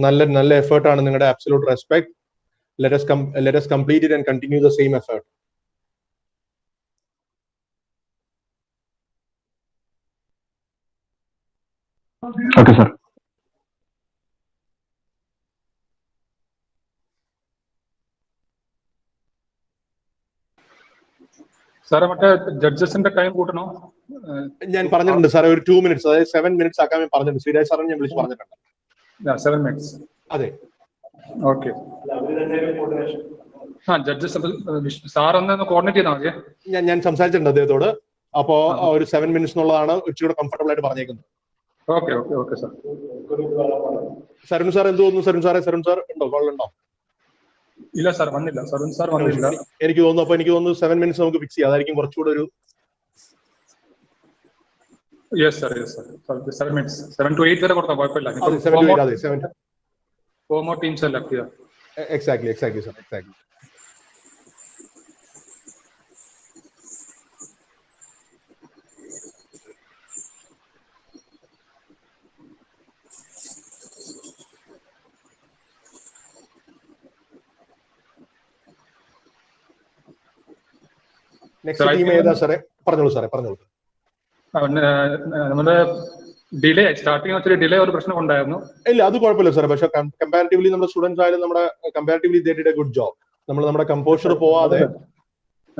Nalle effort ആണ് നിങ്ങളുടെ absolute respect. Let us complete it and continue the same effort. Okay, sir. സാറേ മറ്റേ ജഡ്ജസിന്റെ time കൂട്ടണോ? ഞാൻ പറഞ്ഞിട്ടുണ്ട് സാറേ, ഒരു 2 minutes, അതായത് 7 minutes ആക്കാൻ ഞാൻ പറഞ്ഞിട്ടുണ്ട്. ശ്രീരാജ് സാറിനെ ഞാൻ വിളിച്ച് പറഞ്ഞിട്ടുണ്ട്. 7 minutes. അതെ, ഓക്കെ. ജഡ്ജസ് സാർ ഒന്ന് കോർഡിനേറ്റ് ചെയ്താൽ മതിയെ. ഞാൻ സംസാരിച്ചിട്ടുണ്ട് അദ്ദേഹത്തോട്. അപ്പോ ഒരു 7 minutes എന്നുള്ളതാണ് ഇച്ചിരി കംഫർട്ടബിൾ ആയിട്ട് പറഞ്ഞേക്കുന്നത്. Okay okay okay sir. Sarun sir എന്ത് തോന്നുന്നു? സരുൺ സാർ ഉണ്ടോ? കോളുണ്ടോ? ഇല്ല സാർ, വന്നില്ല. സരുൺ സാർ വന്നില്ല എനിക്ക് തോന്നുന്നു. അപ്പൊ എനിക്ക് തോന്നുന്നു 7 minutes നമുക്ക് ഫിക്സ് ചെയ്യാം. അതായിരിക്കും കുറച്ചുകൂടെ ഒരു. Yes sir, yes sir. 7 minutes, 7 to 8 വരെ കൊടുത്താൽ കുഴപ്പമില്ല. 4 more teams are left here. Exactly, sir. Exactly. Next team ഏതാ സാറേ? പറഞ്ഞോളൂ. നമ്മുടെ ഡിലേ സ്റ്റാർട്ടിങ് വെച്ചൊരു ഡിലേ ഒരു പ്രശ്നം ഉണ്ടായിരുന്നു. ഇല്ല, അത് കുഴപ്പമില്ല സാറേ. പക്ഷെ കമ്പാരിറ്റീവ്ലി നമ്മുടെ സ്റ്റുഡൻസ് ആയാലും നമ്മുടെ comparatively they did A good job. നമ്മുടെ കമ്പോഷർ പോവാതെ.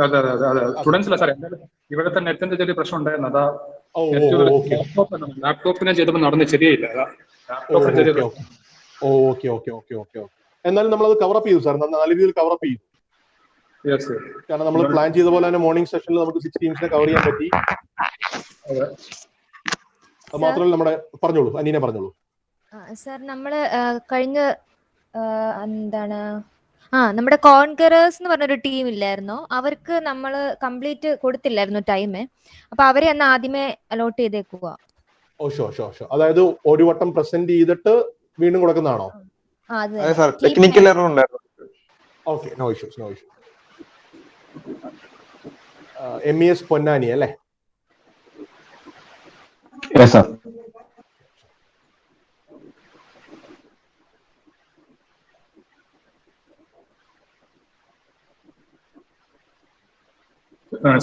അതെ സ്റ്റുഡൻസ് അല്ല സാറേ, ഇവിടുത്തെ നെറ്റിന്റെ ചെറിയ പ്രശ്നം ഉണ്ടായിരുന്നു. അതാ ലാപ്ടോപ്പിനെ ചെയ്തപ്പോൾ നടന്ന് ശരിയായില്ല. ഓക്കെ. എന്നാലും നമ്മളത് കവറപ്പ് ചെയ്തു സാർ, നല്ല രീതിയിൽ കവറപ്പ് ചെയ്തു. കാരണം നമ്മൾ പ്ലാൻ ചെയ്ത പോലെ തന്നെ മോർണിംഗ് സെഷനിൽ നമുക്ക് 6 ടീംസിനെ കവർ ചെയ്യാൻ പറ്റി. അത് മാത്രമല്ല നമ്മുടെ പറഞ്ഞോളൂ, അനീനെ പറഞ്ഞോളൂ. സാർ നമ്മള് കഴിഞ്ഞ നമ്മുടെ കോൺകറേഴ്സ് എന്ന് പറഞ്ഞൊരു ടീം ഇല്ലായിരുന്നോ, അവർക്ക് നമ്മൾ കംപ്ലീറ്റ് കൊടുത്തില്ലായിരുന്നു ടൈം. അപ്പൊ അവരെ അന്ന് ആദ്യമേ അലോട്ട് ചെയ്തേക്കുക. അതായത് ഒരു വട്ടം പ്രസന്റ് ചെയ്തിട്ട് വീണ്ടും കൊടുക്കുന്നതാണോ? ടെക്നിക്കൽ എറർ ഉണ്ടായിരുന്നു. Okay, no issues. MES Ponnani അല്ലേ? Yes, sir.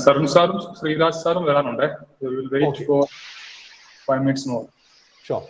സരുൺ സാറും ശ്രീരാജ് സാറും വരാനുണ്ട്. We will wait for 5 minutes more. Sure.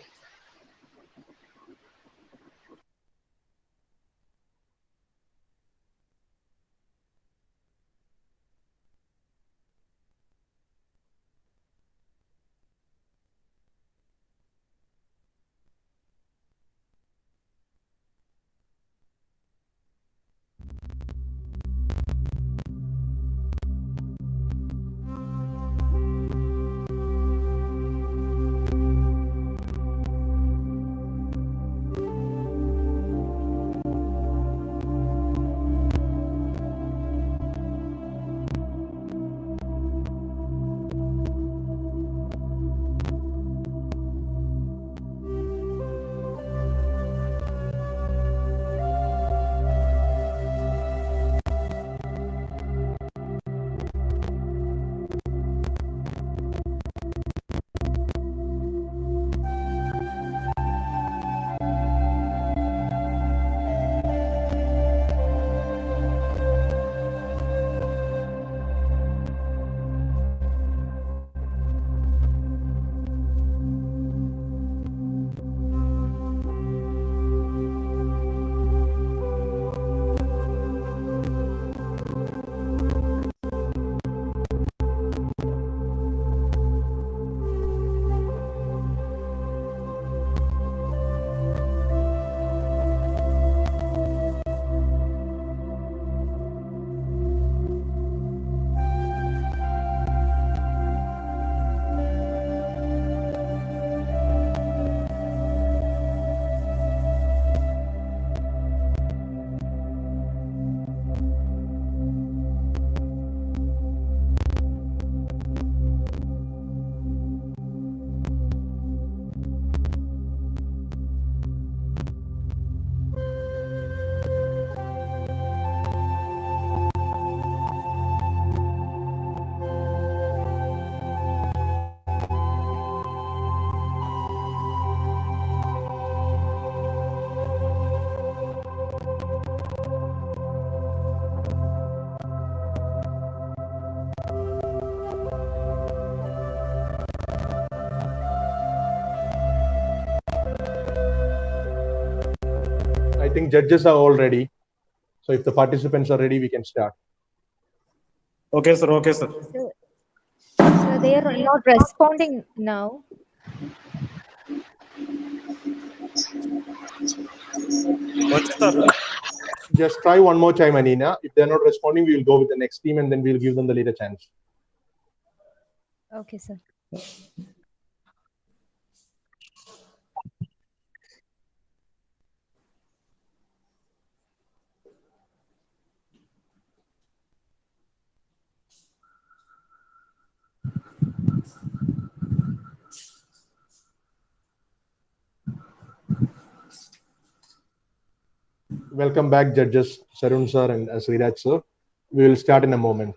think judges are all ready. So if the participants are ready, we can start. Okay, sir. Okay, sir. So they are not responding now. Just try one more time, Anina. If they're not responding, we will go with the next team and then we'll give them the later chance. Okay, sir. Welcome back, judges Sarun sir and Sreeraj sir. We will start in a moment.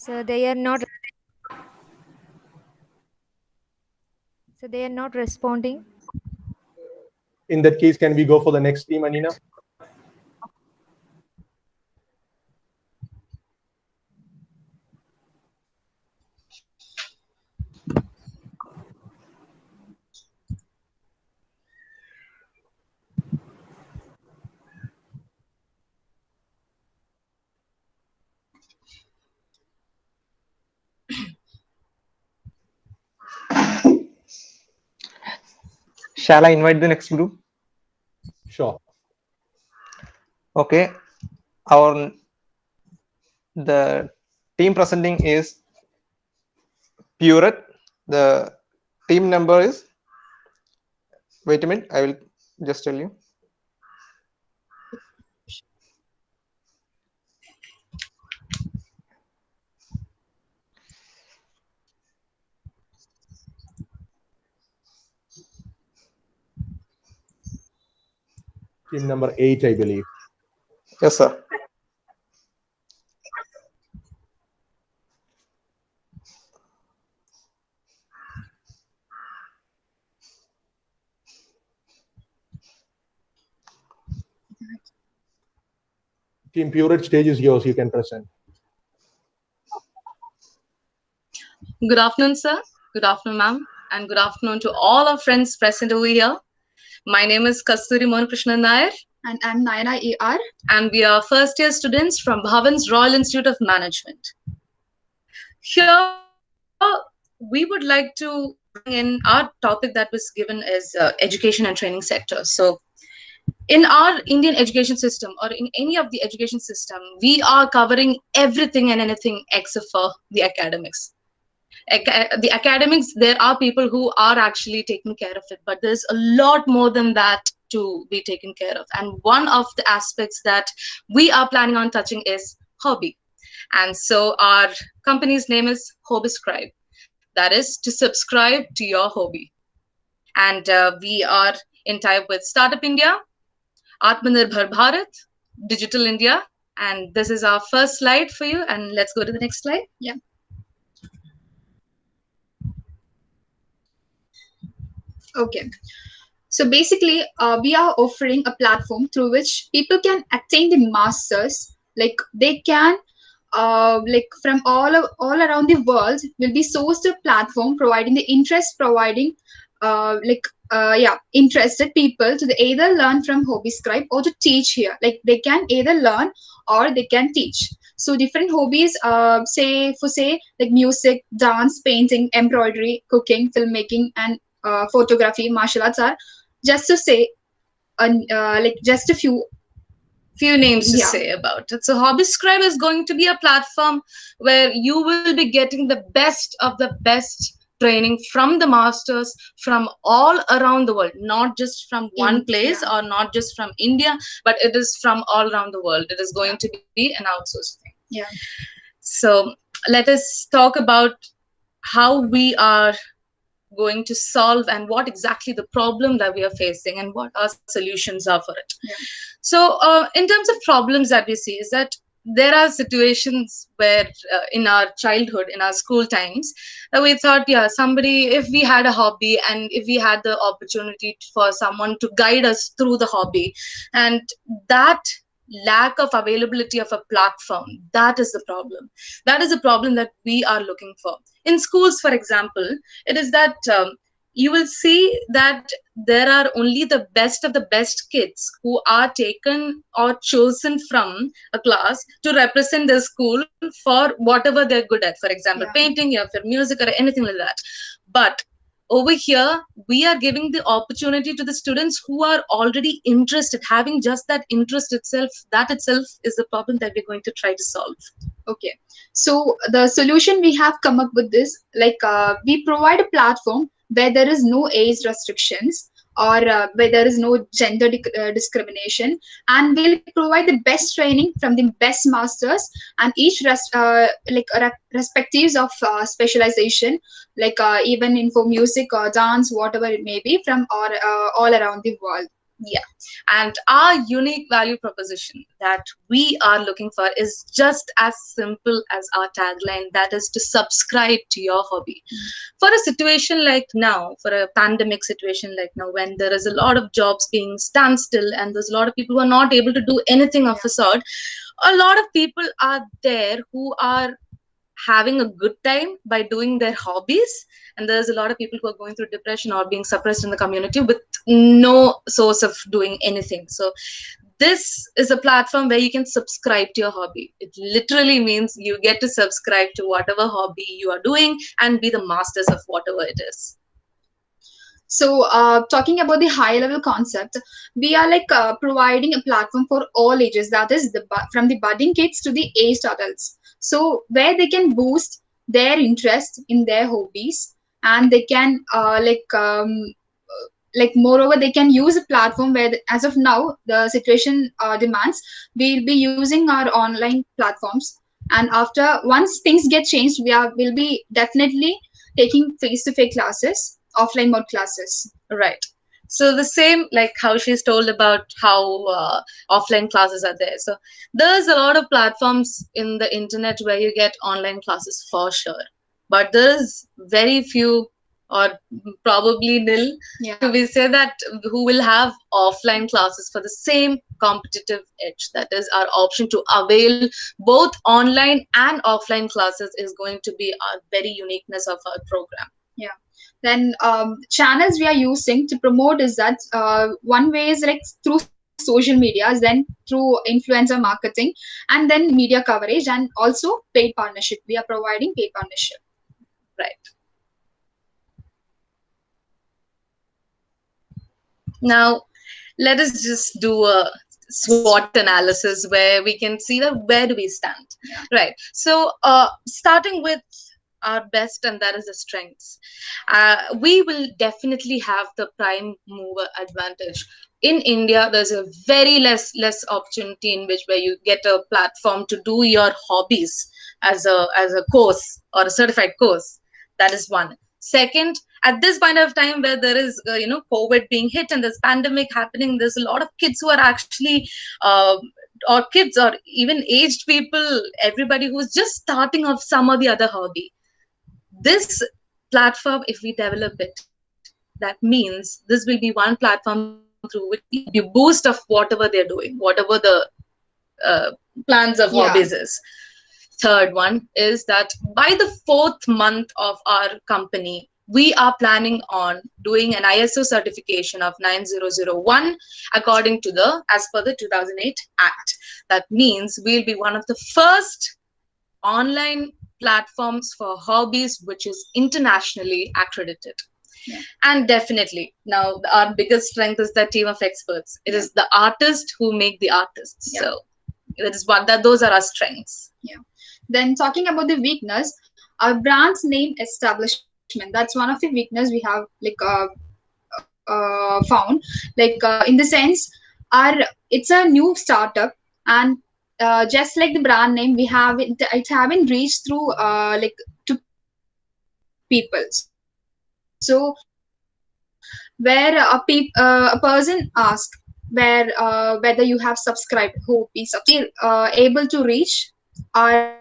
So they are not. So they are not responding. In that case, can we go for the next team, Anina? Shall I invite the next group? Sure. Okay. The team presenting is Peuret. The team number is, wait a minute, I will just tell you. Team number 8, I believe. Yes, sir. Team Peuret, stage is yours. You can present. Good afternoon, sir. Good afternoon, ma'am. And good afternoon to all our friends present over here. My name is Kasthoori Mohanakrishnan Nair. And I'm Nayana E R. And we are first year students from Bhavans Royal Institute of Management. Here, we would like to bring in our topic that was given as education and training sector. So in our Indian education system or in any of the education system, we are covering everything and anything except for the academics. The academics, there are people who are actually taking care of it, but there's a lot more than that to be taken care of. And one of the aspects that we are planning on touching is hobby. And so our company's name is Hobiscribe. That is to subscribe to your hobby. And we are in tie with Startup India, Atmanirbhar Bharat, Digital India. And this is our first slide for you. And let's go to the next slide. Yeah. Okay. So basically, we are offering a platform through which people can attain the masters. Like they can, like from all around the world, will be sourced to a platform providing the interest, providing, interested people to either learn from hobby scribe or to teach here. Like they can either learn or they can teach. So different hobbies, say like music, dance, painting, embroidery, cooking, filmmaking, and photography, martial arts are just to say, like just a few names to Yeah. say about it. So Hobby Scribe is going to be a platform where you will be getting the best of the best training from the masters from all around the world, not just from one place or not just from India, but it is from all around the world. It is going to be an outsourced thing. Yeah. So let us talk about how we are going to solve and what exactly the problem that we are facing and what our solutions are for it. Yeah. So in terms of problems that we see is that there are situations where in our childhood, in our school times, we thought, yeah, somebody, if we had a hobby and if we had the opportunity for someone to guide us through the hobby, and that lack of availability of a platform, that is the problem. That is the problem that we are looking for. In schools, for example, it is that you will see that there are only the best of the best kids who are taken or chosen from a class to represent their school for whatever they're good at. For example, painting, yeah, for music or anything like that. But over here, we are giving the opportunity to the students who are already interested. Having just that interest itself, that itself is the problem that we're going to try to solve. Okay. So the solution we have come up with is like we provide a platform where there is no age restrictions or where there is no gender discrimination, and we'll provide the best training from the best masters, and each respectives of specialization, like even in for music or dance, whatever it may be, from all around the world. Yeah. And our unique value proposition that we are looking for is just as simple as our tagline, that is to subscribe to your hobby. For a situation like now, for a pandemic situation like now, when there is a lot of jobs being standstill and there's a lot of people who are not able to do anything of a sort, a lot of people are there who are having a good time by doing their hobbies, and there's a lot of people who are going through depression or being suppressed in the community with no source of doing anything. So this is a platform where you can subscribe to your hobby. It literally means you get to subscribe to whatever hobby you are doing and be the masters of whatever it is. So talking about the high level concept, we are like providing a platform for all ages, that is from the budding kids to the aged adults. So where they can boost their interest in their hobbies, and they can moreover they can use a platform where as of now the situation demands, we'll be using our online platforms, and after once things get changed, will be definitely taking face-to-face classes, offline mode classes. Right. So the same, like how she's told about how offline classes are there. So there's a lot of platforms in the internet where you get online classes for sure. But there's very few or probably nil to be say that who will have offline classes for the same competitive edge. That is our option to avail both online and offline classes is going to be our very uniqueness of our program. Yeah. Then channels we are using to promote is that one way is like through social media, then through influencer marketing, and then media coverage, and also paid partnership. We are providing paid partnership. Right. Now, let us just do a SWOT analysis where we can see that where do we stand. Right. So starting with our best, and that is the strengths. We will definitely have the prime mover advantage. In India, there's a very less opportunity in which where you get a platform to do your hobbies as a course or a certified course. That is one. Second, at this point of time where there is COVID being hit and there's pandemic happening, there's a lot of kids who are actually or kids or even aged people, everybody who's just starting off some or the other hobby. This platform, if we develop it, That means this will be one platform through which we boost of whatever they're doing, whatever the plans of hobbies is. Third one is that by the 4th month of our company, we are planning on doing an ISO certification of 9001 according to as per the 2008 Act. That means we'll be one of the first online platforms for hobbies which is internationally accredited. And definitely, now our biggest strength is the team of experts. It is the artists who make the artists. So that is those are our strengths. Then talking about the weakness, our brand's name establishment. That's one of the weakness we have found. In the sense, it's a new startup, and just like the brand name, we have it haven't reached through to people. So where a person asks whether you have subscribed, who is able to reach our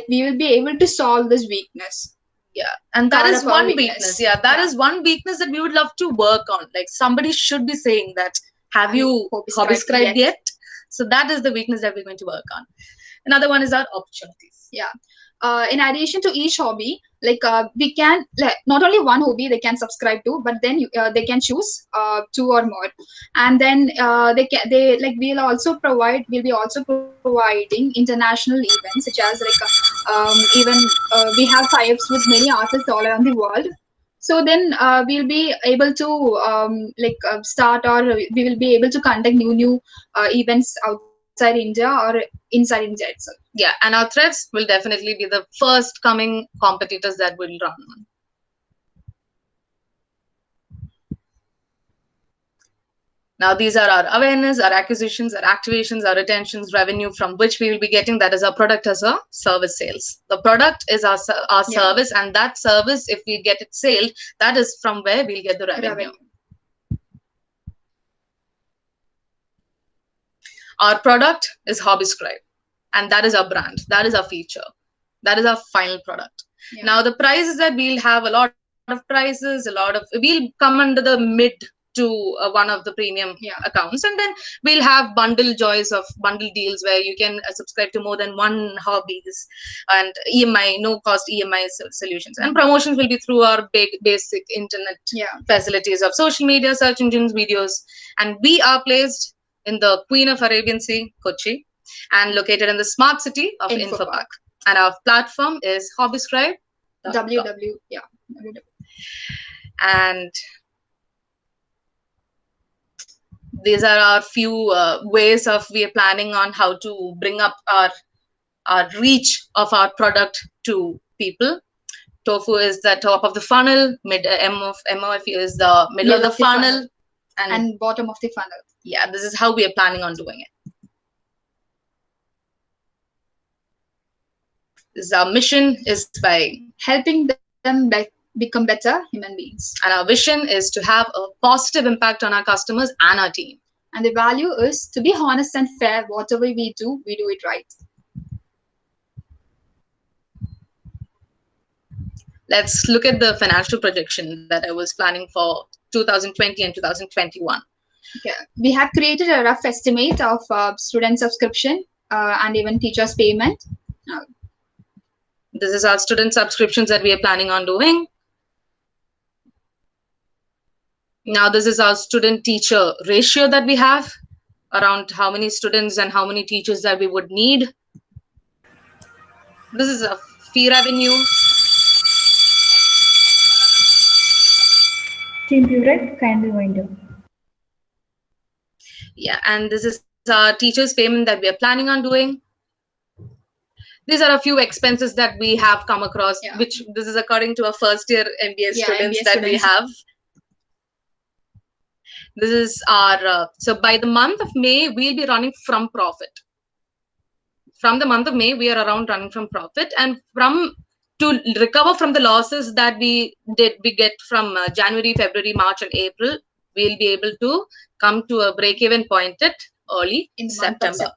we will be able to solve this weakness. And that is one weakness. That is one weakness that we would love to work on. Like somebody should be saying that, have you hobby scribed yet? So that is the weakness that we're going to work on. Another one is our opportunities. In addition to each hobby, we can not only one hobby they can subscribe to, but then they can choose 2 or more, and then we'll be also providing international events, such as even we have tie-ups with many artists all around the world. So then we'll be able to start, or we will be able to conduct new events outside India or inside India itself. And our threads will definitely be the first coming competitors that will run on. Now, these are our awareness, our acquisitions, our activations, our retentions, revenue from which we will be getting. That is our product as a service sales. The product is our service, and that service, if we get it sold, that is from where we'll get the revenue. Our product is HobbyScribe, and that is our brand. That is our feature. That is our final product. Now, the prices that we'll have a lot of prices, we'll come under the mid to one of the premium accounts, and then we'll have bundle joys of bundle deals where you can subscribe to more than one hobbies, and EMI, no cost EMI solutions, and promotions will be through our basic internet facilities of social media, search engines, videos, and we are placed in the Queen of Arabian Sea, Kochi, and located in the smart city of Infopark. And our platform is HobbyScribe. www. And these are our few ways of we are planning on how to bring up our reach of our product to people. Tofu is the top of the funnel, MOF is the middle of the funnel, and bottom of the funnel. This is how we are planning on doing it. Our mission is by helping them become better human beings. And our vision is to have a positive impact on our customers and our team. And the value is to be honest and fair. Whatever we do it right. Let's look at the financial projection that I was planning for 2020 and 2021. We have created a rough estimate of student subscription and even teachers payment. This is our student subscriptions that we are planning on doing. Now, this is our student-teacher ratio that we have, around how many students and how many teachers that we would need. This is a fee revenue. Team Peuret, kindly wind up. And this is our teachers' payment that we are planning on doing. These are a few expenses that we have come across, which this is according to our first-year MBA students that we have. This is our, so by the month of May, we'll be running from profit. From the month of May, we are around running from profit, and to recover from the losses that we get from January, February, March, and April, we'll be able to come to a break-even point at early in September.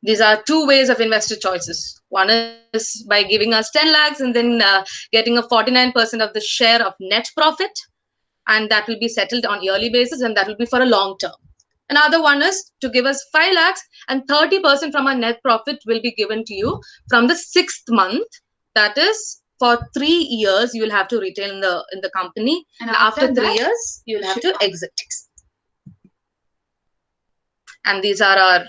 These are two ways of investor choices. One is by giving us 10 lakhs and then getting a 49% of the share of net profit, and that will be settled on yearly basis, and that will be for a long term. Another one is to give us 5 lakhs and 30% from our net profit will be given to you from the 6th month. That is for 3 years you will have to retain in the company, and after 3 years you will have to exit. And these are our.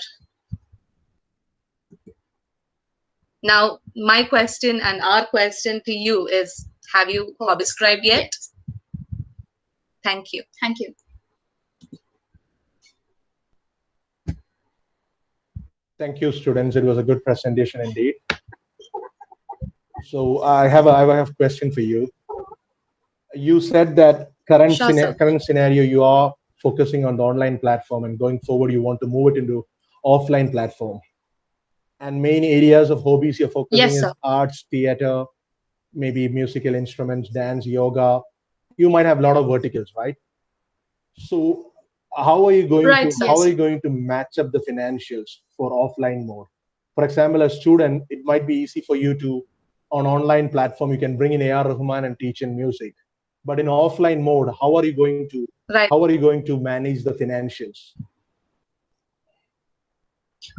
Now, my question and our question to you is, have you subscribed yet? Thank you. Thank you. Thank you, students. It was a good presentation indeed. So I have a question for you. You said that current scenario you are focusing on the online platform, and going forward you want to move it into offline platform. And main areas of hobbies you're focusing is arts, theater, maybe musical instruments, dance, yoga. You might have a lot of verticals, right? So how are you going to match up the financials for offline mode? For example, a student, it might be easy for you to, on online platform, you can bring in AR Rahman and teach in music. But in offline mode, how are you going to manage the financials?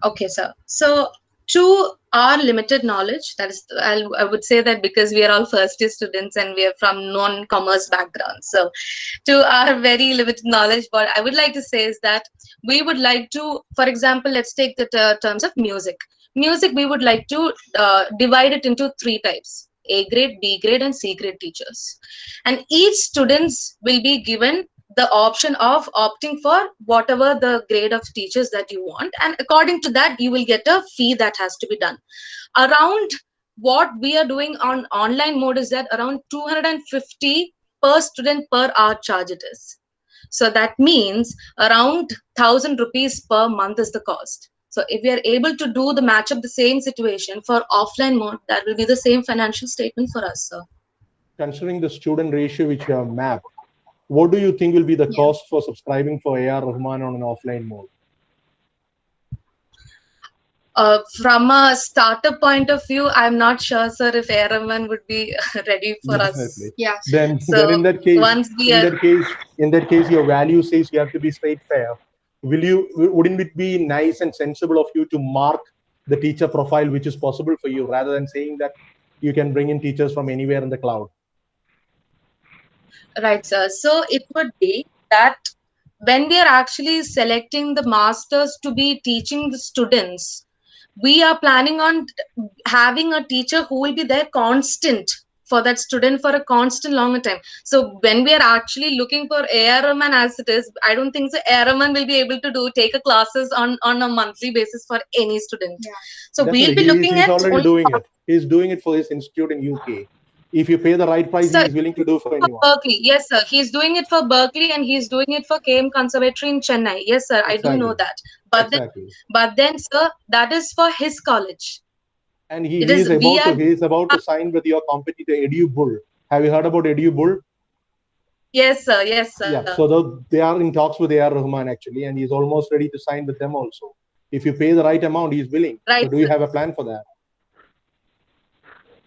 Okay, sir. So to our limited knowledge, that is, I would say that because we are all first year students and we are from non-commerce background. So to our very limited knowledge, what I would like to say is that we would like to, for example, let's take the terms of music. Music, we would like to divide it into 3 types: A grade, B grade, and C grade teachers. And each students will be given the option of opting for whatever the grade of teachers that you want, and according to that you will get a fee that has to be done. Around what we are doing on online mode is that around 250 per student per hour charge it is. So that means around 1,000 rupees per month is the cost. So if we are able to do the match up the same situation for offline mode, that will be the same financial statement for us, sir. Considering the student ratio which you have mapped, what do you think will be the cost for subscribing for AR Rahman on an offline mode? From a startup point of view, I'm not sure, sir, if AR Rahman would be ready for us. Yeah. Then in that case, your value says you have to be straight fair. Wouldn't it be nice and sensible of you to mark the teacher profile which is possible for you, rather than saying that you can bring in teachers from anywhere in the cloud? Right, sir. So it would be that when we are actually selecting the masters to be teaching the students, we are planning on having a teacher who will be there constant for that student for a constant longer time. So when we are actually looking for AR Rahman as it is, I don't think so AR Rahman will be able to take a classes on a monthly basis for any student. Yeah. So definitely. We'll be looking he's at already doing it. He's doing it for his institute in UK. If you pay the right price, he is willing to do for anyone. Berkeley, yes, sir. He's doing it for Berkeley and he's doing it for KM Conservatory in Chennai. Yes, sir. Exactly. I do know that. But then, sir, that is for his college. And he is about to sign with your competitor EduBull. Have you heard about EduBull? Yes, sir. Yes, sir. Yeah. So they are in talks with AR Rahman actually, and he's almost ready to sign with them also. If you pay the right amount, he's willing. Right. So do you have a plan for that?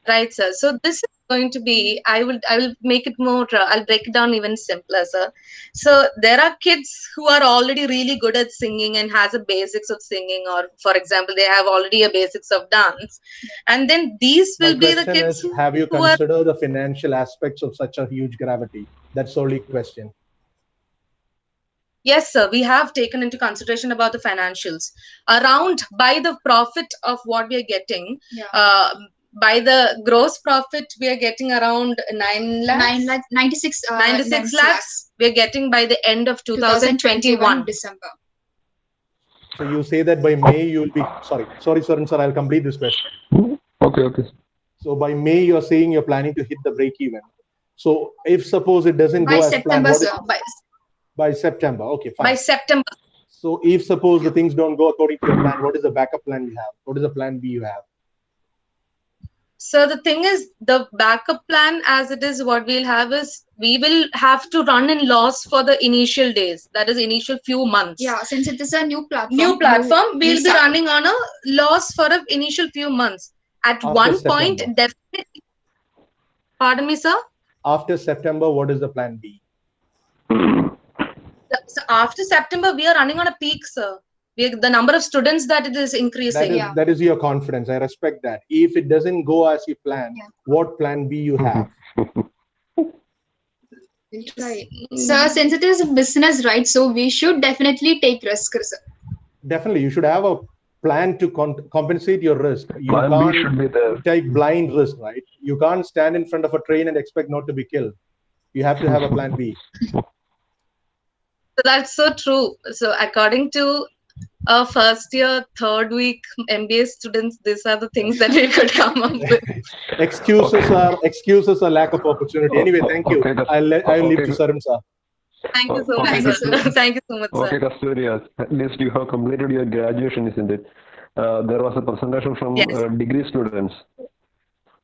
Right, sir. So this is going to be, I will make it more, I'll break it down even simpler, sir. So there are kids who are already really good at singing and has a basics of singing, or for example, they have already a basics of dance. And then these will be the kids. Have you considered the financial aspects of such a huge gravity? That's the only question. Yes, sir. We have taken into consideration about the financials. Around by the profit of what we are getting, by the gross profit, we are getting around 96 lakhs. We are getting by the end of 2021 December. So you say that by May you will be sorry, Sarun sir. I'll complete this question. Okay. So by May you're saying you're planning to hit the break even. So if suppose it doesn't go as planned, by September. Okay, fine. By September. So if suppose the things don't go according to your plan, what is the backup plan you have? What is the plan B you have? So the thing is, the backup plan as it is, what we'll have is, we will have to run in loss for the initial days. That is initial few months. Yeah, since it is a new platform. We'll be running on a loss for the initial few months. At After one September. point, definitely. Pardon me, sir? After September, what is the plan B? So after September, we are running on a peak, sir. The number of students that it is increasing. That is your confidence. I respect that. If it doesn't go as you plan, what plan B you have? Right. So since it is a business, right? So we should definitely take risks. Definitely, you should have a plan to compensate your risk. You Plan B should be there. can't take blind risk, right? You can't stand in front of a train and expect not to be killed. You have to have a plan B. So that's so true. So according to first year, third week MBA students, these are the things that we could come up with. Excuses are lack of opportunity. Anyway, thank you. I'll leave to Sarun sir. Thank you so much, sir. Thank you so much, sir. Okay, Kasthoori, at least you have completed your graduation, isn't it? There was a presentation from degree students.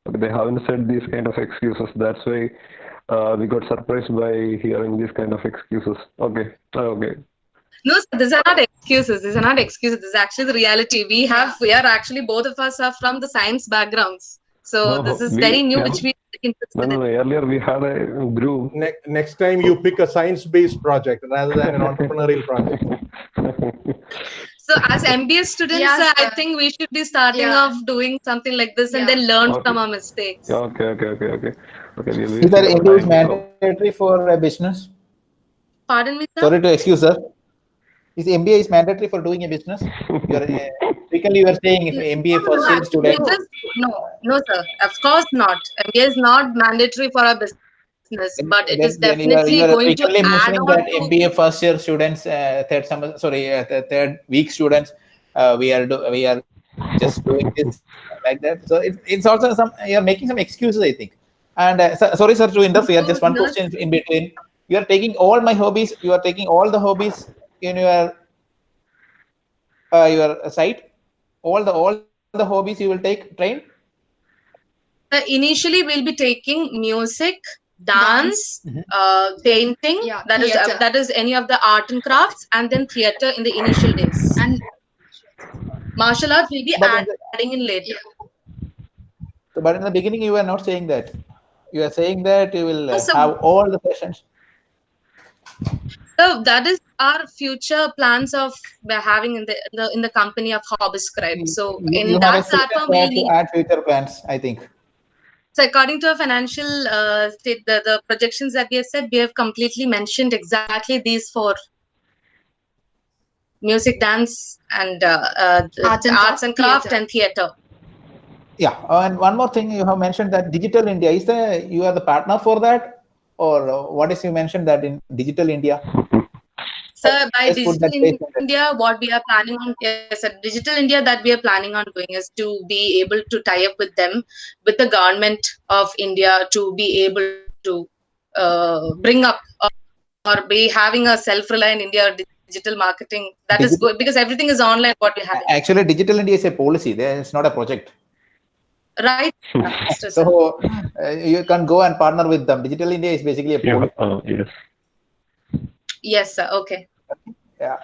Okay, they haven't said these kind of excuses. That's why we got surprised by hearing these kind of excuses. Okay, okay. No, sir, these are not excuses. These are not excuses. This is actually the reality. We are actually, both of us are from the science backgrounds. So this is very new, which we interested in. Earlier we had a group. Next time you pick a science-based project rather than an entrepreneurial project. So as MBA students, I think we should be starting off doing something like this and then learn from our mistakes. Okay. Is that MBA is mandatory for a business? Pardon me, sir? Sorry to excuse, sir. Is MBA is mandatory for doing a business? You are saying if MBA for still students. No, sir. Of course not. MBA is not mandatory for our business, but it is definitely going to add on. That MBA first year students, third week students, we are just doing this like that. So it's also you are making some excuses, I think. And sorry, sir, to interfere. Just one question in between. You are taking all my hobbies. You are taking all the hobbies in your site. All the hobbies you will train. Initially, we'll be taking music, dance, painting. That is any of the art and crafts, and then theater in the initial days. And martial arts will be adding in later. But in the beginning, you were not saying that. You are saying that you will have all the sessions. So that is our future plans of having in the company of Hobiscribe. So in that platform, we need to add future plans, I think. So according to our financial state, the projections that we have said, we have completely mentioned exactly these four: music, dance, and arts and craft and theater. Yeah, and one more thing you have mentioned that Digital India, you are the partner for that, or what is you mentioned that in Digital India? Sir, by Digital India, what we are planning on, Digital India that we are planning on doing is to be able to tie up with them, with the government of India, to be able to bring up or be having a self-reliant India digital marketing. That is good because everything is online. What we have. Actually, Digital India is a policy. It's not a project. Right. So you can go and partner with them. Digital India is basically a policy. Yes. Yes, sir. Okay. Yeah.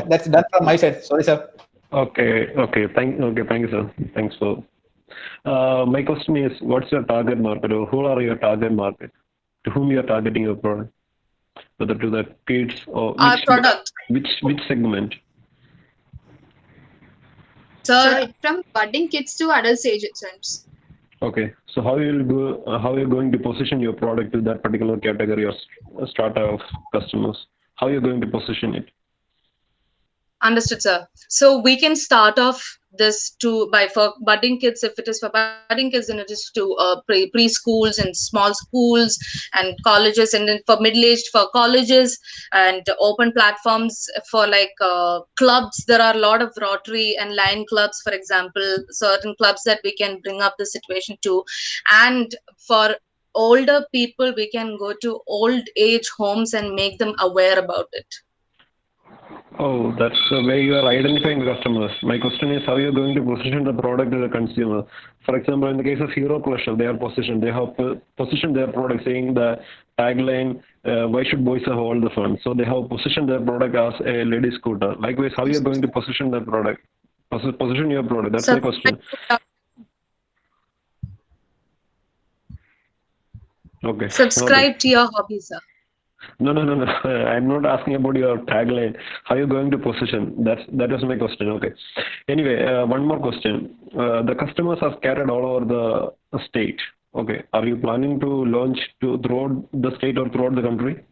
That's done from my side. Sorry, sir. Okay. Thank you, sir. Thanks for. My question is, what's your target market, or who are your target market? To whom you are targeting your product? Whether to the kids or our product. Which segment? So from budding kids to adult age itself. Okay, so how you going to position your product to that particular category or strata of customers? How are you going to position it? Understood, sir. So we can start off this for budding kids. If it is for budding kids, then it is to preschools and small schools and colleges, and then for middle-aged for colleges and open platforms for like clubs. There are a lot of Rotary and Lion clubs, for example, certain clubs that we can bring up the situation to. And for older people, we can go to old age homes and make them aware about it. Oh, that's the way you are identifying the customers. My question is how you are going to position the product to the consumer. For example, in the case of Hero Pleasure, they have positioned their product saying the tagline, why should boys have all the fun? So they have positioned their product as a lady scooter. Likewise, how you are going to position the product? Position your product. That's my question. Okay. Subscribe to your hobby, sir. No. I'm not asking about your tagline. How are you going to position? That was my question. Okay. Anyway, one more question. The customers are scattered all over the state. Okay. Are you planning to launch throughout the state or throughout the country?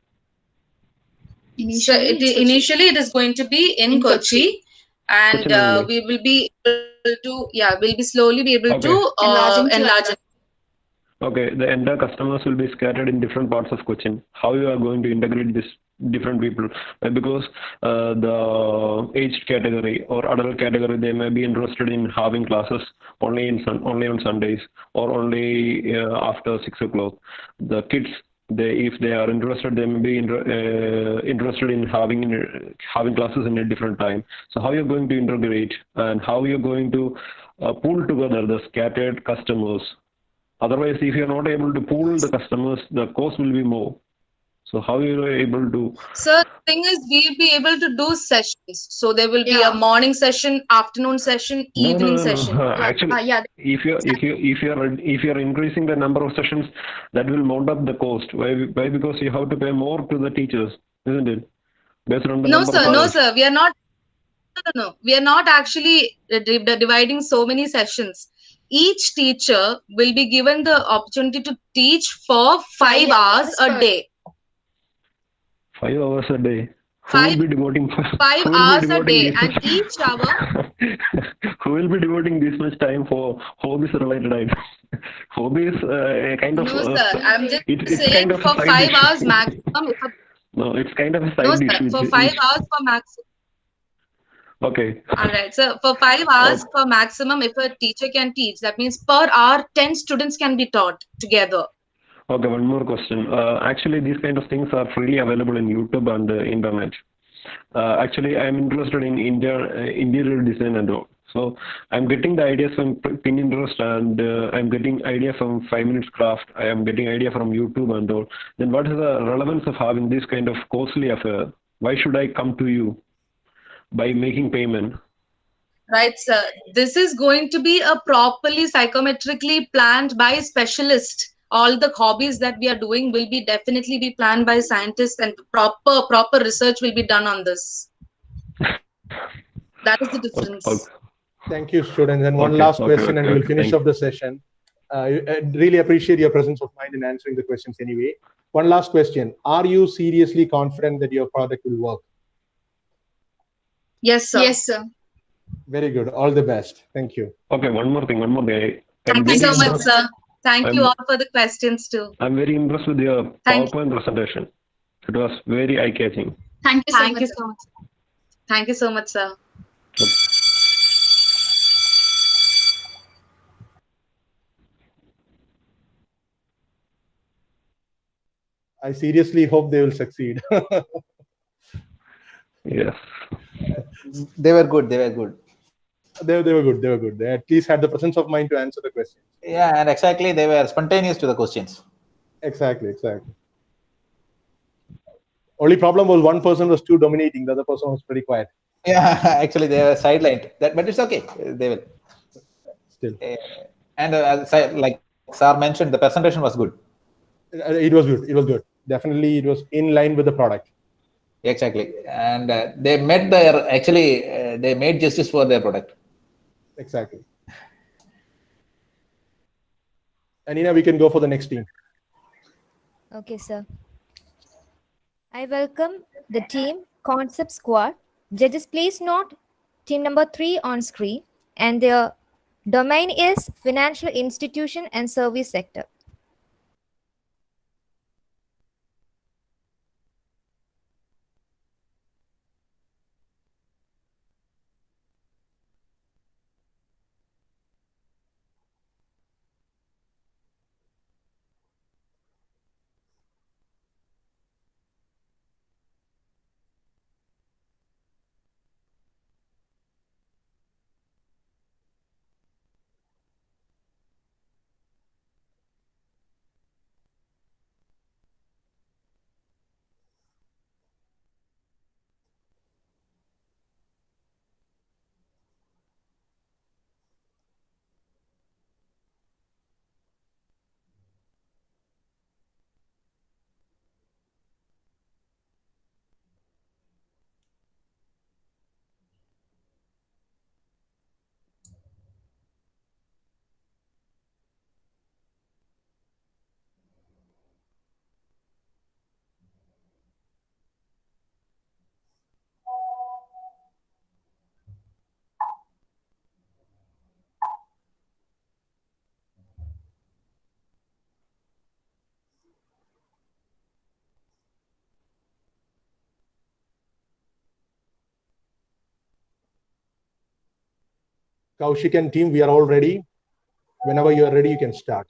Initially, it is going to be in Kochi, and Cochin only. we will be able to, we'll be slowly be able Okay. to enlarge it. Okay, the entire customers will be scattered in different parts of Cochin. How you are going to integrate this different people? Because the aged category or adult category, they may be interested in having classes only on Sundays or only after 6 o'clock. The kids, if they are interested, they may be interested in having classes in a different time. So how you're going to integrate and how you're going to pull together the scattered customers. Otherwise, if you're not able to pool the customers, the cost will be more. So how you are able to? Sir, the thing is, we'll be able to do sessions. So there will be a morning session, afternoon session, evening session. Actually, if you're increasing the number of sessions, that will mount up the cost. Why? Because you have to pay more to the teachers, isn't it? Based on the number of No, hours. sir. We are not. No. We are not actually dividing so many sessions. Each teacher will be given the opportunity to teach for 5 hours a day. 5 hours a day. Who will be devoting 5 hours a day, and each hour. Who will be devoting this much time for hobbies related items? Hobbies, a kind of. No, sir. I'm just it's saying kind of for a side 5 dish. hours maximum. No, it's kind of a side No, dish. sir. For 5 hours for maximum. Okay. All right. So for 5 hours for maximum, if a teacher can teach, that means per hour 10 students can be taught together. Okay, one more question. Actually, these kind of things are freely available in YouTube and internet. Actually, I'm interested in interior design and all. So I'm getting the ideas from Pinterest and I'm getting idea from 5 Minutes Craft. I am getting idea from YouTube and all. Then what is the relevance of having this kind of costly affair? Why should I come to you by making payment? Right, sir. This is going to be a properly psychometrically planned by specialists. All the hobbies that we are doing will be definitely be planned by scientists, and proper research will be done on this. That is the difference. Thank you, students. And one last question, and we'll finish up the session. I really appreciate your presence of mind in answering the questions anyway. One last question. Are you seriously confident that your product will work? Yes, sir. Yes, sir. Very good. All the best. Thank you. Okay, one more thing. Thank you so much, sir. Thank you all for the questions too. I'm very impressed with your PowerPoint presentation. It was very eye-catching. Thank you so much. Thank you so much, sir. I seriously hope they will succeed. Yes. They were good. They were good. They were good. They were good. They at least had the presence of mind to answer the questions. Yeah, and exactly, they were spontaneous to the questions. Exactly. Only problem was one person was too dominating. The other person was pretty quiet. Yeah, actually, they were sidelined. But it's okay. They will. Still. And like Sir mentioned, the presentation was good. It was good. It was good. Definitely, it was in line with the product. Exactly, and they met their they made justice for their product. Exactly. Anina, we can go for the next team. Okay, sir. I welcome the team Concept Squad. Judges, please note team number 3 on screen, and their domain is financial institution and service sector. Kaushik and team, we are all ready. Whenever you are ready, you can start.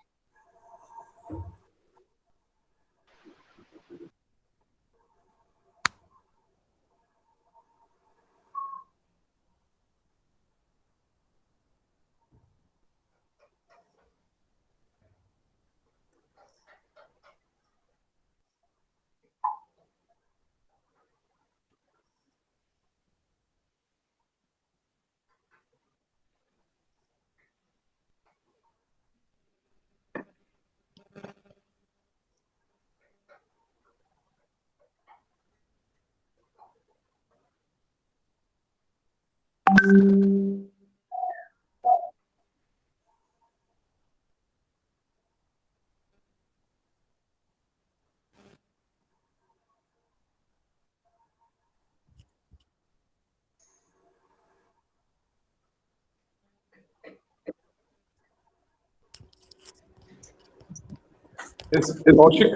Yes, Koshy.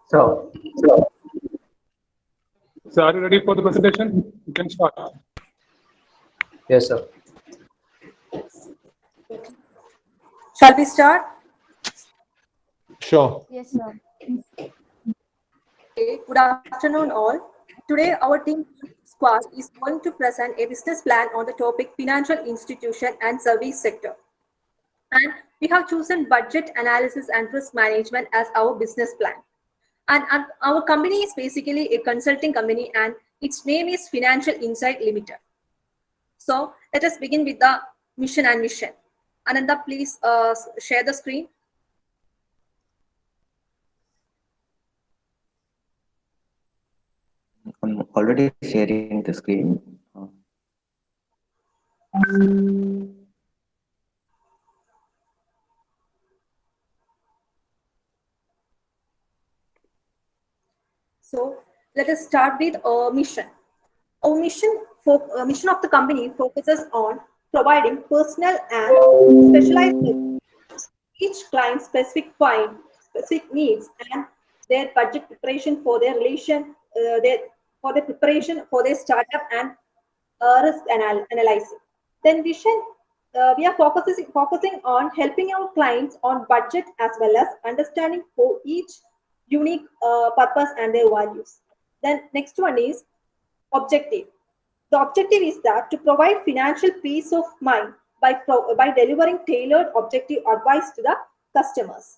So, are you ready for the presentation? You can start. yes, sir. Shall we start? Sure. Yes, sir. Okay, good afternoon all. Today our team squad is going to present a business plan on the topic financial institution and service sector. And we have chosen budget analysis and risk management as our business plan. And our company is basically a consulting company and its name is Financial Insight Limited. So let us begin with the mission and mission. Ananda, please share the screen. I'm already sharing the screen. So let us start with our mission. Our mission of the company focuses on providing personal and specialized each client's specific needs and their budget preparation for their for their preparation for their startup and risk analysis. Then vision, we are focusing on helping our clients on budget as well as understanding for each unique purpose and their values. Then next one is objective. The objective is that to provide financial peace of mind by delivering tailored objective advice to the customers.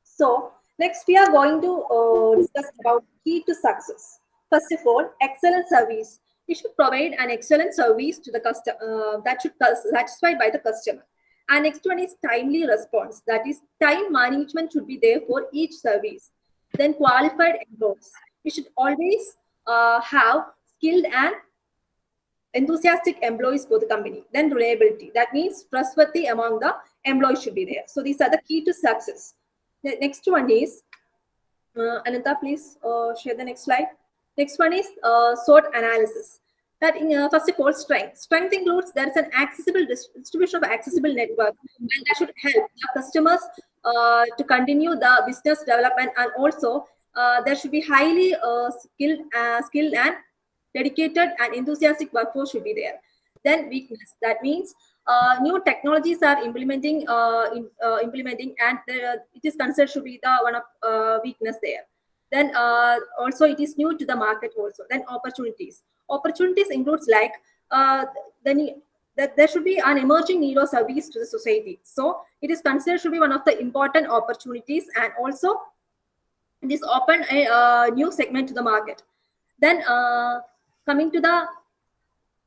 So next we are going to discuss about key to success. First of all, excellent service. We should provide an excellent service to the customer that should be satisfied by the customer. And next one is timely response. That is, time management should be there for each service. Then qualified employees. We should always have skilled and enthusiastic employees for the company. Then reliability. That means trustworthy among the employees should be there. So these are the key to success. The next one is, Ananta, please share the next slide. Next one is SWOT analysis. That first of all, strength. Strength includes there is an accessible distribution of accessible network, and that should help the customers to continue the business development, and also there should be highly skilled and dedicated and enthusiastic workforce should be there. Then weakness. That means new technologies are implementing, and it is considered should be the one of weakness there. Then also it is new to the market also. Then opportunities. Opportunities includes like that there should be an emerging need or service to the society. So it is considered should be one of the important opportunities, and also it is open a new segment to the market. Then coming to the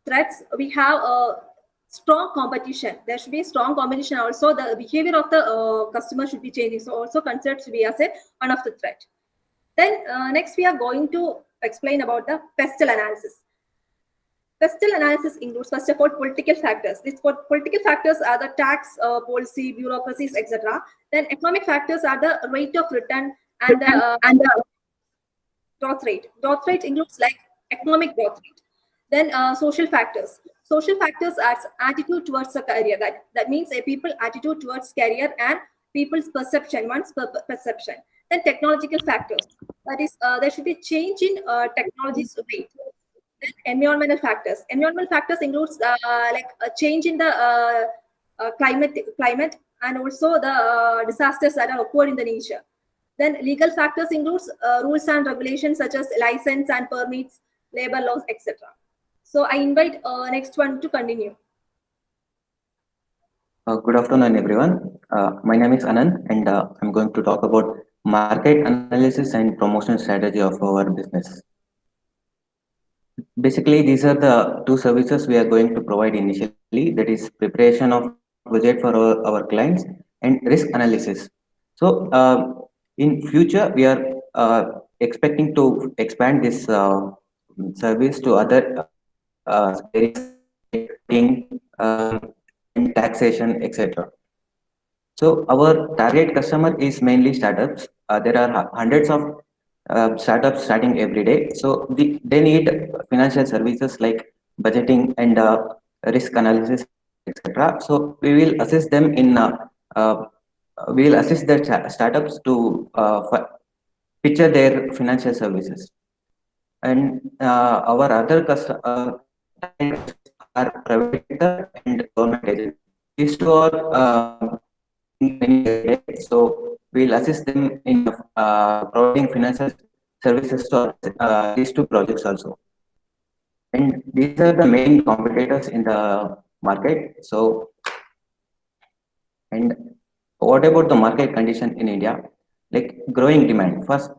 threats, we have a strong competition. There should be strong competition. Also, the behavior of the customer should be changing. So also considered to be as one of the threat. Then next we are going to explain about the pestle analysis. Pestle analysis includes first of all political factors. These political factors are the tax policy, bureaucracies, etc. Then economic factors are the rate of return and the growth rate. Growth rate includes like economic growth rate. Then social factors. Social factors are attitude towards a career. That means a people attitude towards career and people's perception, one's perception. Then technological factors. That is, there should be change in technology's rate. Environmental factors. Environmental factors includes like a change in the climate and also the disasters that are occurred in the nature. Then legal factors includes rules and regulations such as license and permits, labor laws, etc. So I invite next one to continue. Good afternoon, everyone. My name is Anand, and I'm going to talk about market analysis and promotion strategy of our business. Basically, these are the two services we are going to provide initially. That is preparation of budget for our clients and risk analysis. So, in future, we are expecting to expand this service to other areas like marketing and taxation, etc. So our target customer is mainly startups. There are hundreds of startups starting every day. So they need financial services like budgeting and risk analysis, etc. So uh, we will assist the startups to picture their financial services. And our other target customers are private sector and government agencies. These two are getting many every day. So we'll assist them in providing financial services to these two projects also. And these are the main competitors in the market. So, and what about the market condition in India? Like growing demand. First,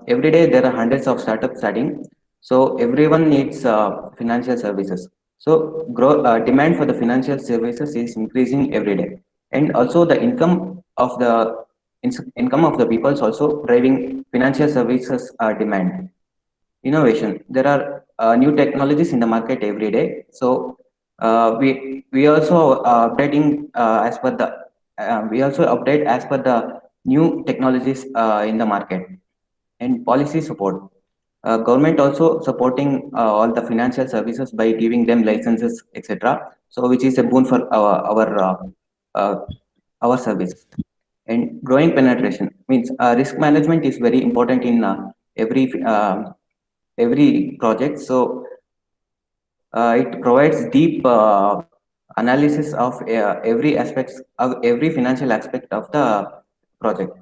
every day there are hundreds of startups starting. So everyone needs financial services. So demand for the financial services is increasing every day, and also the income of the people is also driving financial services demand. Innovation. There are new technologies in the market every day. So we also updating as per the we also update as per the new technologies in the market. And policy support. Government also supporting all the financial services by giving them licenses, etc. So which is a boon for our service. And growing penetration means risk management is very important in every project. So it provides deep analysis of every financial aspect of the project.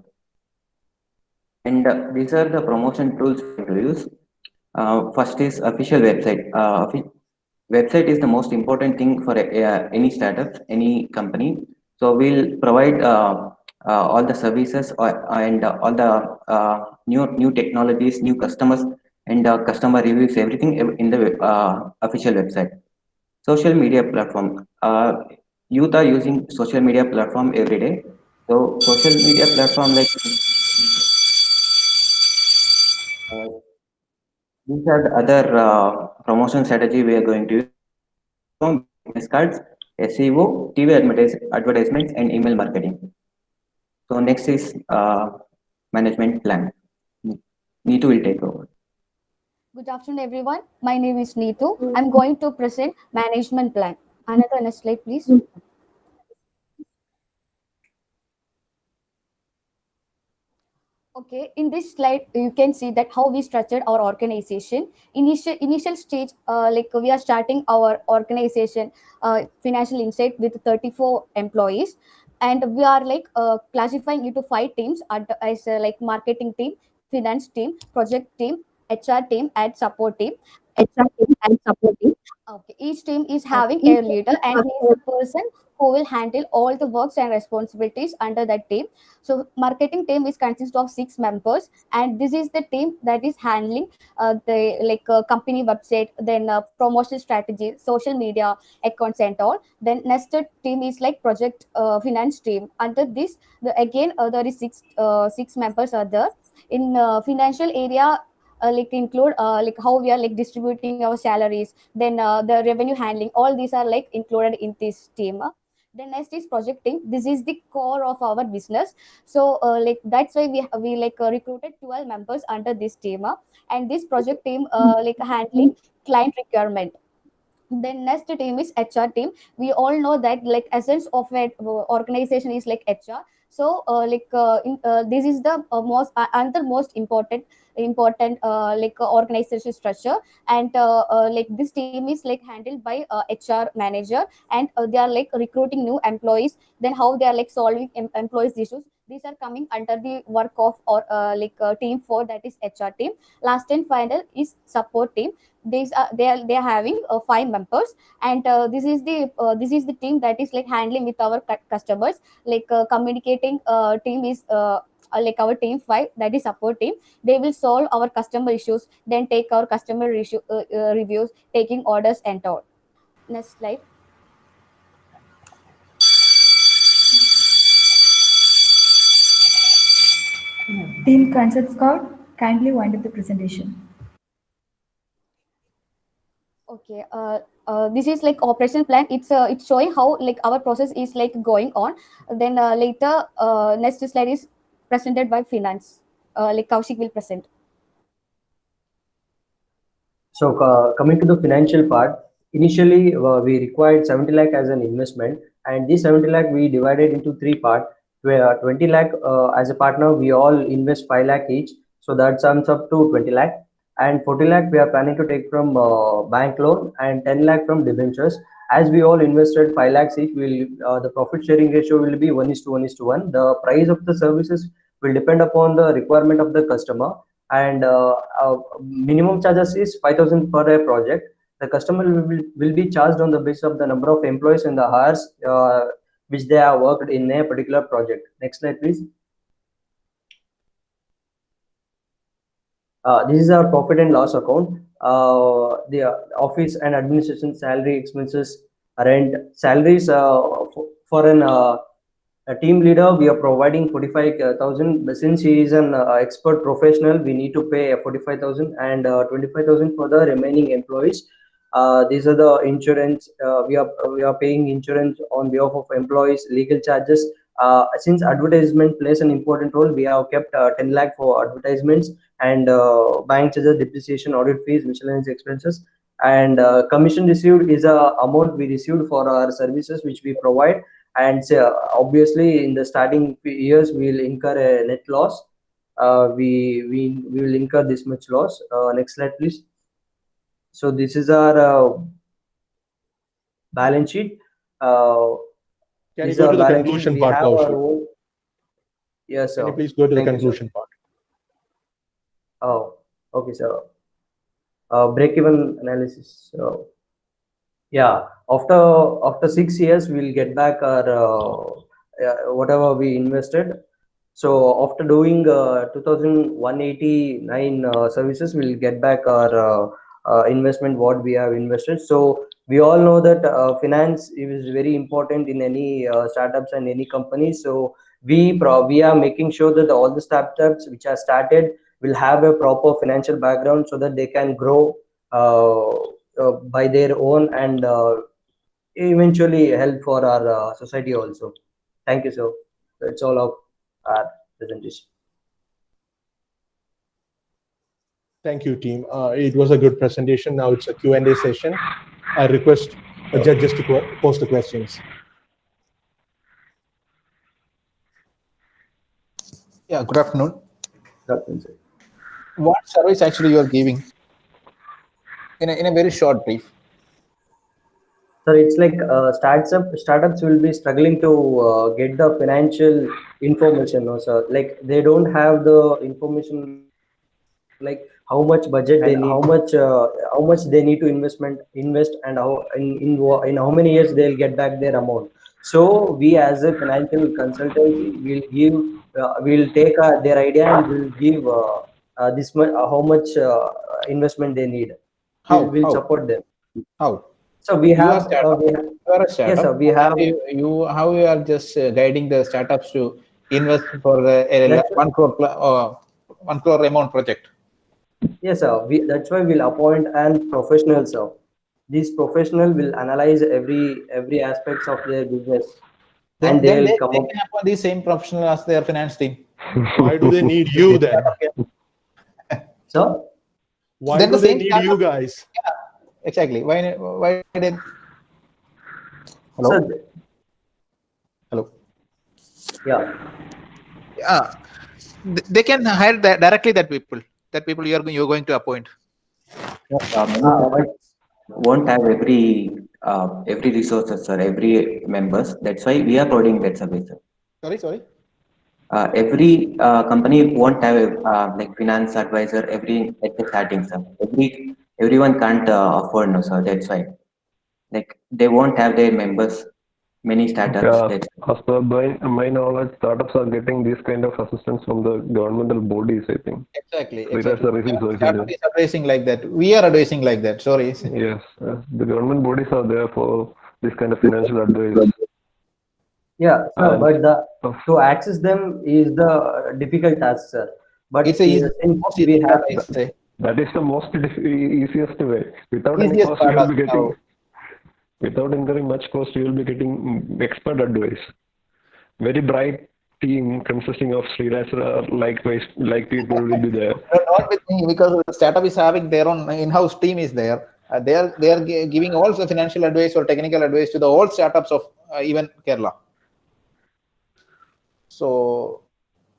And these are the promotion tools we use. First is official website. Website is the most important thing for any startup, any company. So we'll provide all the services and all the new technologies, new customers, and customer reviews, everything in the official website. Social media platform. Youth are using social media platform every day. So social media platform like these are the other promotion strategy we are going to use. Business cards, SEO, TV advertisements, and email marketing. So next is management plan. Neetu will take over. Good afternoon, everyone. My name is Neetu. I'm going to present management plan. Another next slide, please. Okay, in this slide, you can see that how we structured our organization. Initial stage, like we are starting our organization, Financial Insight with 34 employees, and we are like classifying into 5 teams as like marketing team, finance team, project team, HR team, and support team. HR team and support team. Okay, each team is having a leader, and he is the person who will handle all the works and responsibilities under that team. So marketing team is consist of 6 members, and this is the team that is handling the like company website, then promotion strategy, social media accounts and all. Then next team is like project finance team. Under this, again there is 6 members are there. In financial area, like include like how we are like distributing our salaries, then the revenue handling, all these are like included in this team. Then next is project team. This is the core of our business. So like that's why we like recruited 12 members under this team, and this project team like handling client requirement. Then next team is HR team. We all know that like essence of an organization is like HR. So this is the another most important organization structure. And this team is like handled by HR manager, and they are like recruiting new employees, then how they are like solving employees issues. These are coming under the work of or team 4, that is HR team. Last and final is support team. These are they are having 5 members, and this is the team that is like handling with our customers, communicating team is like our team 5, that is support team. They will solve our customer issues, then take our customer reviews, taking orders and all. Next slide. Team Concept Squad, kindly wind up the presentation. Okay, this is like operation plan. It's showing how like our process is like going on. Then later, next slide is presented by finance. Like Kaushik will present. So coming to the financial part, initially we required 70 lakh as an investment, and this 70 lakh we divided into 3 parts. Where 20 lakh as a partner, we all invest 5 lakh each, so that sums up to 20 lakh. And 40 lakh we are planning to take from bank loan, and 10 lakh from debentures. As we all invested 5 lakhs each, the profit sharing ratio will be 1:1:1. The price of the services will depend upon the requirement of the customer, and minimum charges is 5,000 per project. The customer will be charged on the basis of the number of employees and the hours which they have worked in a particular project. Next slide, please. This is our profit and loss account. The office and administration salary expenses, rent, salaries for a team leader, we are providing 45,000. Since he is an expert professional, we need to pay 45,000, and 25,000 for the remaining employees. These are the insurance. We are paying insurance on behalf of employees, legal charges. Since advertisement plays an important role, we have kept 10 lakh for advertisements, and bank charges, depreciation, audit fees, miscellaneous expenses. And commission received is a amount we received for our services which we provide. And obviously in the starting years we will incur a net loss. We will incur this much loss. Next slide, please. So this is our balance sheet. Can you go to the conclusion part, Koshy? Yes, sir. Can you please go to the conclusion part? Oh, okay, sir. Break-even analysis. Yeah, after 6 years, we'll get back our whatever we invested. So after doing 2,189 services, we'll get back our investment what we have invested. So we all know that finance is very important in any startups and any company. So we are making sure that all the startups which are started will have a proper financial background so that they can grow by their own, and eventually help for our society also. Thank you, sir. That's all of our presentation. Thank you, team. It was a good presentation. Now it's a Q&A session. I request the judges to post the questions. Yeah, good afternoon. Good afternoon, sir. What service actually you are giving? In a very short brief. So it's like startups will be struggling to get the financial information. No, sir. Like they don't have the information, like how much budget they need, how much they need to invest, and how in how many years they'll get back their amount. So we as a financial consultancy will take their idea and will give this much how much investment they need. We'll support them. How? So we have you are a startup. Yes, sir. We have how you are just guiding the startups to invest for a 1 crore amount project. Yes, sir. That's why we'll appoint an professional, sir. This professional will analyze every aspects of their business, and they'll come up. They can appoint the same professional as their finance team. Why do they need you then? Sir? Why do they need you guys? Yeah, exactly. Why did? Hello. Sir, hello. Yeah. They can hire directly that people you're going to appoint. Many companies won't have every resources or every members. That's why we are providing that service. Sorry. Every company won't have like finance advisor at the starting. Sir. Everyone can't afford, no, sir. That's why, like, they won't have their members. Many startups. Yeah, as per my knowledge, startups are getting this kind of assistance from the governmental bodies, I think. Exactly. Startup is advising like that. We are advising like that. Sorry. Yes, the government bodies are there for this kind of financial advice. Yeah, sir, but to access them is the difficult task, sir. But it's we have that is the most easiest way. Without any cost, you will be getting. Without incurring much cost, you will be getting expert advice. Very bright team consisting of Sreeraj like people will be there. Not with me, because the startup is having their own in-house team is there. They are giving also financial advice or technical advice to the all startups of even Kerala. So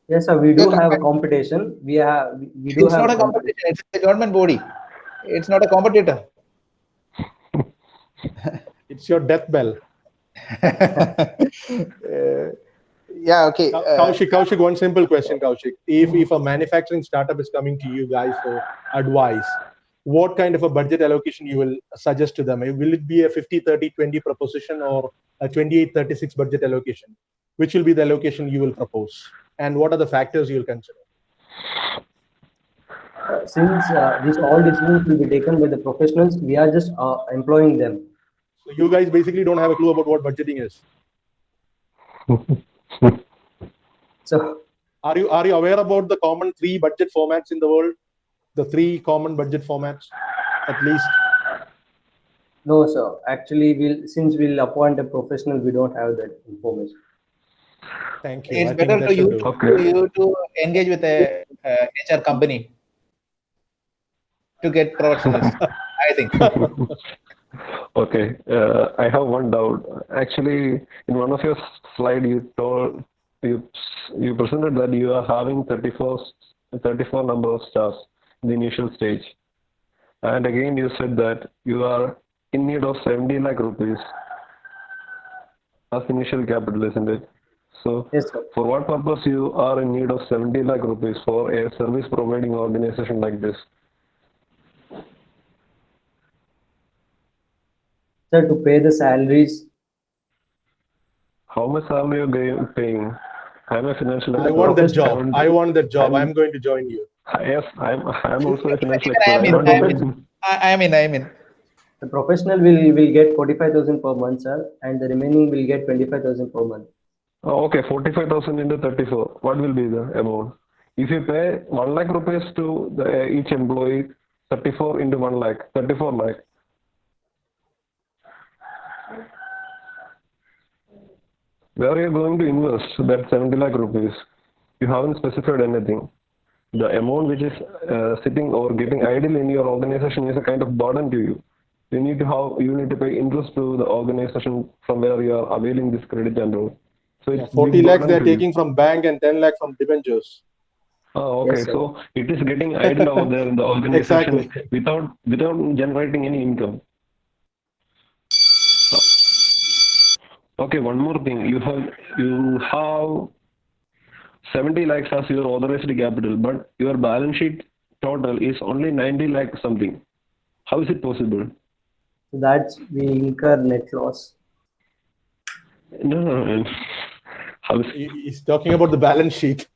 yes, sir, we do have a competition. It's not a competition. It's a government body. It's not a competitor. It's your death bell. Yeah, okay. Kaushik, one simple question, Kaushik. If a manufacturing startup is coming to you guys for advice, what kind of a budget allocation you will suggest to them? Will it be a 50-30-20 proposition or a 28-36 budget allocation? Which will be the allocation you will propose? And what are the factors you will consider? Since all decisions will be taken by the professionals, we are just employing them. So you guys basically don't have a clue about what budgeting is. So are you aware about the common 3 budget formats in the world? The 3 common budget formats, at least? No, sir. Actually, since we'll appoint a professional, we don't have that information. Thank you. It's better for you to engage with a HR company to get professionals, I think. Okay, I have one doubt. Actually, in one of your slides, you presented that you are having 34 number of staff in the initial stage, and again you said that you are in need of 70 lakh rupees as initial capital, isn't it? So, yes, sir. For what purpose you are in need of 70 lakh rupees for a service providing organization like this? Sir, to pay the salaries. How much salary are you paying? I'm a financial expert. I want that job. I want that job. I'm going to join you. Yes, I'm also a financial expert. I'm in. The professional will get 45,000 per month, sir, and the remaining will get 25,000 per month. Oh, okay, 45,000 into 34. What will be the amount? If you pay 1 lakh rupees to each employee, 34 into 1 lakh, 34 lakh. Where are you going to invest that 70 lakh rupees? You haven't specified anything. The amount which is sitting or getting idle in your organization is a kind of burden to you. You need to pay interest to the organization from where you are availing this credit and all. So it's 40 lakhs they're taking from bank and 10 lakhs from debentures. Oh, okay. Yes, so it is getting idle over there in the organization without generating any income. Okay, one more thing. You have 70 lakhs as your authorized capital, but your balance sheet total is only 90 lakh something. How is it possible? That's we incur net loss. No. He's talking about the balance sheet.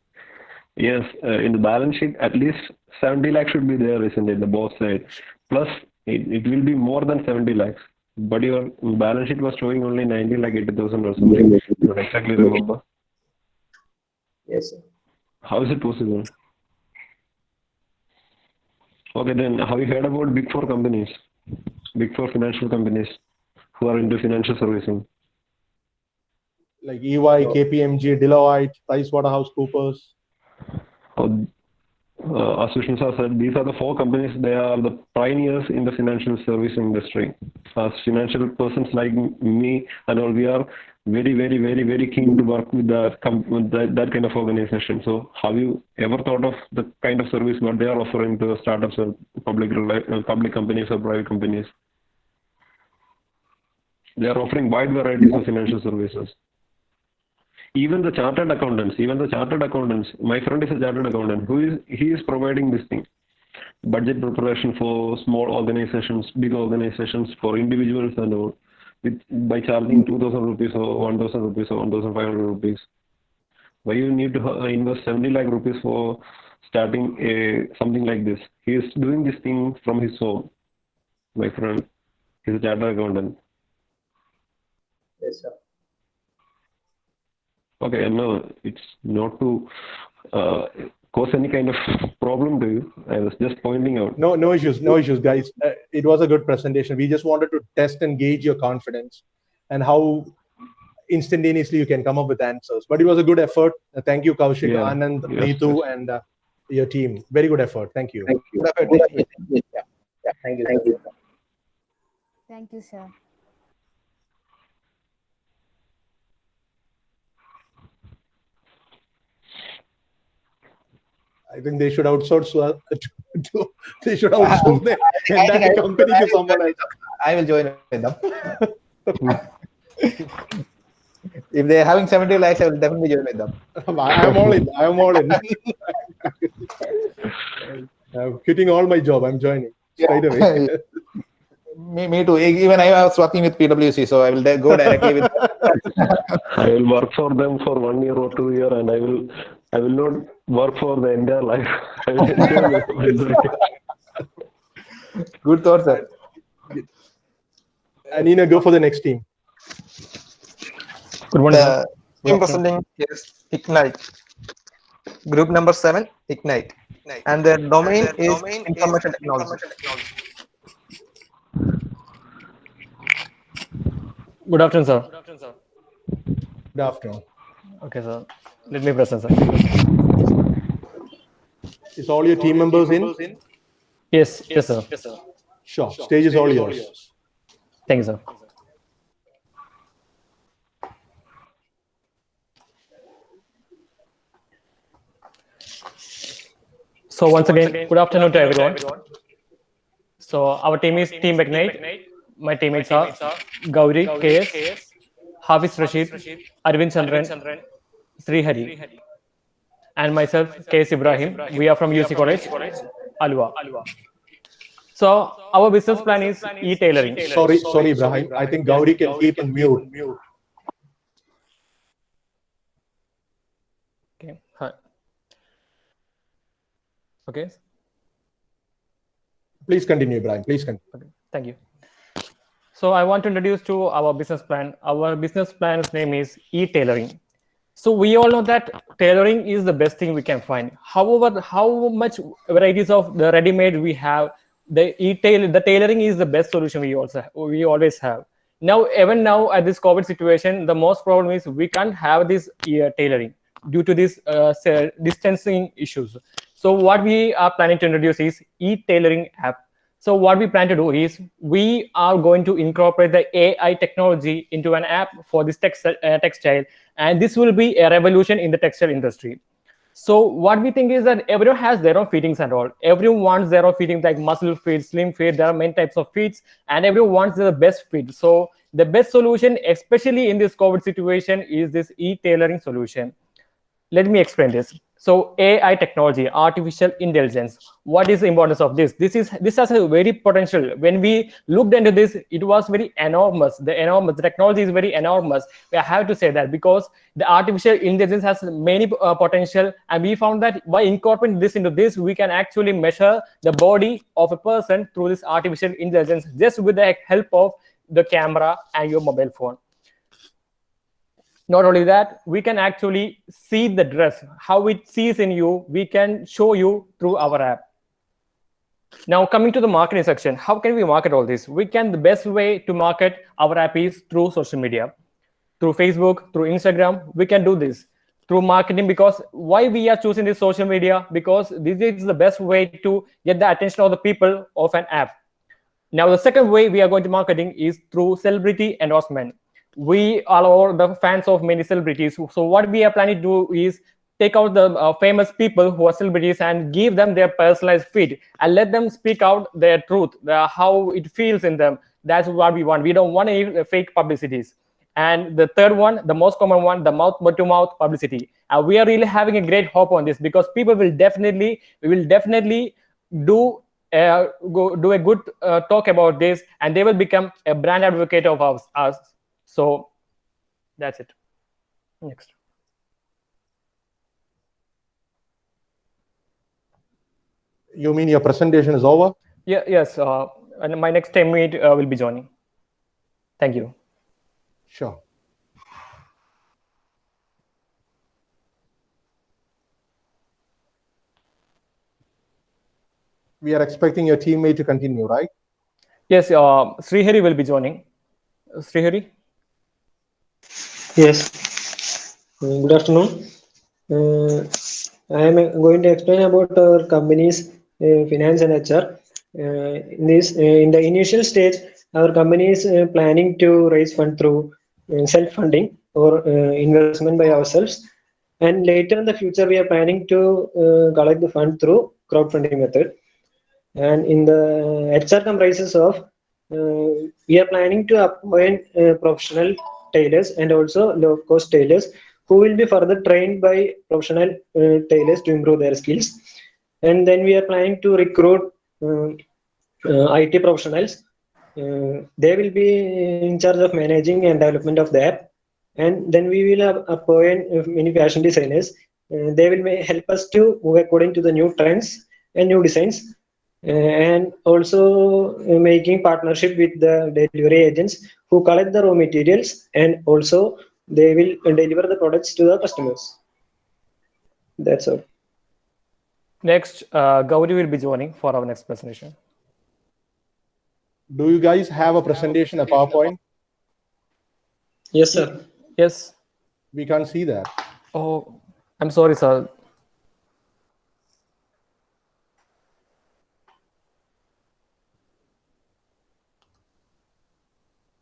Yes, in the balance sheet, at least 70 lakhs should be there, isn't it? The both sides. Plus, it will be more than 70 lakhs. But your balance sheet was showing only 90 lakh 80,000 or something. I don't exactly remember. Yes, sir. How is it possible? Okay, then have you heard about Big Four companies? Big Four financial companies who are into financial servicing? Like EY, KPMG, Deloitte, PricewaterhouseCoopers. As Vishnu sir said, these are the 4 companies. They are the pioneers in the financial service industry. as financial persons like me and all, we are very keen to work with that kind of organization. So have you ever thought of the kind of service what they are offering to startups or public companies or private companies? They are offering wide varieties of financial services. Even the chartered accountants, my friend is a chartered accountant, he is providing this thing. Budget preparation for small organizations, big organizations, for individuals and all, by charging 2,000 rupees or 1,000 rupees or 1,500 rupees. Why you need to invest 70 lakh rupees for starting something like this? He is doing this thing from his home. My friend, he's a chartered accountant. Yes, sir. Okay, no, it's not to cause any kind of problem to you. I was just pointing out. No issues, guys. It was a good presentation. We just wanted to test and gauge your confidence and how instantaneously you can come up with answers. But it was a good effort. Thank you, Kaushik, Anand, Neetu, and your team. Very good effort. Thank you. Thank you. Thank you. Thank you, sir. I think they should outsource they should outsource the entire company to someone else. I will join with them. If they are having 70 lakhs, I will definitely join with them. I am all in. I'm quitting all my job. I'm joining straight away. Me too. Even I was working with PwC, so I will go directly with them. I will work for them for 1 year or 2 years, and I will not work for the entire life. I will enjoy Good thought, sir. Anina, go for the next team. Good morning. The team presenting is Ignite. Group number 7, Ignite. And their domain is information technology. Good afternoon, sir. Good afternoon. Okay, sir. Let me present, sir. Is all your team members in? Yes, sir. Sure. Stage is all yours. Thank you, sir. So once again, good afternoon to everyone. So our team is Team Ignite. My teammates are Gauri, KS, Hafiz Rashid, Arvind Chandran, Srihari, and myself, KS Ibrahim. We are from UC College, Alwa. So our business plan is e-tailoring. Sorry, Ibrahim. I think Gauri can keep on mute. Okay. Hi. Okay. Please continue, Ibrahim. Please continue. Okay. Thank you. So I want to introduce to our business plan. Our business plan's name is e-tailoring. So we all know that tailoring is the best thing we can find. However, how much varieties of the ready-made we have, the tailoring is the best solution we always have. Now, even now at this COVID situation, the most problem is we can't have this tailoring due to this distancing issues. So what we are planning to introduce is e-tailoring app. So what we plan to do is we are going to incorporate the AI technology into an app for this textile, and this will be a revolution in the textile industry. So what we think is that everyone has their own fittings and all. Everyone wants their own fittings like muscle fit, slim fit. There are many types of fits, and everyone wants the best fit. So the best solution, especially in this COVID situation, is this e-tailoring solution. Let me explain this. So AI technology, artificial intelligence. What is the importance of this? This has a very potential. When we looked into this, it was very enormous. The technology is very enormous. We have to say that because the artificial intelligence has many potential, and we found that by incorporating this into this, we can actually measure the body of a person through this artificial intelligence just with the help of the camera and your mobile phone. Not only that, we can actually see the dress, how it sees in you, we can show you through our app. Now coming to the marketing section, how can we market all this? The best way to market our app is through social media, through Facebook, through Instagram. We can do this through marketing, because why we are choosing this social media? Because this is the best way to get the attention of the people of an app. Now, the second way we are going to marketing is through celebrity endorsement. We are all the fans of many celebrities. So what we are planning to do is take out the famous people who are celebrities and give them their personalized feed and let them speak out their truth, how it feels in them. That's what we want. We don't want any fake publicities. And the third one, the most common one, the mouth-to-mouth publicity. We are really having a great hope on this because people will definitely do a good talk about this, and they will become a brand advocate of us. So that's it. Next. You mean your presentation is over? Yeah. Yes. And my next teammate will be joining. Thank you. Sure. We are expecting your teammate to continue, right? Yes. Srihari will be joining. Srihari. Yes. Good afternoon. I am going to explain about our company's finance and HR. In the initial stage, our company is planning to raise fund through self-funding or investment by ourselves. And later in the future, we are planning to collect the fund through crowdfunding method. And in the HR comprises of, we are planning to appoint professional tailors and also low-cost tailors who will be further trained by professional tailors to improve their skills. And then we are planning to recruit IT professionals. They will be in charge of managing and development of the app. And then we will appoint many fashion designers. They will help us to move according to the new trends and new designs. And also making partnership with the delivery agents who collect the raw materials, and also they will deliver the products to the customers. That's all. Next, Gauri will be joining for our next presentation. Do you guys have a presentation, a PowerPoint? Yes, sir. Yes. We can't see that. Oh, I'm sorry, sir.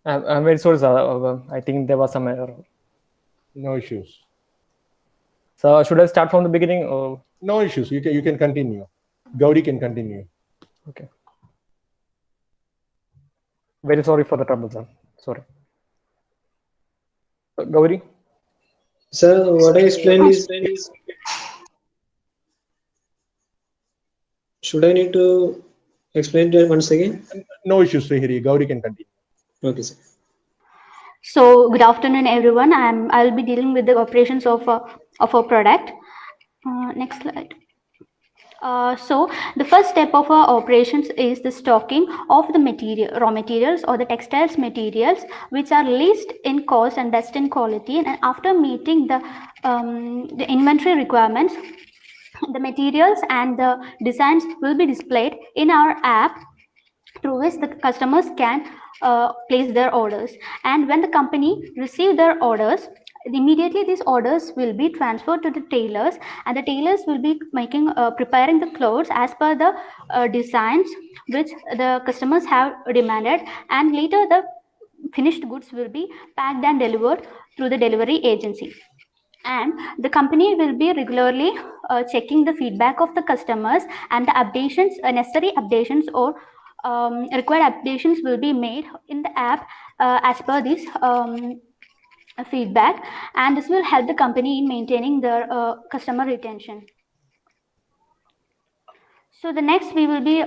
I'm very sorry, sir. I think there was some error. No issues. So should I start from the beginning or? No issues. You can continue. Gauri can continue. Okay. Very sorry for the trouble, sir. Sorry. Gauri? Sir, what I explained is, should I need to explain it once again? No issues, Srihari. Gauri can continue. Okay, sir. So good afternoon, everyone. I'll be dealing with the operations of a product. Next slide. So the first step of our operations is the stocking of the raw materials or the textiles materials which are least in cost and best in quality. And after meeting the inventory requirements, the materials and the designs will be displayed in our app, through which the customers can place their orders. And when the company receive their orders, immediately these orders will be transferred to the tailors, and the tailors will be preparing the clothes as per the designs which the customers have demanded, and later the finished goods will be packed and delivered through the delivery agency. And the company will be regularly checking the feedback of the customers, and the updations, necessary updations or required updations will be made in the app as per this feedback, and this will help the company in maintaining their customer retention. So the next we will be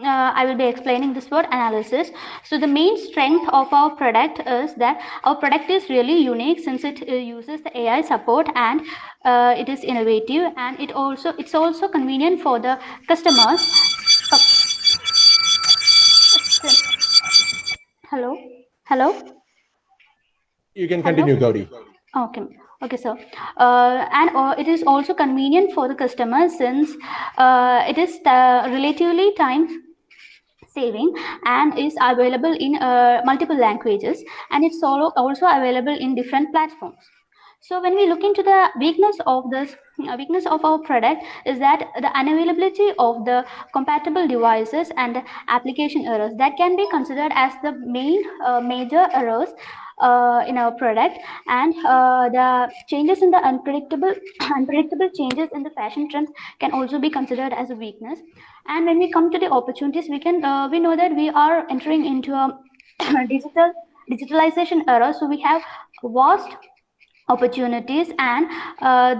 I will be explaining this word analysis. So the main strength of our product is that our product is really unique, since it uses the AI support, and it is innovative, and it's also convenient for the customers. Hello. You can continue, Gauri. Okay, sir. And it is also convenient for the customers, since it is relatively time saving and is available in multiple languages, and it's also available in different platforms. So when we look into the weakness of this weakness of our product is that the unavailability of the compatible devices and application errors that can be considered as the main major errors in our product, and the changes in the unpredictable changes in the fashion trends can also be considered as a weakness. And when we come to the opportunities, we know that we are entering into a digitalization era, so we have vast opportunities, and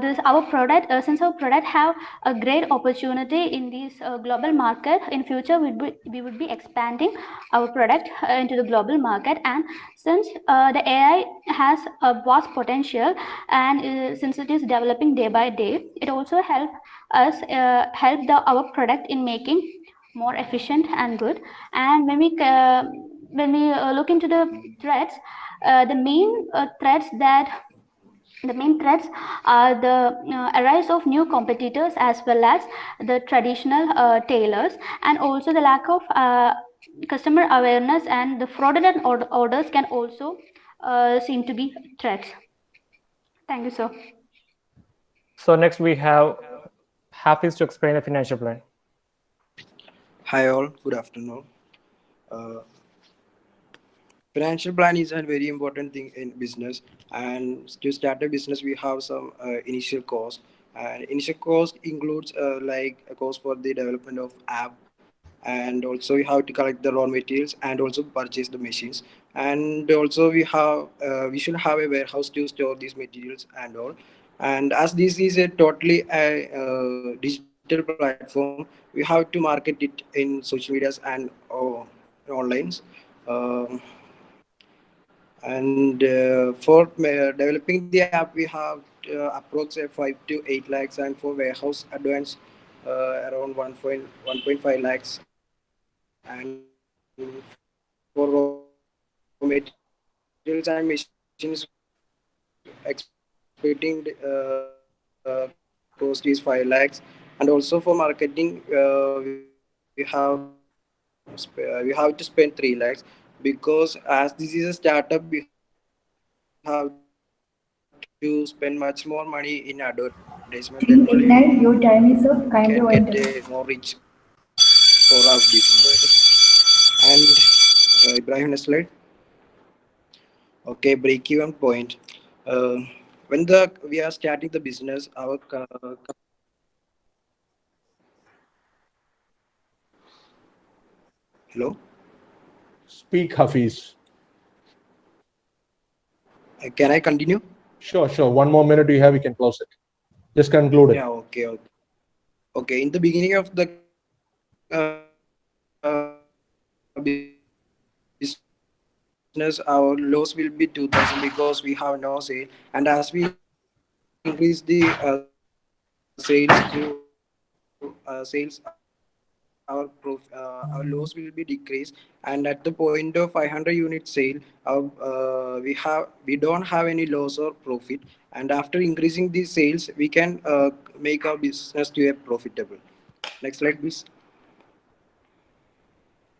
this our product since our product have a great opportunity in this global market. In future we would be expanding our product into the global market, and since the AI has a vast potential, and since it is developing day by day, it also help our product in making more efficient and good. And when we look into the threats, the main threats are the arise of new competitors as well as the traditional tailors, and also the lack of customer awareness, and the fraudulent orders can also seem to be threats. Thank you, sir. So next we have Hafiz to explain the financial plan. Hi all, good afternoon. Financial plan is a very important thing in business, and to start a business we have some initial cost, and initial cost includes like a cost for the development of app, and also we have to collect the raw materials and also purchase the machines, and also we should have a warehouse to store these materials and all. And as this is a totally digital platform, we have to market it in social medias and online. Um and for developing the app we have approximately 5 to 8 lakhs, and for warehouse advance around 1.5 lakhs, and for raw materials and machines expecting cost is 5 lakhs. And also for marketing we have to spend 3 lakhs, because as this is a startup we have to spend much more money in advertisement, then only Team Ignite, your we time is can up. get Kindly a wind more up. reach for our business. And Ibrahim, next slide. Okay, break-even point. When we are starting the business, our hello. Speak, Hafiz. Can I continue? Sure. One more minute you have, you can close it. Just conclude it. Yeah, okay. Okay, in the beginning of the business, our loss will be 2,000 because we have no sale. And as we increase the sales our loss will be decreased. And at the point of 500 unit sale, we don't have any loss or profit. And after increasing the sales, we can make our business to a profitable. Next slide, please.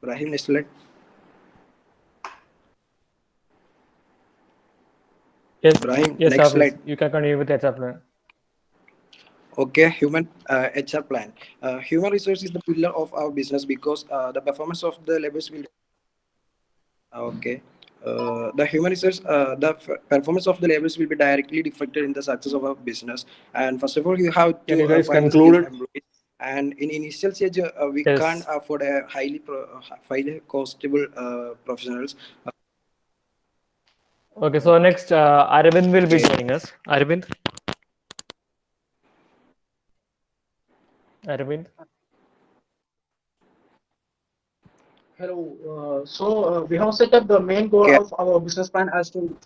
Ibrahim, next slide. Yes, Ibrahim, yes, next Hafiz, slide. you can continue with the HR plan. Okay, human HR plan. Human resource is the pillar of our business because the performance of the labors will. Okay. The human resource, performance of the labors will be directly reflected in the success of our business. And first of all, you have Can you to guys find the conclude skilled it? employees. And in initial stage, we Yes. can't afford a highly costable professionals. Okay, so next Arvind will be joining us. Arvind. Hello. We have set up the main goal Okay. of our business plan as to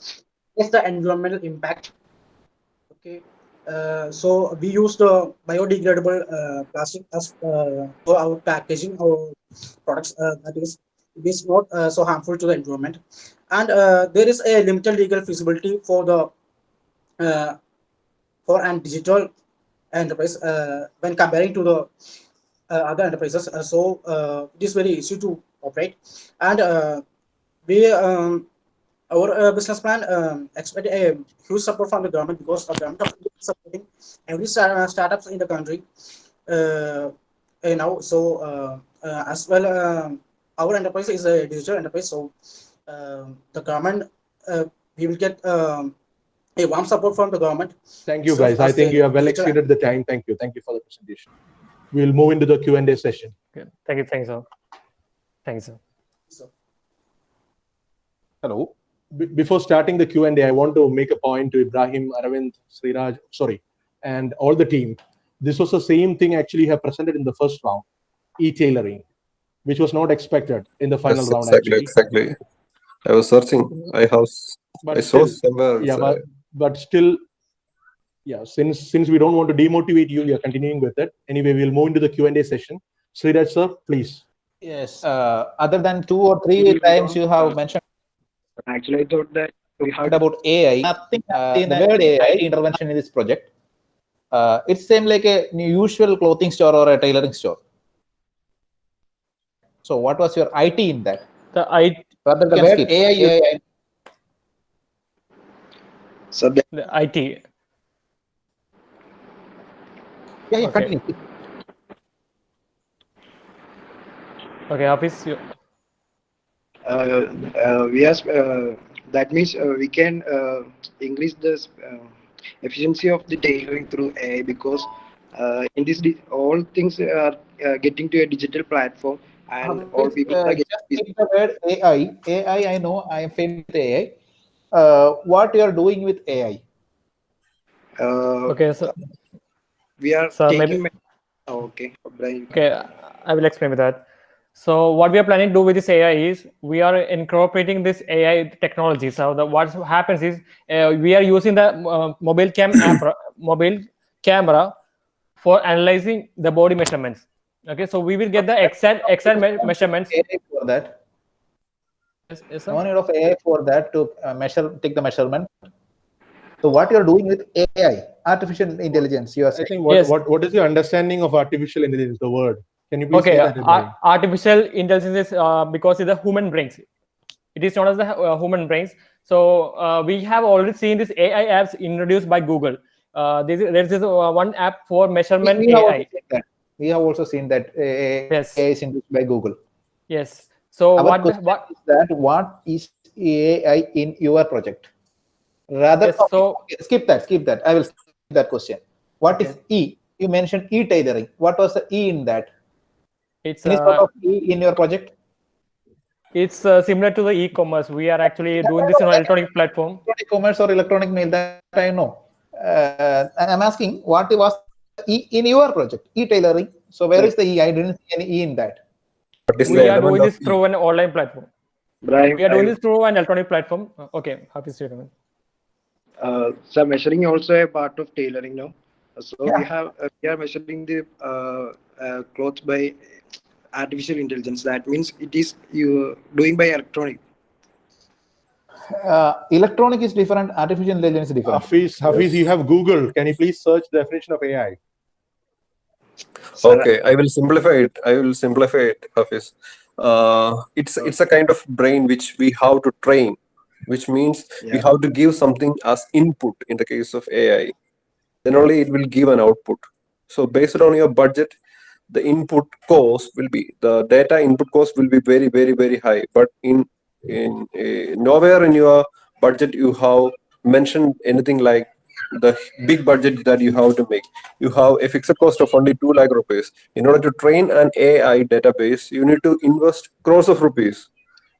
test the environmental impact. Okay. We use the biodegradable plastic as for our packaging, our products. That is not so harmful to the environment, and there is a limited legal feasibility for the for an digital enterprise when comparing to the other enterprises. It is very easy to operate, and we our business plan expect a huge support from the government because the government is supporting every startups in the country now. So as well, our enterprise is a digital enterprise. So the government we will get a warm support from the government. Thank you, guys. I think you have well exceeded the time. Thank you. Thank you for the presentation. We'll move into the Q&A session. Okay. Thank you. Thanks, sir. Thanks, sir. Hello. Before starting the Q&A, I want to make a point to Ibrahim, Aravind, Sreeraj, and all the team. This was the same thing actually you have presented in the first round, e-tailoring, which was not expected in the final round. Exactly. I was searching. I saw somewhere. Yeah, but still, yeah. Since we don't want to demotivate you, we are continuing with it. Anyway, we'll move into the Q&A session. Sreeraj, sir, please. Yes. Other than 2 or 3 times you have mentioned. Actually, I thought that we heard about AI. Nothing the word AI intervention in this project. It's same like a usual clothing store or a tailoring store. So what was your IT in that? The IT. Rather than word AI. So the IT. Yeah, okay. Continue. Okay, Hafiz. We are, that means we can increase the efficiency of the tailoring through AI because in this all things are getting to a digital platform and all people are getting the word AI. AI, I know I am familiar with AI. What you are doing with AI? Okay, so we are taking. Okay, okay, I will explain with that. So what we are planning to do with this AI is we are incorporating this AI technology. So what happens is we are using the mobile camera for analyzing the body measurements. Okay, so we will get the exact measurements for that. Yes, no need of AI for that to take the measurement. So what you are doing with AI, artificial intelligence, you are saying. I think what is your understanding of artificial intelligence? The word. Can you please say that? Artificial intelligence is because it's the human brains. It is known as the human brains. So we have already seen this AI apps introduced by Google. There is one app for measurement AI. We have also seen that yes. AI is introduced by Google. Yes. So what is that? What is AI in your project? Rather, yes, so skip that. I will skip that question. What is E? You mentioned e-tailoring. What was the E in that? It's any sort of E in your project? It's similar to the e-commerce. We are actually doing this on an electronic platform. E-commerce or electronic mail, that I know. I'm asking what was E in your project? E-tailoring. So where is the E? I didn't see any E in that. We are doing this through an online platform. We are doing this through an electronic platform. Okay, happy to so measuring also a part of tailoring now. So we are measuring the clothes by artificial intelligence. That means it is you doing by electronic. Electronic is different. Artificial intelligence is different. Hafiz, you have Google. Can you please search the definition of AI? Okay, I will simplify it. Hafiz. It's a kind of brain which we have to train, which means we have to give something as input. In the case of AI, then only it will give an output. So based on your budget, the input cost will be, the data input cost will be very, very, very high. But in nowhere in your budget you have mentioned anything like the big budget that you have to make. You have a fixed cost of only 2 lakh rupees. In order to train an AI database, you need to invest crores of rupees.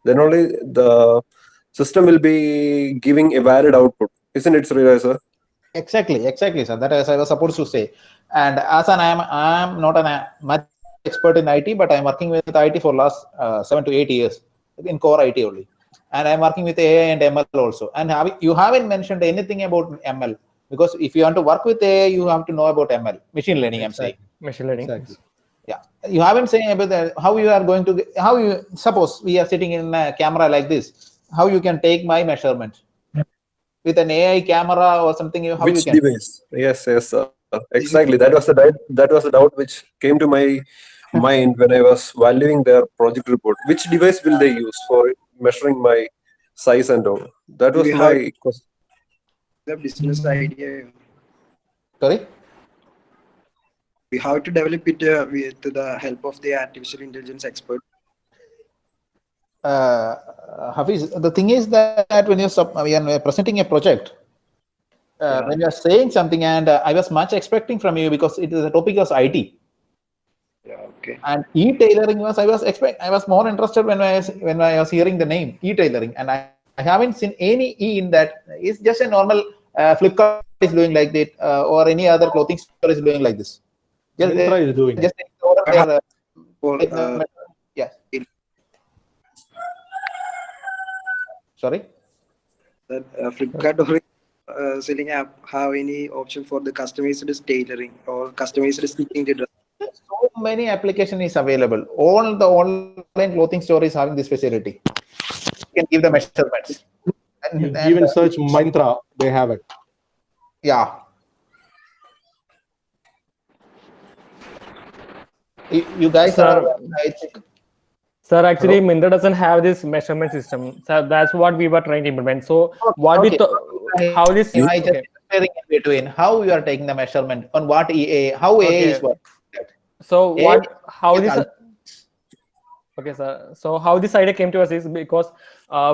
Then only the system will be giving a valid output. Isn't it, Sreeraj, sir? Exactly, sir. That is I was supposed to say. And as I am not much expert in IT, but I'm working with IT for last 7 to 8 years in core IT only. And I'm working with AI and ML also. And you haven't mentioned anything about ML, because if you want to work with AI, you have to know about ML, machine learning. I'm saying machine learning. Exactly. Yeah, you haven't saying about that. How you are going to suppose we are sitting in a camera like this. How you can take my measurement with an AI camera or something? Which device? Yes, sir. Exactly. That was the doubt which came to my mind when I was valuing their project report. Which device will they use for measuring my size and all. That was my question. The business idea. Sorry? We have to develop it with the help of the artificial intelligence expert. Hafiz, the thing is that when you're presenting a project, when you're saying something, and I was much expecting from you because the topic was IT. Yeah, okay. And e-tailoring was I was more interested when I was hearing the name e-tailoring, and I haven't seen any E in that. It's just a normal Flipkart is doing like that, or any other clothing store is doing like this. Myntra is doing just yeah. Sorry. That Flipkart or selling app have any option for the customized tailoring or customized stitching the dress? So many application is available. All the online clothing store is having this facility. You can give the measurements. And even search Myntra, they have it. Yeah. You guys are. Sir, actually, Myntra doesn't have this measurement system. So that's what we were trying to implement. So what how this? I just comparing in between how you are taking the measurement on what EA, how EA is working. So what? How this? Okay, sir. So how this idea came to us is because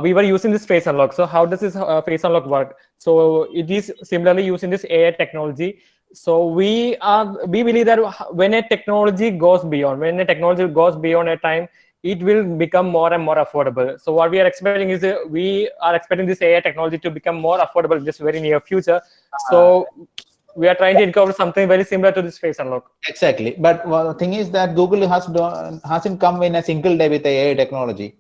we were using this face unlock. So how does this face unlock work? So it is similarly using this AI technology. So we believe that when a technology goes beyond a time, it will become more and more affordable. So what we are expecting is we are expecting this AI technology to become more affordable in this very near future. So we are trying to encounter something very similar to this face unlock. Exactly. But the thing is that Google hasn't come in a single day with AI technology.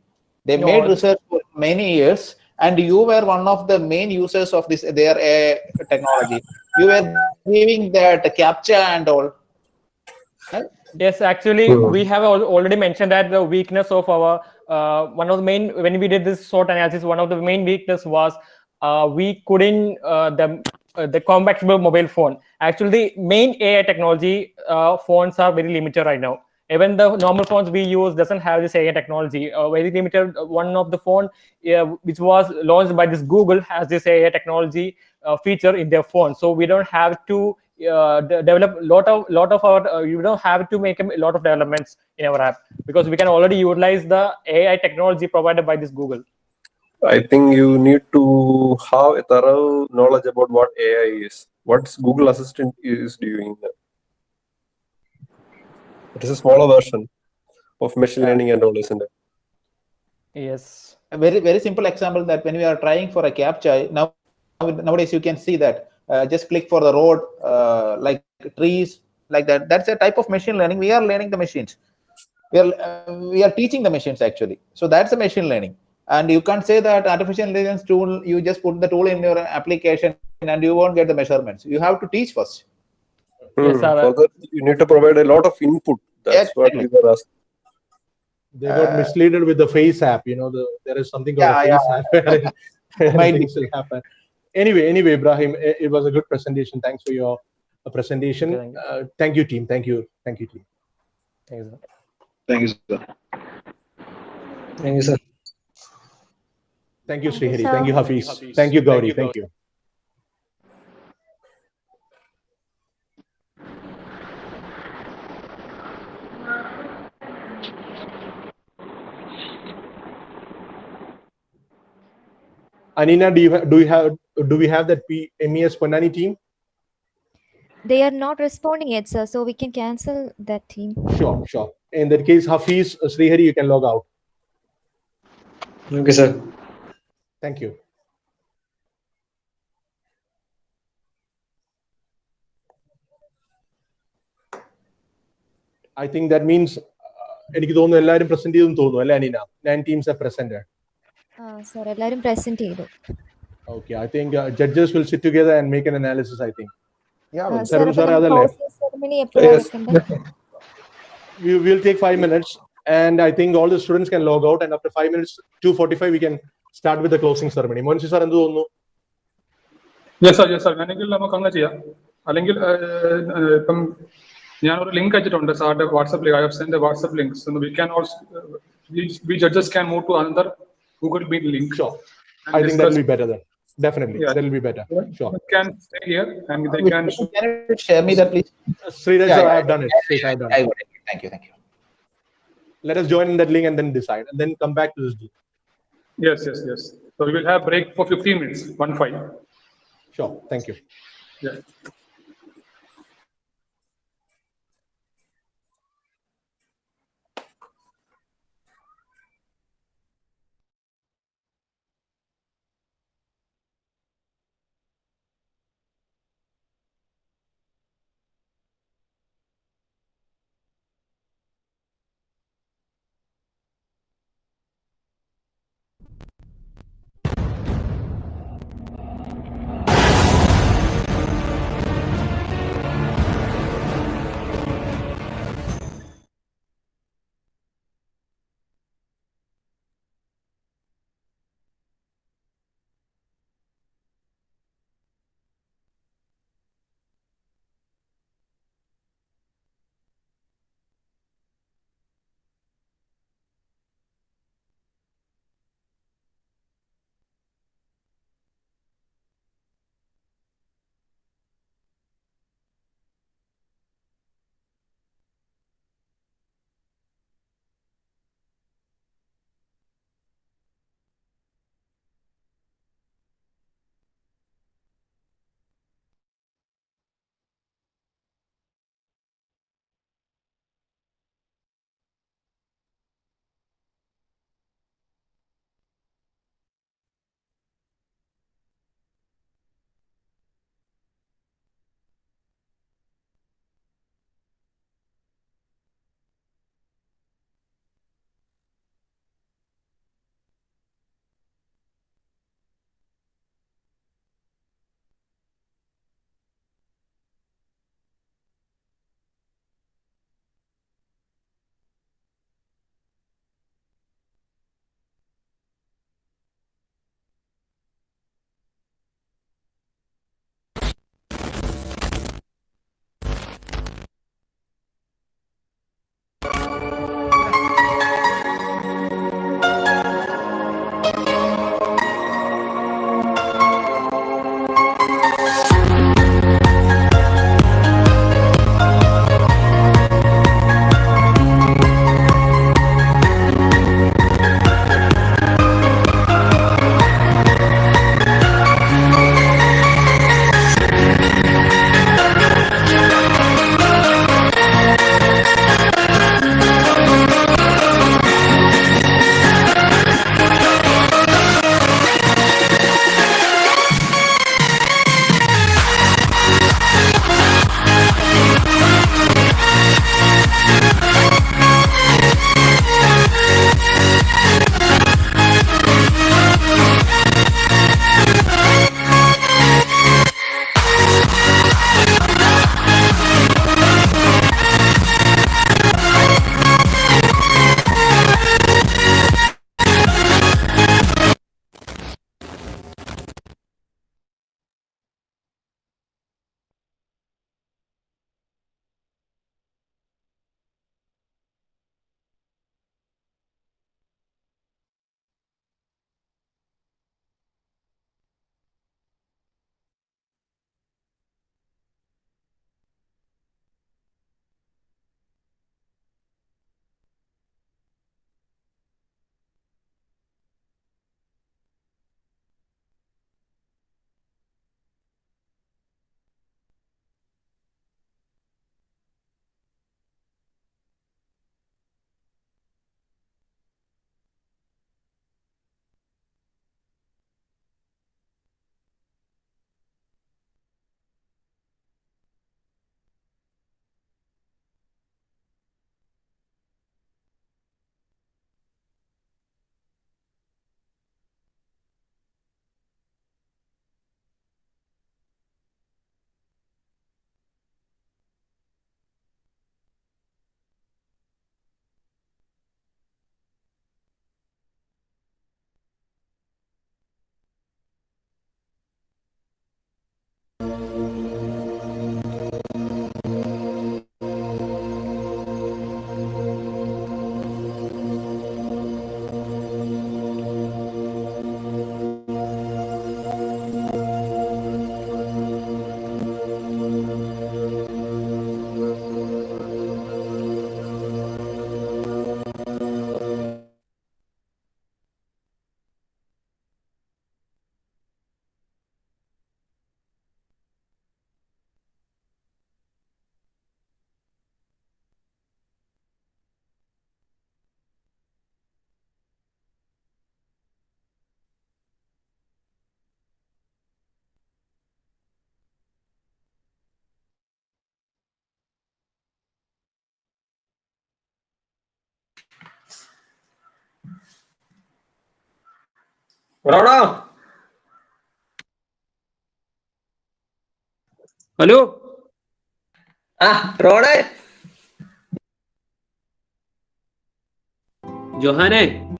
They made research for many years, and you were one of the main users of their AI technology. You were giving that captcha and all. Right? Yes, actually, we have already mentioned that the weakness of our one of the main, when we did this SWOT analysis, one of the main weakness was we couldn't the compatible mobile phone. Actually, the main AI technology phones are very limited right now. Even the normal phones we use doesn't have this AI technology. Very limited. One of the phone which was launched by this Google has this AI technology feature in their phone. So we don't have to develop lot of our you don't have to make a lot of developments in our app because we can already utilize the AI technology provided by this Google. I think you need to have a thorough knowledge about what AI is. What Google Assistant is doing. It is a smaller version of machine learning and all, isn't it? Yes. A very simple example that when we are trying for a captcha, nowadays you can see that just click for the road, like trees, like that. That's a type of machine learning. We are learning the machines. We are teaching the machines actually. So that's a machine learning. And you can't say that artificial intelligence tool, you just put the tool in your application and you won't get the measurements. You have to teach first. Yes, sir. For that, you need to provide a lot of input. That's what we were asking. They got misled with the face app. You know, there is something called a face app where things will happen. Anyway, Ibrahim, it was a good presentation. Thanks for your presentation. Okay, thank you, team. Thank you, team. Thank you, sir. Thank you, sir. Thank you, sir. Thank you, Srihari. Thank you, Hafiz. Thank you, Gauri. Thank you. Anina, do we have that MES Panani team? They are not responding yet, sir, so we can cancel that team. Sure. In that case, Hafiz, Srihari, you can log out. Okay, sir. Thank you. I think that means എനിക്ക് തോന്നുന്നു എല്ലാവരും present ചെയ്തെന്ന് തോന്നുന്നു അല്ലേ Aneena 9 teams are presented. Sir, എല്ലാവരും present ചെയ്തു. Okay, I think judges will sit together and make an analysis, I think. Yeah, Sarun sir, അതല്ലേ? We will take 5 minutes and I think all the students can log out and after 5 minutes, 2:45 we can start with the closing ceremony. Moncy sir, എന്ത് തോന്നുന്നു? Yes, sir. വേണമെങ്കിൽ നമുക്ക് അങ്ങനെ ചെയ്യാം. അല്ലെങ്കിൽ ഇപ്പം ഞാൻ ഒരു ലിങ്ക് അയച്ചിട്ടുണ്ട് സാറിന്റെ WhatsApp I have send A WhatsApp link. So we can also we judges can move to another Google Meet link. Sure. I think that'll be better then. Definitely, Yeah. that'll be better. Sure. You can stay here and they can. Can you share me that, please? Sreeraj, Yeah, I have done it. Sreeraj, I have done it. Thank you. Let us join in that link and then decide, and then come back to this deal. Yes. So we will have break for 15 minutes. 1-5. Sure. Thank you. Yeah. Rhoda. Hello. Rhoda. Johanne.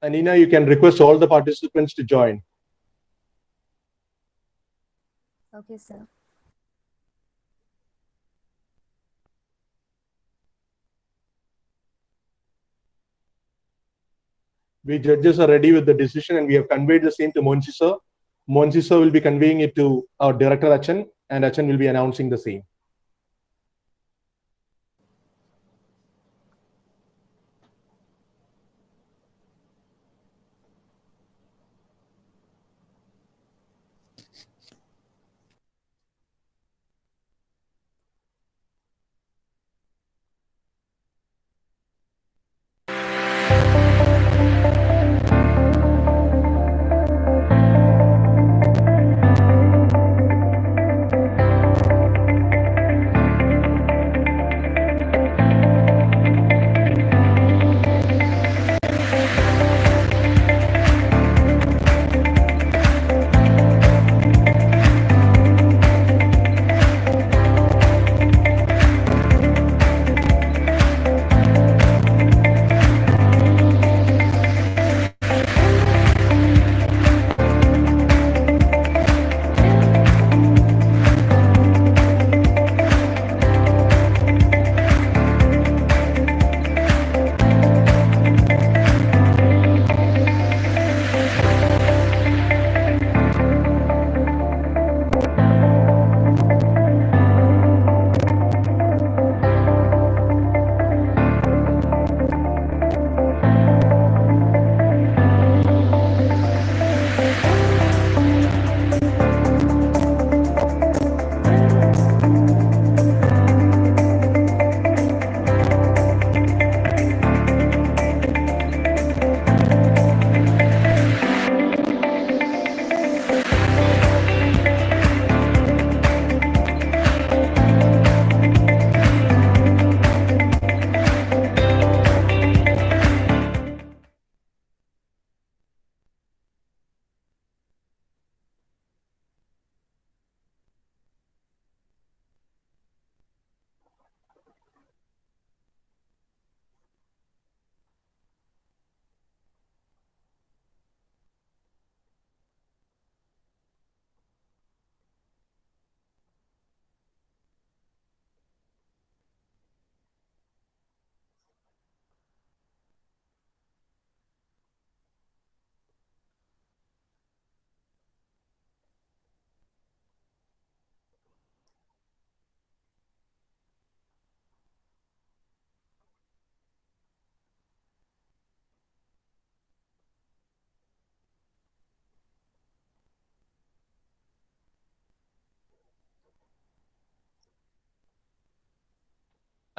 Anina, you can request all the participants to join. Okay, sir. We judges are ready with the decision and we have conveyed the same to Moncy sir. Moncy sir will be conveying it to our director Achan and Achan will be announcing the same.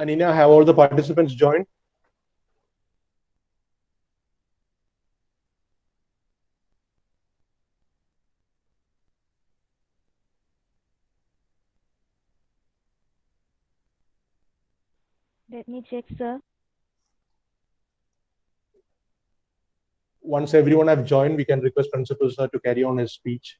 Anina, have all the participants joined? Let me check, sir. Once everyone have joined, we can request Principal Sir to carry on his speech.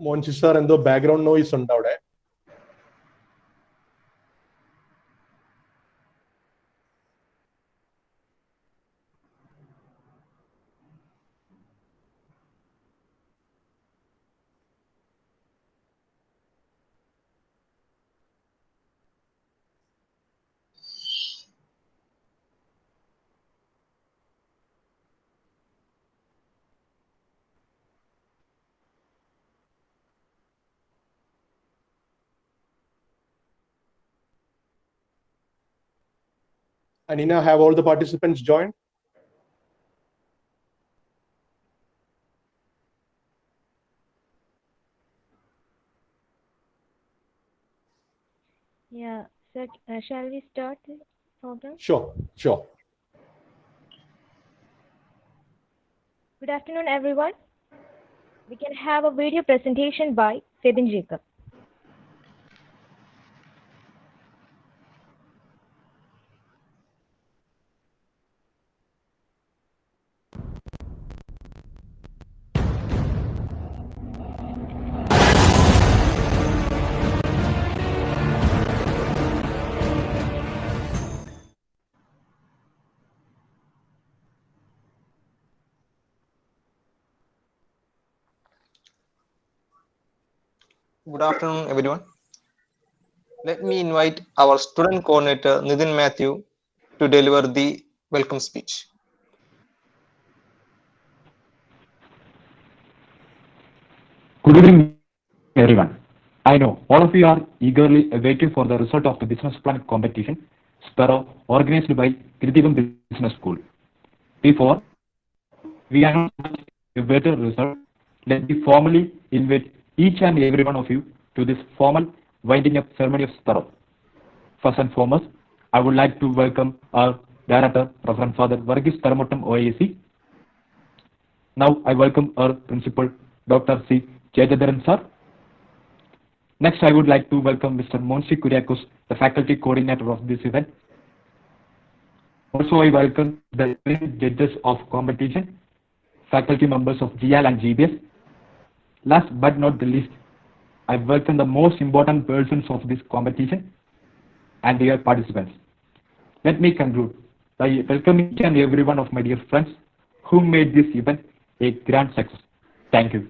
Moncy sir, എന്തോ background noise ഉണ്ട് അവിടെ. Anina, have all the participants joined? Yeah, sir, shall we start the program? Sure, sure. Good afternoon, everyone. We can have a video presentation by Sarun Jacob. Good afternoon, everyone. Let me invite our student coordinator, Nidhin Matthew, to deliver the welcome speech. Good evening, everyone. I know all of you are eagerly waiting for the result of the business plan competition, Spero, organized by Girideepam Business School. Before we announce a better result, let me formally invite each and every one of you to this formal winding up ceremony of Spero. First and foremost, I would like to welcome our Director, Reverend Father Varghese Tharamuttom OIC. Now I welcome our Principal, Dr. C. Jayachandran sir. Next, I would like to welcome Mr. Moncy Kuriakose, the faculty coordinator of this event. Also, I welcome the judges of competition, faculty members of GIAL and GBS. Last but not the least, I welcome the most important persons of this competition and their participants. Let me conclude by welcoming each and every one of my dear friends who made this event a grand success. Thank you.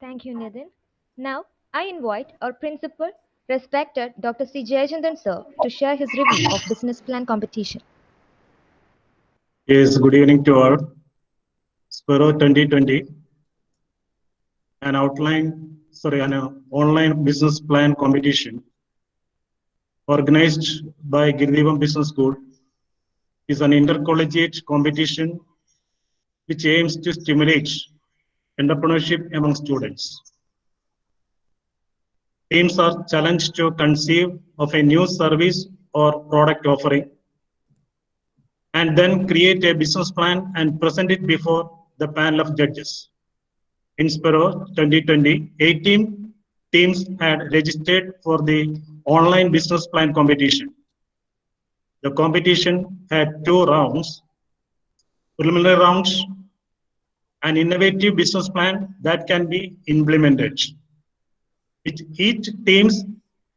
Thank you, Nidhin. Now, I invite our principal, respected Dr. C. Jayachandran sir, to share his review of business plan competition. Yes, good evening to all. Spero 2020, an online business plan competition organized by Girideepam Business School is an intercollegiate competition which aims to stimulate entrepreneurship among students. Teams are challenged to conceive of a new service or product offering and then create a business plan and present it before the panel of judges. In Spero 2020, 18 teams had registered for the online business plan competition. The competition had 2 rounds, preliminary rounds, an innovative business plan that can be implemented, which each teams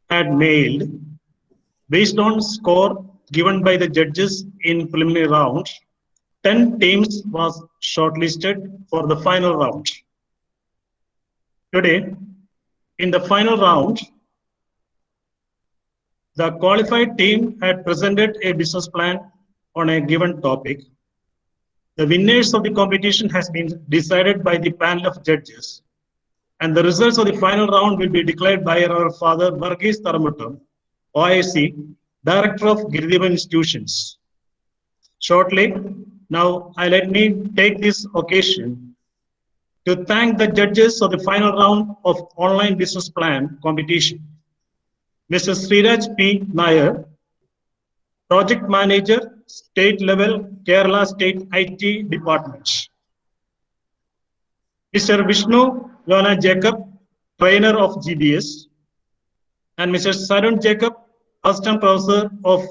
had mailed based on score given by the judges in preliminary round. 10 teams was shortlisted for the final round. Today, in the final round, the qualified team had presented a business plan on a given topic. The winners of the competition has been decided by the panel of judges, and the results of the final round will be declared by our Father Varghese Tharamuttom OIC, Director of Girideepam Institutions. Shortly, now let me take this occasion to thank the judges of the final round of online business plan competition. Mr. Sreeraj P Nair, Project Manager, State Level, Kerala State IT Department. Mr. Vishnu Lona Jacob, Trainer of GBS. And Mr. Sarun Jacob, Assistant Professor of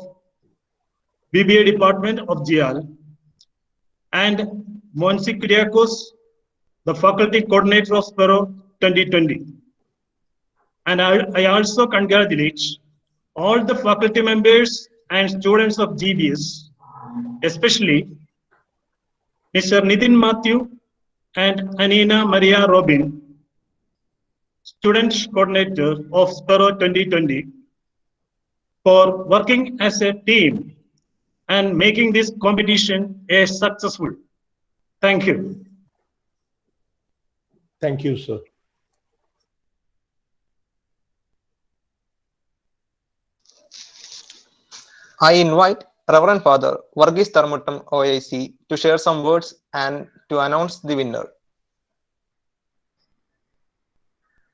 BBA Department of GIAL. And Moncy Kuriakose, the Faculty Coordinator of Spero 2020. And I also congratulate all the faculty members and students of GBS, especially Mr. Nidhin Matthew and Anina Maria Robin, Student Coordinator of Spero 2020, for working as a team and making this competition a successful. Thank you. Thank you, sir. I invite Reverend Father Varghese Tharamuttom OIC to share some words and to announce the winner.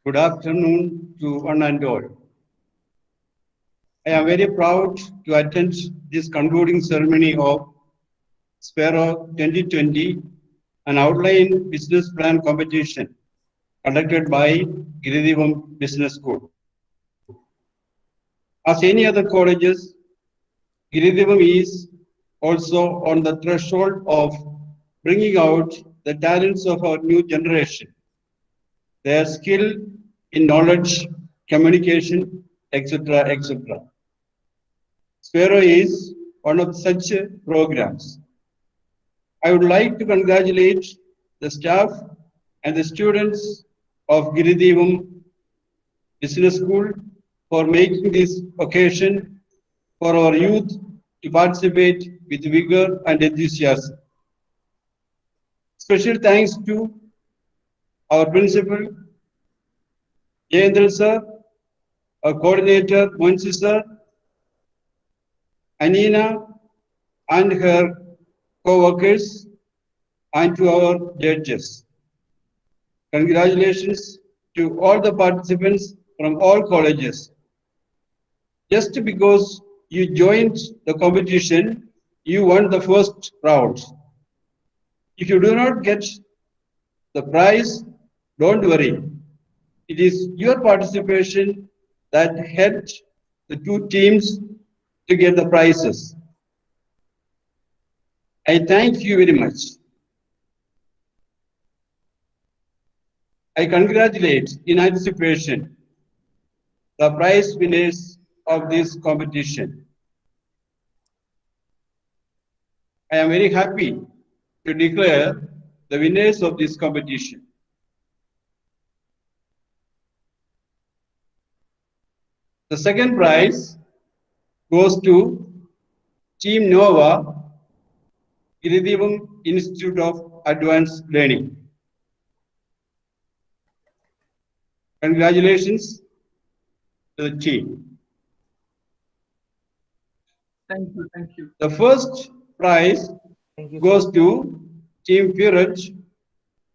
Good afternoon to one and all. I am very proud to attend this concluding ceremony of Spero 2020, an outline business plan competition conducted by Girideepam Business School. As any other colleges, Girideepam is also on the threshold of bringing out the talents of our new generation, their skill in knowledge, communication, etc., etc. Spero is one of such programs. I would like to congratulate the staff and the students of Girideepam Business School for making this occasion for our youth to participate with vigor and enthusiasm. Special thanks to our principal, Jayachandran sir, our coordinator, Moncy sir, Anina and her co-workers, and to our judges. Congratulations to all the participants from all colleges. Just because you joined the competition, you won the first round. If you do not get the prize, don't worry. It is your participation that helped the two teams to get the prizes. I thank you very much. I congratulate in anticipation the prize winners of this competition. I am very happy to declare the winners of this competition. The second prize goes to Team Nova, Girideepam Institute of Advanced Learning. Congratulations to the team. Thank you, thank you. The first prize goes to Team Peuret,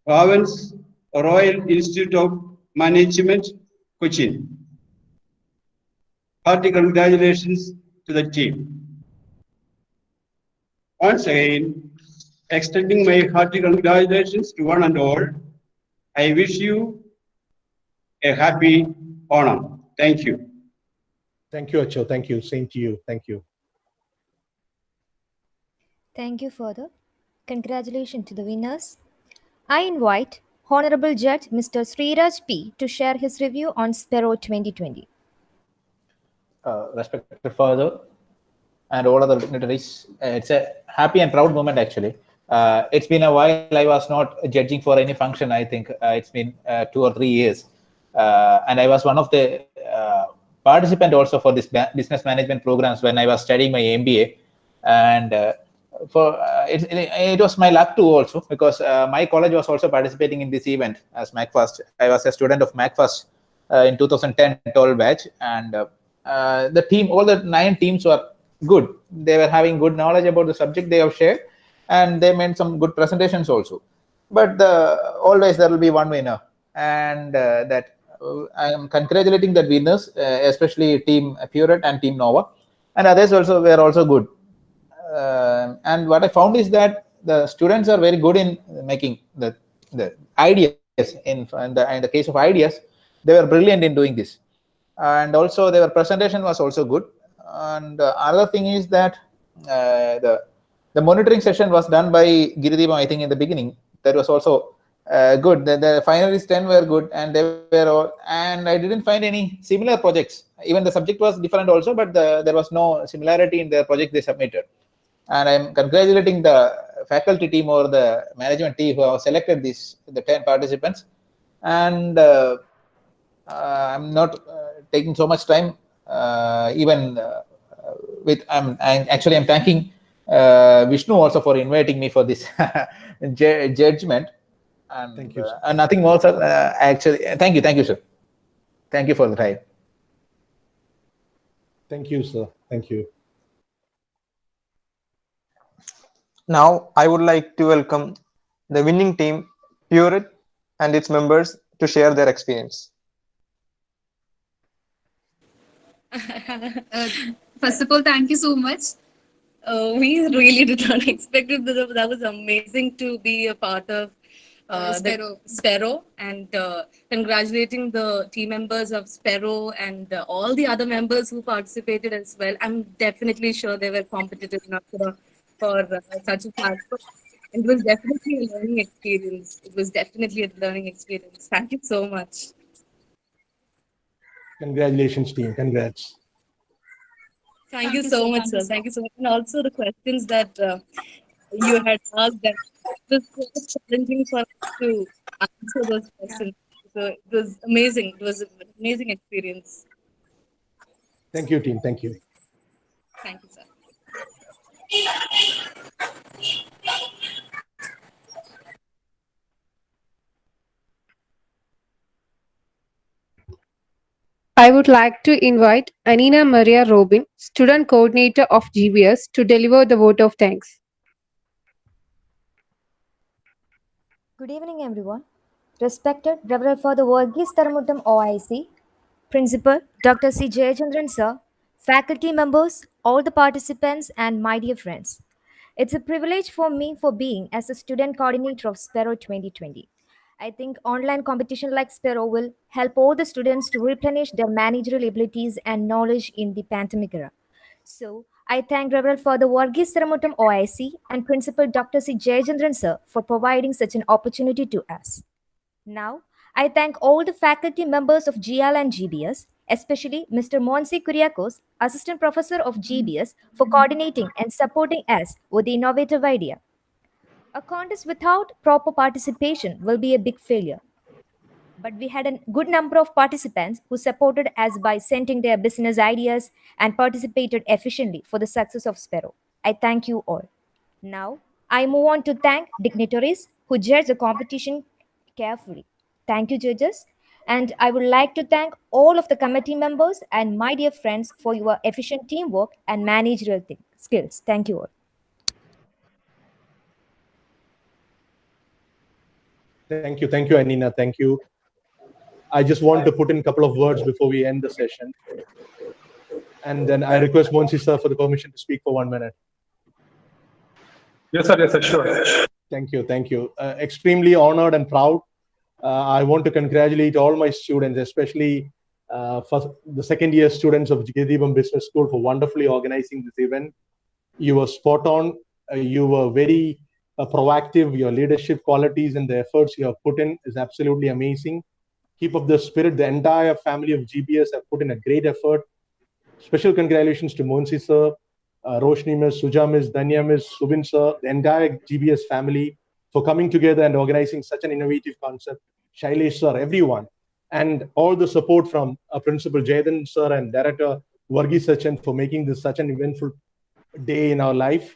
Bhavans, Royal Institute of Management, Cochin. Hearty congratulations to the team. Once again, extending my hearty congratulations to one and all. I wish you a happy Onam. Thank you. Thank you, Acho. Thank you. Same to you. Thank you. Thank you, Father. Congratulations to the winners. I invite Honorable Judge Mr. Sreeraj P to share his review on Spero 2020. Respected Father and all other dignitaries, it's a happy and proud moment actually. It's been a while I was not judging for any function. I think it's been 2 or 3 years. And I was one of the participant also for this business management programs when I was studying my MBA. And it was my luck too also, because my college was also participating in this event as MacFast. I was a student of MacFast in 2010 12 batch, and the team, all the 9 teams were good. They were having good knowledge about the subject they have shared, and they made some good presentations also. But always there will be one winner, and that I am congratulating the winners, especially Team Peuret and Team Nova, and others also were also good. And what I found is that the students are very good in making the ideas. In the case of ideas, they were brilliant in doing this, and also their presentation was also good. And other thing is that the monitoring session was done by Girideepam, I think, in the beginning. That was also good. The finalists 10 were good, and they were all. And I didn't find any similar projects. Even the subject was different also, but there was no similarity in the project they submitted. And I'm congratulating the faculty team or the management team who have selected the 10 participants. And I'm not taking so much time. I'm thanking Vishnu also for inviting me for this judgment. And, thank you, and nothing more, sir. Actually, thank you, sir. Thank you for the time. Thank you, sir. Thank you. Now, I would like to welcome the winning team, Peuret, and its members to share their experience. First of all, thank you so much. We really did not expect it. That was amazing to be a part of Spero, and congratulating the team members of Spero and all the other members who participated as well. I'm definitely sure they were competitive enough for such a platform. It was definitely a learning experience. It was definitely a learning experience. Thank you so much. Congratulations, team. Congrats. Thank you so much, sir. Thank you so much. And also the questions that you had asked, that it was quite challenging for us to answer those questions. So it was amazing. It was an amazing experience. Thank you, team. Thank you. Thank you, sir. I would like to invite Anina Maria Robin, Student Coordinator of GBS, to deliver the vote of thanks. Good evening, everyone. Respected Reverend Father Varghese Tharamuttom OIC, Principal Dr. C. Jayachandran Sir, faculty members, all the participants, and my dear friends. It's a privilege for me for being as a student coordinator of Spero 2020. I think online competition like Spero will help all the students to replenish their managerial abilities and knowledge in the pandemic era. So, I thank Reverend Father Varghese Tharamuttom OIC and Principal Dr. C. Jayachandran Sir for providing such an opportunity to us. Now, I thank all the faculty members of GIAL and GBS, especially Mr. Moncy Kuriakose, Assistant Professor of GBS, for coordinating and supporting us with the innovative idea. A contest without proper participation will be a big failure. But we had a good number of participants who supported us by sending their business ideas and participated efficiently for the success of Spero. I thank you all. Now, I move on to thank dignitaries who judge the competition carefully. Thank you, judges. And I would like to thank all of the committee members and my dear friends for your efficient teamwork and managerial skills. Thank you all. Thank you, Anina. Thank you. I just want to put in a couple of words before we end the session. And then I request Monsi sir for the permission to speak for 1 minute. Yes, sir. Yes, sir. Sure. Thank you. Thank you. Extremely honored and proud. I want to congratulate all my students, especially for the second year students of Girideepam Business School, for wonderfully organizing this event. You were spot on. You were very proactive. Your leadership qualities and the efforts you have put in is absolutely amazing. Keep up the spirit. The entire family of GBS have put in a great effort. Special congratulations to Monsi sir, Roshni Miss, Suja Miss, Danya Miss, Subin sir, the entire GBS family for coming together and organizing such an innovative concept. Shailesh sir, everyone. And all the support from Principal Jayden sir and Director Varghese Tharamuttom for making this such an eventful day in our life.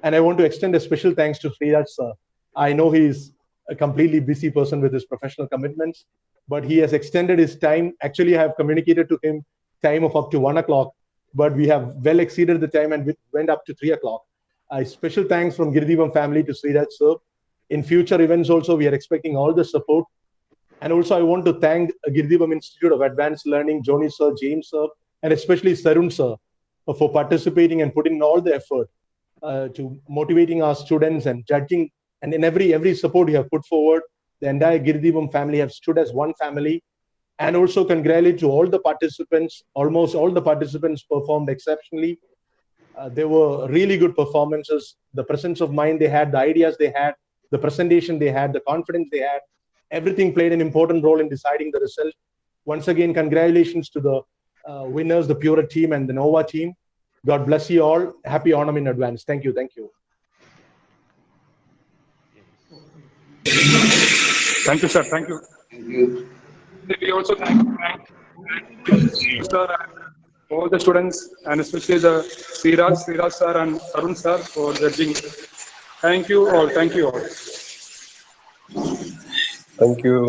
And I want to extend a special thanks to Sreeraj sir. I know he's a completely busy person with his professional commitments, but he has extended his time. Actually, I have communicated to him time of up to 1 o'clock, but we have well exceeded the time and went up to 3 o'clock. A special thanks from Girideepam family to Sreeraj sir. In future events also, we are expecting all the support. And also, I want to thank Girideepam Institute of Advanced Learning, Joni sir, James sir, and especially Sarun sir for participating and putting in all the effort to motivating our students and judging. And in every support you have put forward, the entire Girideepam family have stood as one family. And also congratulate to all the participants. Almost all the participants performed exceptionally. They were really good performances. The presence of mind they had, the ideas they had, the presentation they had, the confidence they had, everything played an important role in deciding the result. Once again, congratulations to the winners, the Peuret team and the Nova team. God bless you all. Happy Onam in advance. Thank you. Thank you. Thank you, sir. Thank you. Thank you. We also thank sir and all the students, and especially the Sreeraj sir and Sarun sir for judging. Thank you all. Thank you all. Thank you.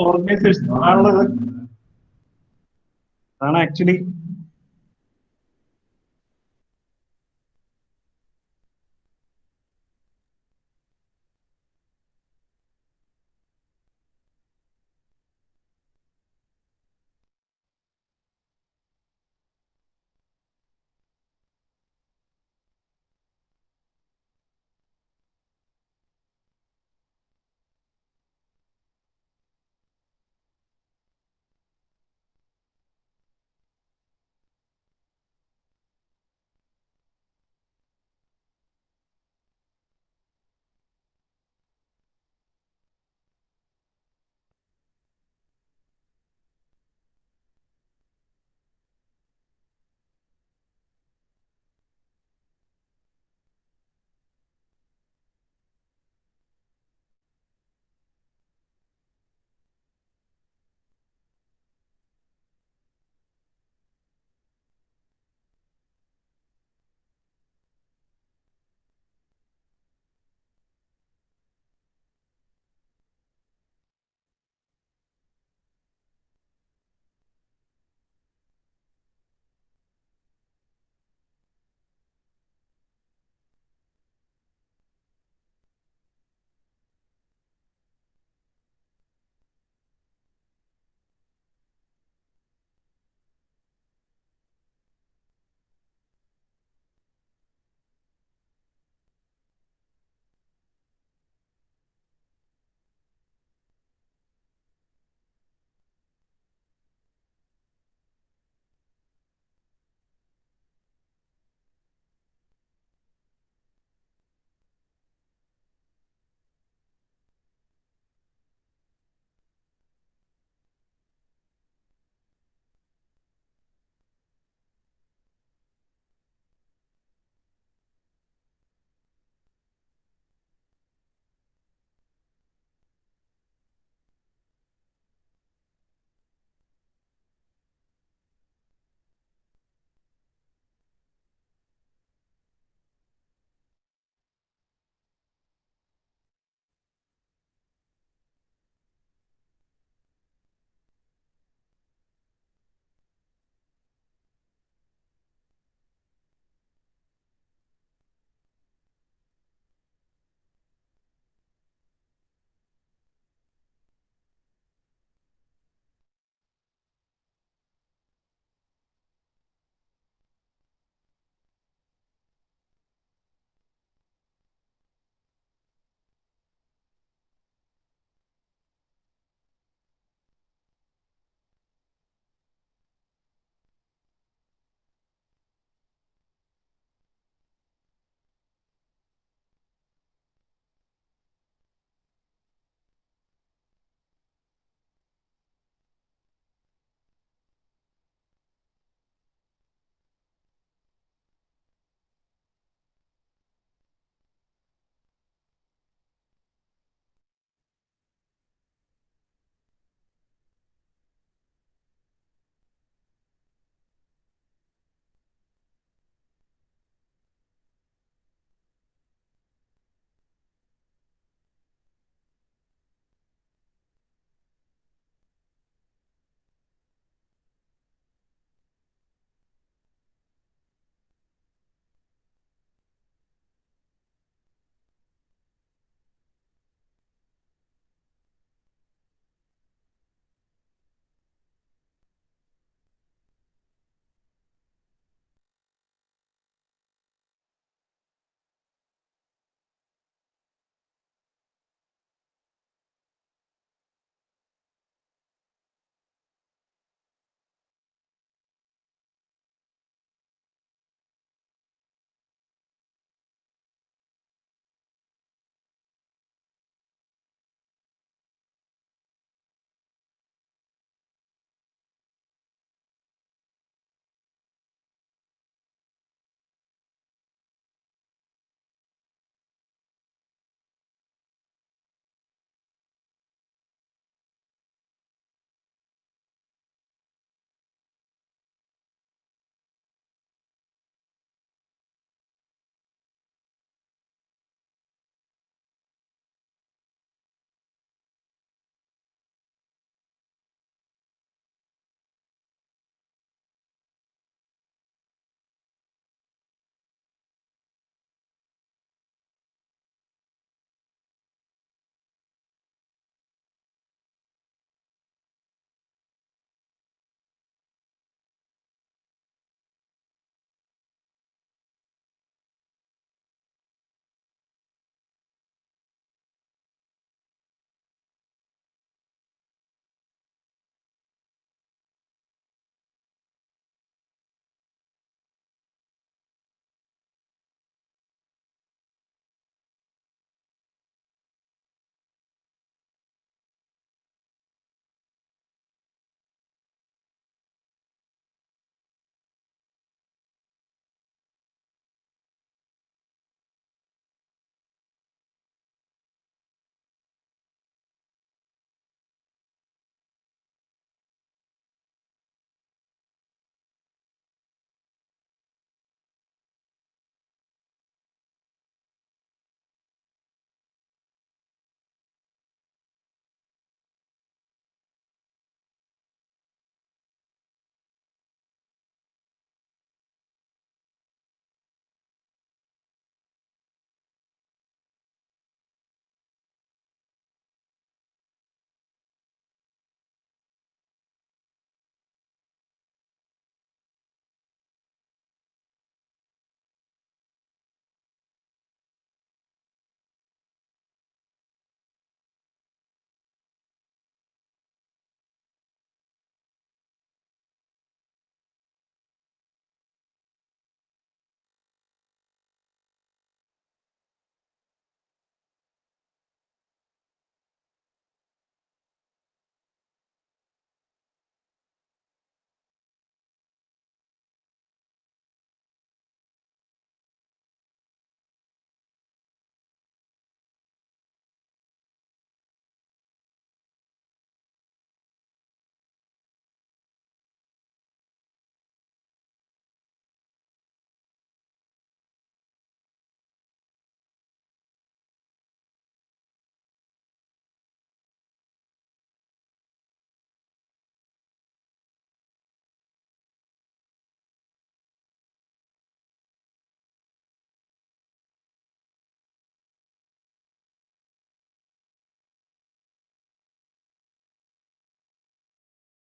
Organisation അതാണ് actually